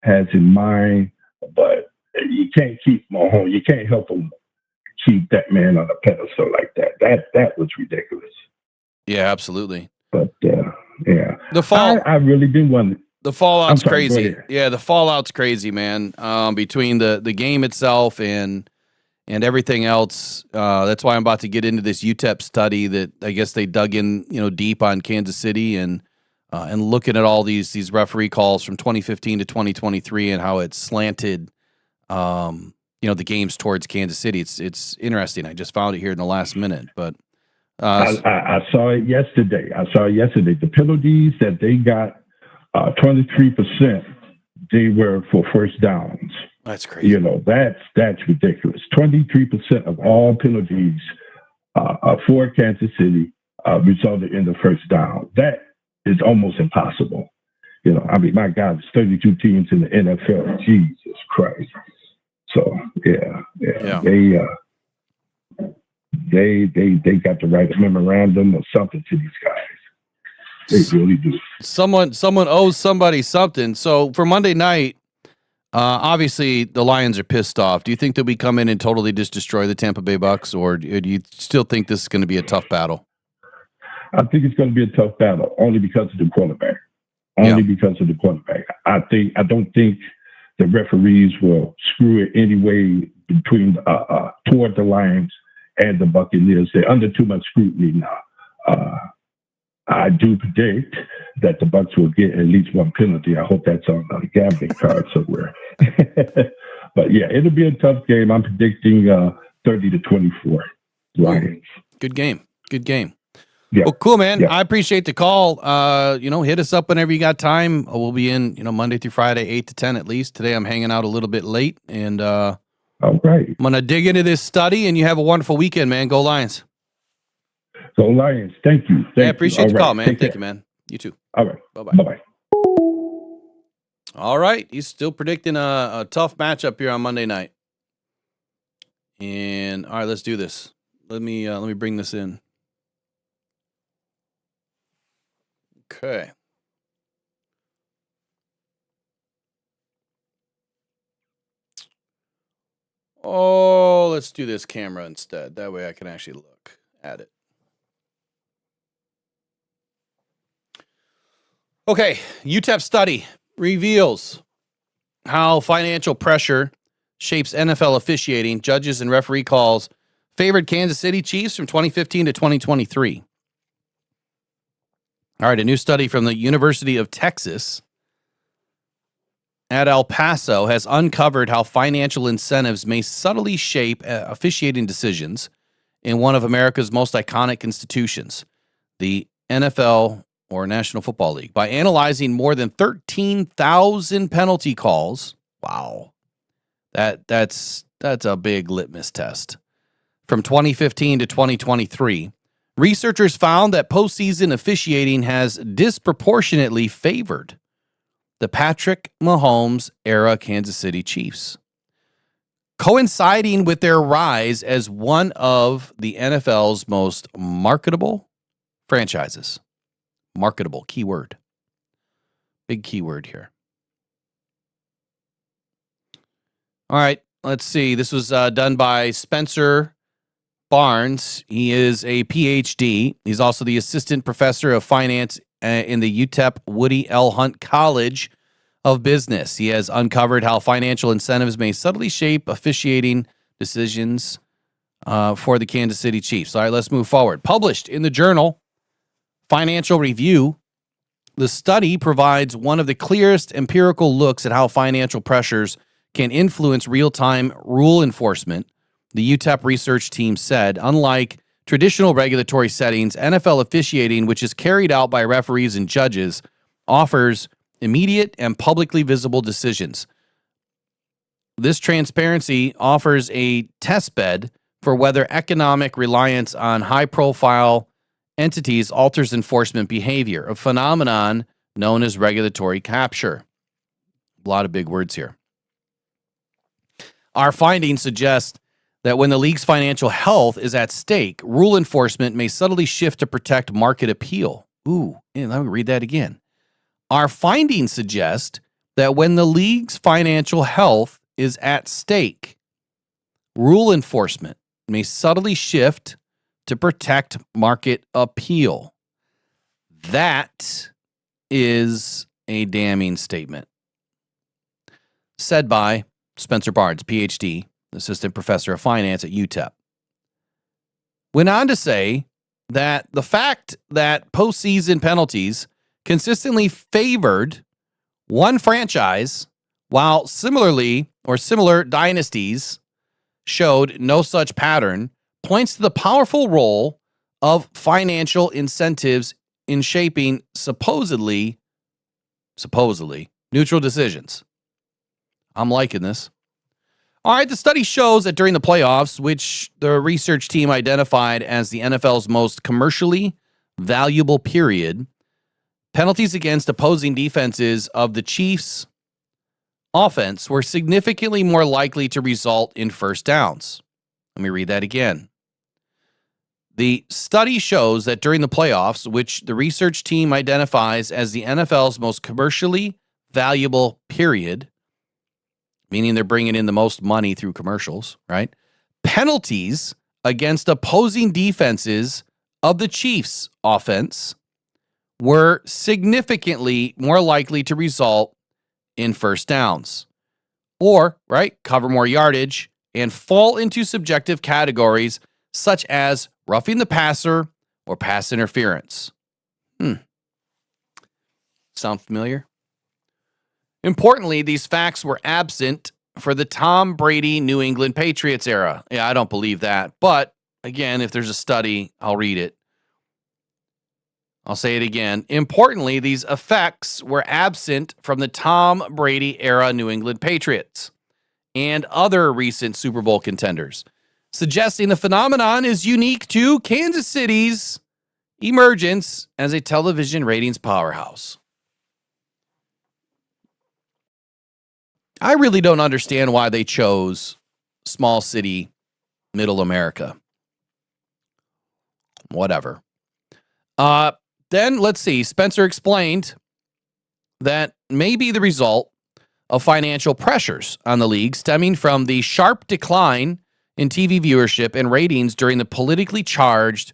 has in mind, but you can't keep Mahomes. You can't help him keep that man on a pedestal like that. That was ridiculous. Yeah, absolutely. But yeah, the fall. I really did want. The fallout's crazy. Yeah, the fallout's crazy, man. Between the game itself and everything else. That's why I'm about to get into this UTEP study that I guess they dug in, deep on Kansas City and looking at all these referee calls from 2015 to 2023 and how it's slanted, the games towards Kansas City. It's interesting. I just found it here in the last minute, but I saw it yesterday. The penalties that they got, 23%, they were for first downs. That's crazy. That's ridiculous. 23% of all penalties for Kansas City resulted in the first down. That is almost impossible. My God, there's 32 teams in the NFL. Jesus Christ. So yeah. They got to write a memorandum or something to these guys. They really do. Someone owes somebody something. So for Monday night, obviously the Lions are pissed off. Do you think that we come in and totally just destroy the Tampa Bay Bucs, or do you still think this is going to be a tough battle? I think it's going to be a tough battle, only because of the quarterback. I don't think the referees will screw it anyway between toward the Lions and the Buccaneers. They're under too much scrutiny now. I do predict that the Bucs will get at least one penalty. I hope that's on a gambling card somewhere. But yeah, it'll be a tough game. I'm predicting 30-24 Lions. Good game. Yeah. Well, cool, man. Yeah. I appreciate the call. Hit us up whenever you got time. We'll be in, Monday through Friday, 8 to 10 at least. Today I'm hanging out a little bit late, and all right. I'm gonna dig into this study. And you have a wonderful weekend, man. Go Lions. Go Lions. Thank you. I appreciate the call, man. Take Thank care. you, man. You too. All right. Bye-bye. Bye-bye. All right. He's still predicting a tough matchup here on Monday night. And all right, let's do this. Let me bring this in. Okay. Oh, let's do this camera instead. That way I can actually look at it. Okay, UTEP study reveals how financial pressure shapes NFL officiating. Judges and referee calls favored Kansas City Chiefs from 2015 to 2023. All right, a new study from the University of Texas at El Paso has uncovered how financial incentives may subtly shape officiating decisions in one of America's most iconic institutions, the NFL or National Football League. By analyzing more than 13,000 penalty calls, wow, that's a big litmus test. From 2015 to 2023, researchers found that postseason officiating has disproportionately favored the Patrick Mahomes era Kansas City Chiefs, coinciding with their rise as one of the NFL's most marketable franchises. Marketable, keyword. Big keyword here. All right, let's see. This was done by Spencer Barnes. He is a PhD. He's also the assistant professor of finance in the UTEP Woody L. Hunt College of Business. He has uncovered how financial incentives may subtly shape officiating decisions for the Kansas City Chiefs. All right, let's move forward. Published in the journal Financial Review, the study provides one of the clearest empirical looks at how financial pressures can influence real-time rule enforcement. The UTEP research team said, unlike traditional regulatory settings, NFL officiating, which is carried out by referees and judges, offers immediate and publicly visible decisions. This transparency offers a testbed for whether economic reliance on high-profile entities alters enforcement behavior, a phenomenon known as regulatory capture. A lot of big words here. Our findings suggest that when the league's financial health is at stake, rule enforcement may subtly shift to protect market appeal. Ooh, let me read that again. Our findings suggest that when the league's financial health is at stake, rule enforcement may subtly shift to protect market appeal. That is a damning statement. Said by Spencer Barnes, PhD, assistant professor of finance at UTEP. Went on to say that the fact that postseason penalties consistently favored one franchise while similar dynasties showed no such pattern points to the powerful role of financial incentives in shaping supposedly neutral decisions. I'm liking this. All right, the study shows that during the playoffs, which the research team identified as the NFL's most commercially valuable period, penalties against opposing defenses of the Chiefs' offense were significantly more likely to result in first downs. Let me read that again. The study shows that during the playoffs, which the research team identifies as the NFL's most commercially valuable period, meaning they're bringing in the most money through commercials, right? Penalties against opposing defenses of the Chiefs' offense were significantly more likely to result in first downs or, right, cover more yardage and fall into subjective categories such as roughing the passer or pass interference. Sound familiar? Importantly, these facts were absent for the Tom Brady New England Patriots era. Yeah, I don't believe that. But again, if there's a study, I'll read it. I'll say it again. Importantly, these effects were absent from the Tom Brady era New England Patriots and other recent Super Bowl contenders, suggesting the phenomenon is unique to Kansas City's emergence as a television ratings powerhouse. I really don't understand why they chose small city, middle America. Whatever. Then let's see. Spencer explained that may be the result of financial pressures on the league stemming from the sharp decline in TV viewership and ratings during the politically charged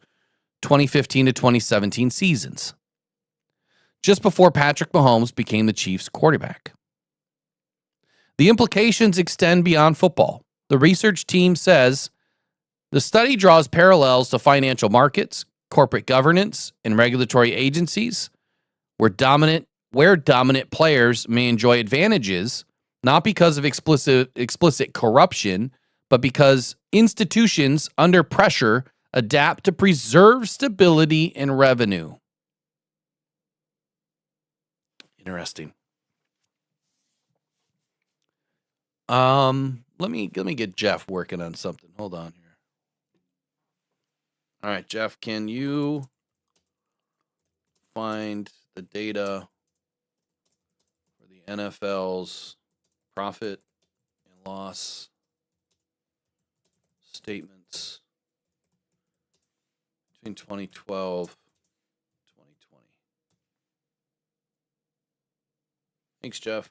2015 to 2017 seasons. just before Patrick Mahomes became the Chiefs' quarterback. The implications extend beyond football. The research team says the study draws parallels to financial markets, corporate governance, and regulatory agencies where dominant players may enjoy advantages, not because of explicit corruption, but because institutions under pressure adapt to preserve stability and revenue. Interesting. Let me get Jeff working on something. Hold on here. All right, Jeff, can you find the data for the NFL's profit and loss statements between 2012 and 2020? Thanks, Jeff.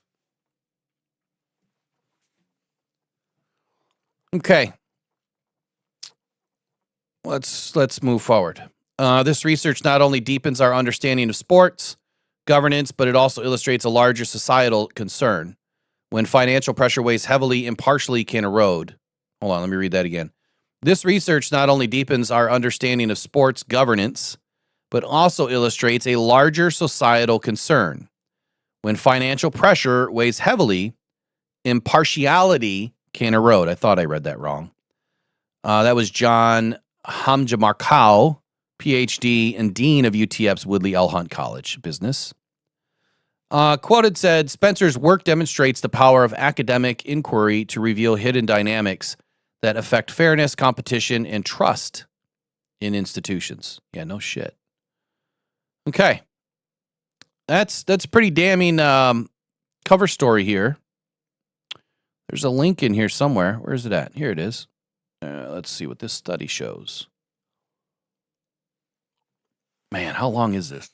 Okay. Let's move forward. This research not only deepens our understanding of sports governance, but it also illustrates a larger societal concern. When financial pressure weighs heavily, impartially can erode. Hold on, let me read that again. This research not only deepens our understanding of sports governance, but also illustrates a larger societal concern. When financial pressure weighs heavily, impartiality can erode. I thought I read that wrong. That was John Hamjamarkau, PhD and Dean of UTEP's Woodley L. Hunt College Business. Quoted said, Spencer's work demonstrates the power of academic inquiry to reveal hidden dynamics that affect fairness, competition, and trust in institutions. Yeah, no shit. Okay. That's a pretty damning cover story here. There's a link in here somewhere. Where is it at? Here it is. Let's see what this study shows. Man, how long is this?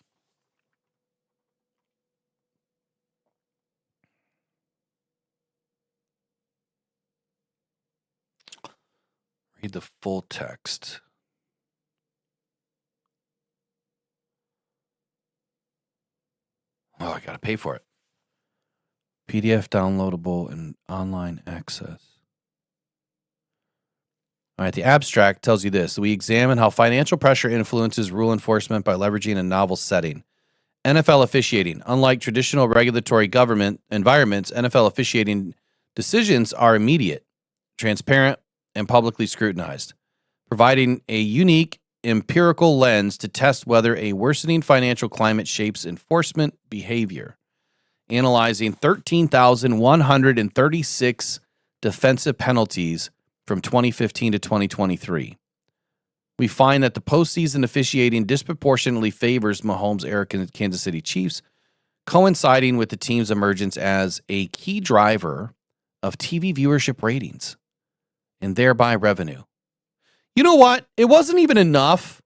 Read the full text. Oh, I got to pay for it. PDF downloadable and online access. All right, the abstract tells you this. We examine how financial pressure influences rule enforcement by leveraging a novel setting. NFL officiating. Unlike traditional regulatory government environments, NFL officiating decisions are immediate, transparent, and publicly scrutinized, providing a unique empirical lens to test whether a worsening financial climate shapes enforcement behavior. Analyzing 13,136 defensive penalties from 2015 to 2023. We find that the postseason officiating disproportionately favors Mahomes' Kansas City Chiefs, coinciding with the team's emergence as a key driver of TV viewership ratings and thereby revenue. You know what? It wasn't even enough.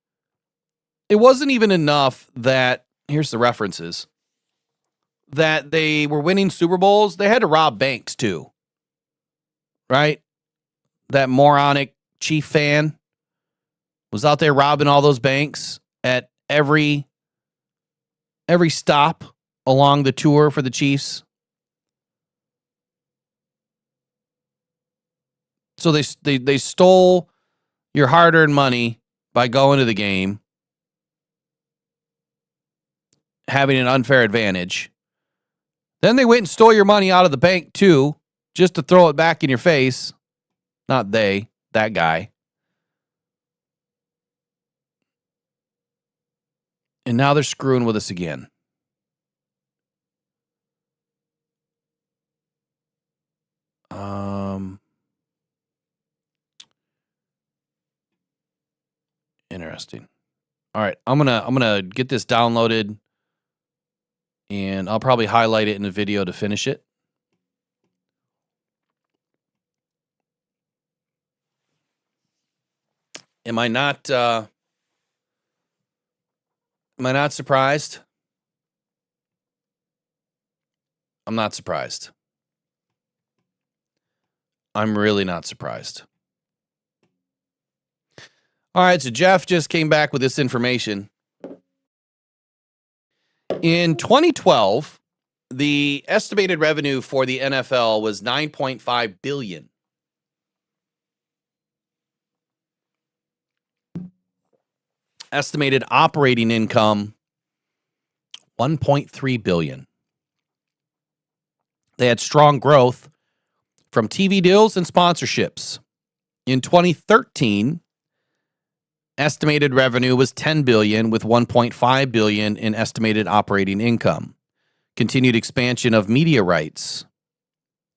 It wasn't even enough that, here's the references, that they were winning Super Bowls. They had to rob banks too. Right? That moronic Chief fan was out there robbing all those banks at every stop along the tour for the Chiefs. So they stole your hard-earned money by going to the game, having an unfair advantage. Then they went and stole your money out of the bank too, just to throw it back in your face. Not they, that guy. And now they're screwing with us again. Interesting. All right, I'm gonna get this downloaded, and I'll probably highlight it in the video to finish it. Am I not surprised? I'm not surprised. I'm really not surprised. All right, so Jeff just came back with this information. In 2012, the estimated revenue for the NFL was $9.5 billion. Estimated operating income, $1.3 billion. They had strong growth from TV deals and sponsorships. In 2013, estimated revenue was $10 billion with $1.5 billion in estimated operating income. Continued expansion of media rights.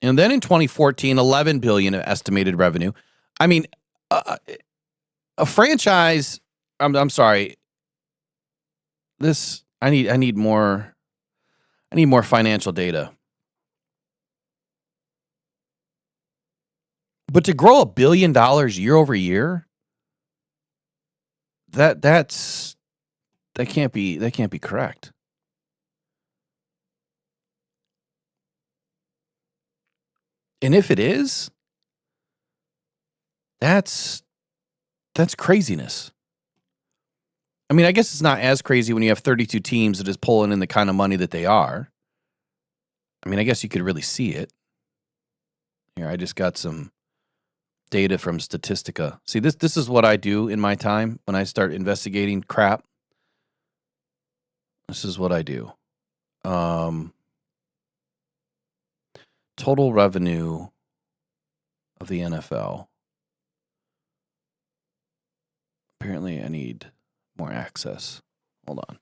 And then in 2014, $11 billion of estimated revenue. I mean, a franchise, I'm sorry. This I need more financial data. But to grow $1 billion year over year, that can't be correct. And if it is, that's craziness. I mean, I guess it's not as crazy when you have 32 teams that is pulling in the kind of money that they are. I mean, I guess you could really see it. Here, I just got some data from Statistica. See, this is what I do in my time when I start investigating crap. This is what I do. Total revenue of the NFL. Apparently, I need more access. Hold on.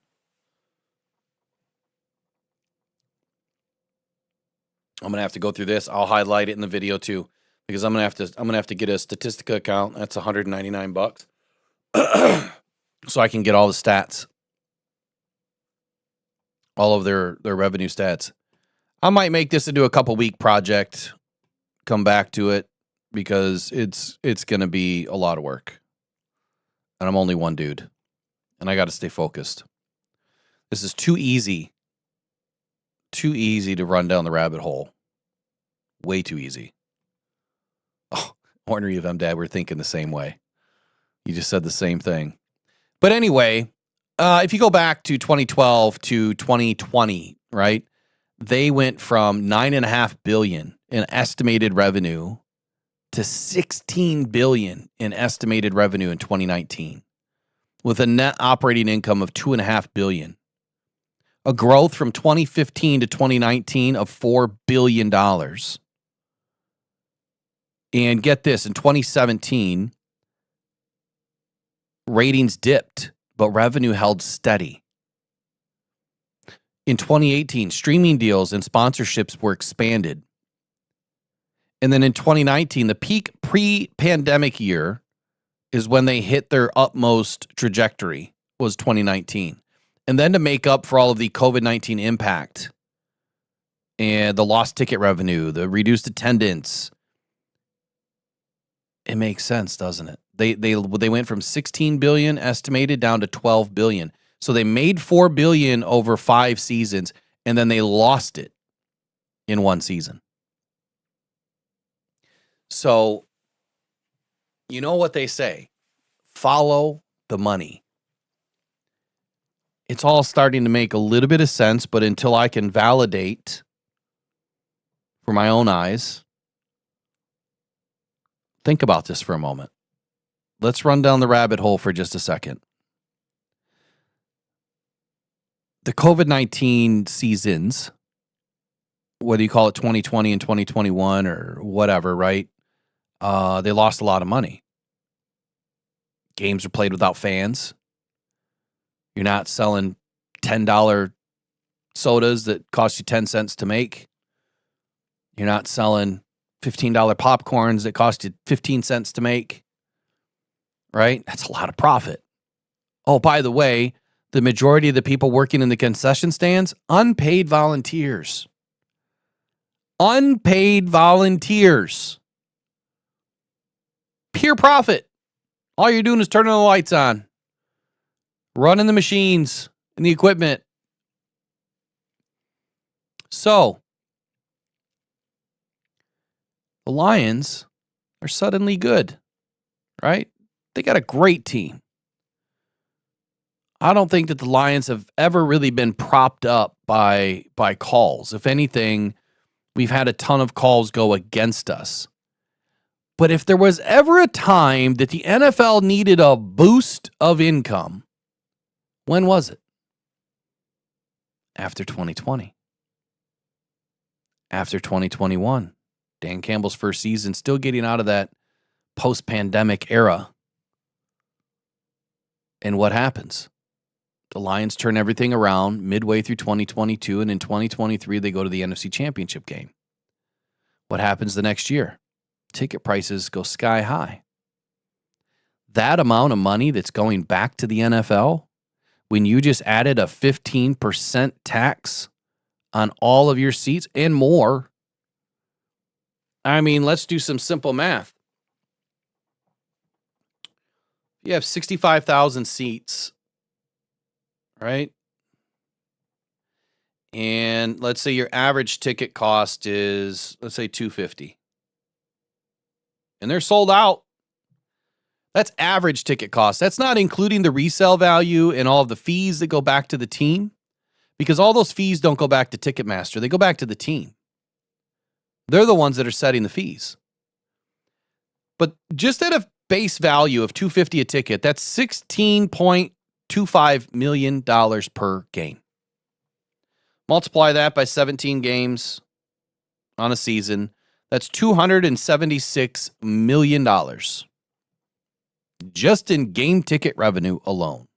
I'm gonna have to go through this. I'll highlight it in the video too, because I'm gonna have to get a Statistica account. That's $199, so I can get all the stats, all of their revenue stats. I might make this into a couple week project. Come back to it because it's gonna be a lot of work, and I'm only one dude, and I got to stay focused. This is too easy to run down the rabbit hole. Way too easy. Oh, Ornery of MDad, we're thinking the same way. You just said the same thing. But anyway, if you go back to 2012 to 2020, right? They went from $9.5 billion in estimated revenue to $16 billion in estimated revenue in 2019, with a net operating income of $2.5 billion. A growth from 2015 to 2019 of $4 billion. And get this, in 2017, ratings dipped, but revenue held steady. In 2018, streaming deals and sponsorships were expanded. And then in 2019, the peak pre-pandemic year is when they hit their utmost trajectory, was 2019. And then to make up for all of the COVID-19 impact and the lost ticket revenue, the reduced attendance, it makes sense, doesn't it? They went from 16 billion estimated down to 12 billion. So they made 4 billion over 5 seasons, and then they lost it in one season. So, you know what they say, follow the money. It's all starting to make a little bit of sense, but until I can validate for my own eyes, think about this for a moment. Let's run down the rabbit hole for just a second. The COVID-19 seasons, whether you call it 2020 and 2021 or whatever, right? They lost a lot of money. Games are played without fans. You're not selling $10 sodas that cost you 10 cents to make. You're not selling $15 popcorns that cost you 15 cents to make. Right? That's a lot of profit. Oh, by the way, the majority of the people working in the concession stands, unpaid volunteers. Unpaid volunteers. Pure profit. All you're doing is turning the lights on, running the machines and the equipment. So, the Lions are suddenly good, right? They got a great team. I don't think that the Lions have ever really been propped up by calls. If anything, we've had a ton of calls go against us. But if there was ever a time that the NFL needed a boost of income, when was it? After 2020. After 2021. Dan Campbell's first season, still getting out of that post-pandemic era. And what happens? The Lions turn everything around midway through 2022, and in 2023, they go to the NFC Championship game. What happens the next year? Ticket prices go sky high. That amount of money that's going back to the NFL, when you just added a 15% tax on all of your seats and more, I mean, let's do some simple math. You have 65,000 seats, right? And let's say your average ticket cost is, let's say, $250. And they're sold out. That's average ticket cost. That's not including the resale value and all of the fees that go back to the team, because all those fees don't go back to Ticketmaster. They go back to the team. They're the ones that are setting the fees. But just at a base value of $250 a ticket, that's $16.25 million per game. Multiply that by 17 games on a season. That's $276 million just in game ticket revenue alone.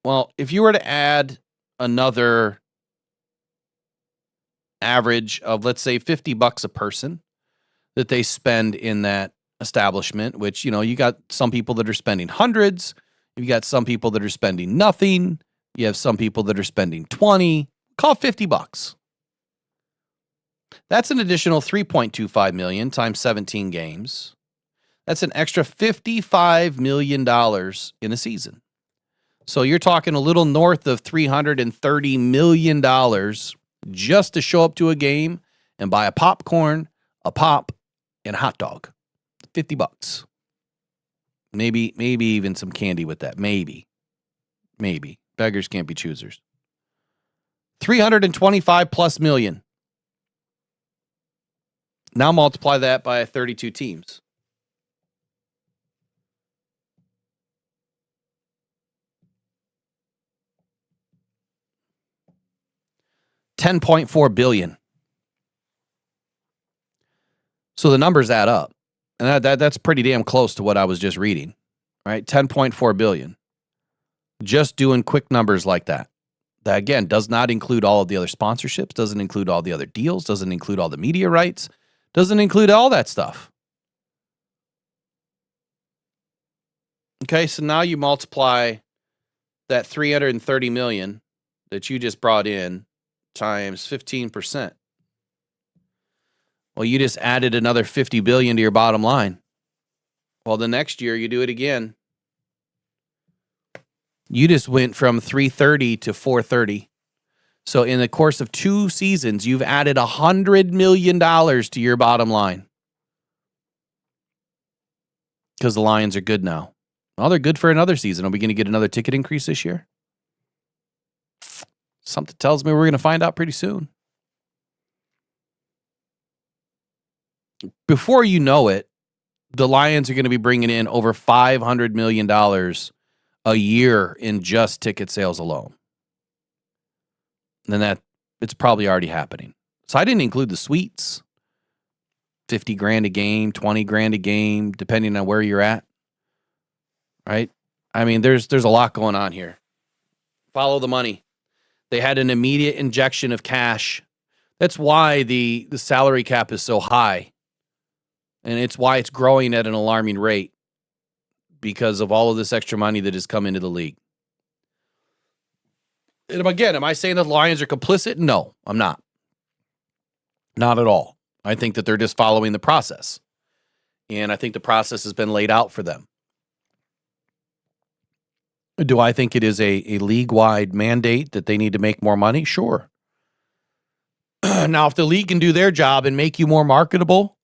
Well, if you were to add another average of, let's say, $50 a person that they spend in that establishment, which, you know, you got some people that are spending hundreds, you got some people that are spending nothing, you have some people that are spending 20, call it $50. That's an additional $3.25 million times 17 games. That's an extra $55 million in a season. So you're talking a little north of $330 million just to show up to a game and buy a popcorn, a pop, and a hot dog. $50. Maybe even some candy with that. Maybe. Beggars can't be choosers. 325 plus million. Now multiply that by 32 teams. $10.4 billion. So the numbers add up. And that's pretty damn close to what I was just reading. Right? $10.4 billion. Just doing quick numbers like that. That, again, does not include all of the other sponsorships, doesn't include all the other deals, doesn't include all the media rights, doesn't include all that stuff. Okay, so now you multiply that $330 million that you just brought in times 15%. Well, you just added another $50 billion to your bottom line. Well, the next year you do it again. You just went from 330 to 430. So in the course of 2 seasons, you've added $100 million to your bottom line. Because the Lions are good now. Well, they're good for another season. Are we going to get another ticket increase this year? Something tells me we're going to find out pretty soon. Before you know it, the Lions are going to be bringing in over $500 million a year in just ticket sales alone. And then it's probably already happening. So I didn't include the suites. $50,000 a game, $20,000 a game, depending on where you're at. Right? I mean, there's a lot going on here. Follow the money. They had an immediate injection of cash. That's why the salary cap is so high. And it's why it's growing at an alarming rate, because of all of this extra money that has come into the league. And again, am I saying that the Lions are complicit? No, I'm not. Not at all. I think that they're just following the process. And I think the process has been laid out for them. Do I think it is a league-wide mandate that they need to make more money? Sure. Now, if the league can do their job and make you more marketable,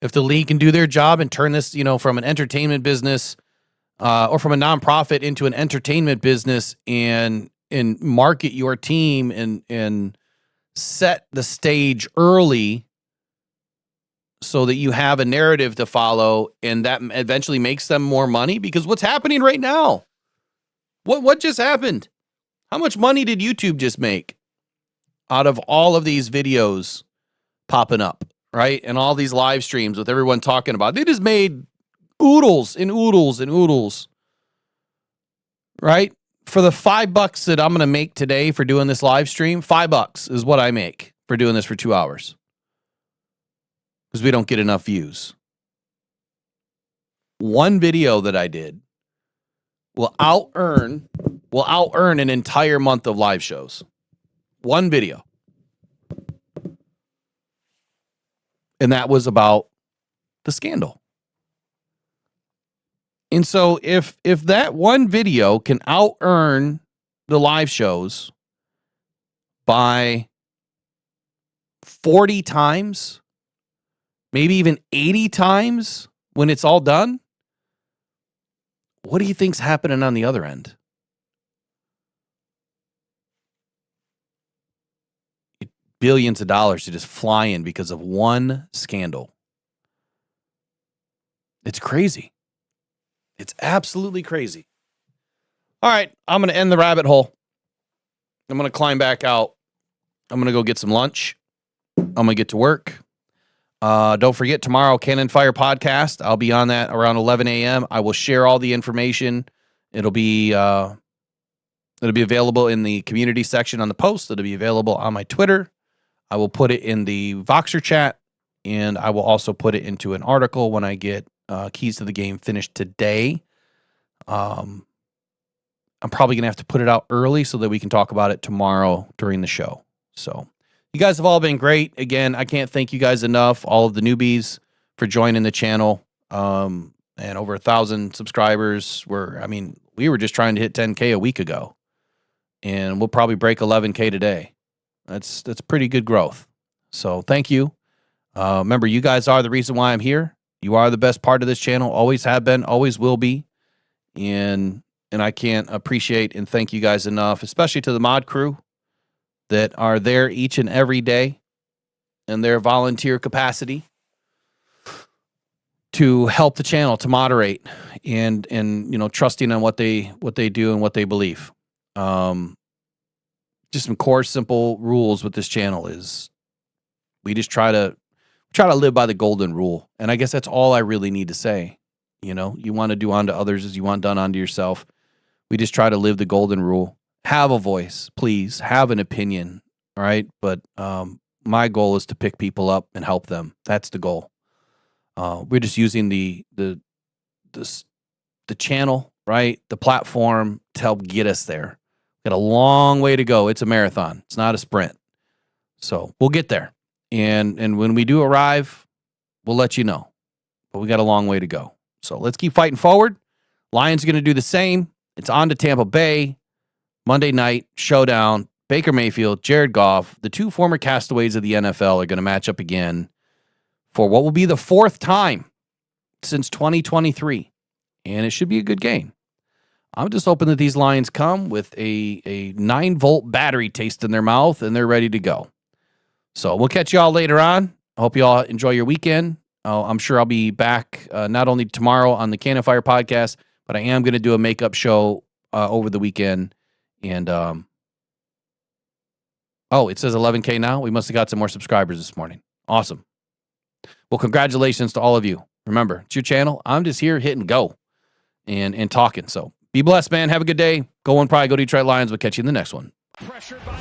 if the league can do their job and turn this, from an entertainment business or from a nonprofit into an entertainment business and market your team and set the stage early so that you have a narrative to follow, and that eventually makes them more money. Because what's happening right now? What just happened? How much money did YouTube just make out of all of these videos popping up, right? And all these live streams with everyone talking about. They just made oodles and oodles and oodles, right? For the $5 that I'm going to make today for doing this live stream, $5 is what I make for doing this for 2 hours. Because we don't get enough views. One video that I did will out earn an entire month of live shows. One video. And that was about the scandal. And so if that one video can out earn the live shows by 40 times, maybe even 80 times when it's all done, what do you think's happening on the other end? Billions of dollars to just fly in because of one scandal. It's crazy. It's absolutely crazy. All right, I'm going to end the rabbit hole. I'm going to climb back out. I'm going to go get some lunch. I'm going to get to work. Don't forget, tomorrow, Cannon Fire Podcast. I'll be on that around 11 a.m. I will share all the information. It'll be available in the community section on the post. It'll be available on my Twitter. I will put it in the Voxer chat, and I will also put it into an article when I get Keys to the Game finished today. I'm probably going to have to put it out early so that we can talk about it tomorrow during the show. So you guys have all been great. Again, I can't thank you guys enough, all of the newbies, for joining the channel. And over 1,000 subscribers. We were just trying to hit 10K a week ago, and we'll probably break 11K today. That's pretty good growth. So thank you. Remember, you guys are the reason why I'm here. You are the best part of this channel. Always have been, always will be. And I can't appreciate and thank you guys enough, especially to the mod crew that are there each and every day in their volunteer capacity to help the channel, to moderate and trusting on what they do and what they believe. Just some core simple rules with this channel is we just try to live by the golden rule. And I guess that's all I really need to say. You want to do unto others as you want done unto yourself. We just try to live the golden rule. Have a voice, please. Have an opinion, all right? But my goal is to pick people up and help them. That's the goal. We're just using the channel, right? The platform to help get us there. Got a long way to go. It's a marathon. It's not a sprint. So we'll get there. And when we do arrive, we'll let you know. But we got a long way to go. So let's keep fighting forward. Lions are going to do the same. It's on to Tampa Bay. Monday night, showdown. Baker Mayfield, Jared Goff, the two former castaways of the NFL are going to match up again for what will be the fourth time since 2023. And it should be a good game. I'm just hoping that these Lions come with a 9-volt battery taste in their mouth and they're ready to go. So we'll catch you all later on. I hope you all enjoy your weekend. I'm sure I'll be back not only tomorrow on the Cannon Fire podcast, but I am going to do a makeup show over the weekend. And, it says 11K now. We must have got some more subscribers this morning. Awesome. Well, congratulations to all of you. Remember, it's your channel. I'm just here hitting go and talking. So be blessed, man. Have a good day. Go on, probably go Detroit Lions. We'll catch you in the next one. Pressured by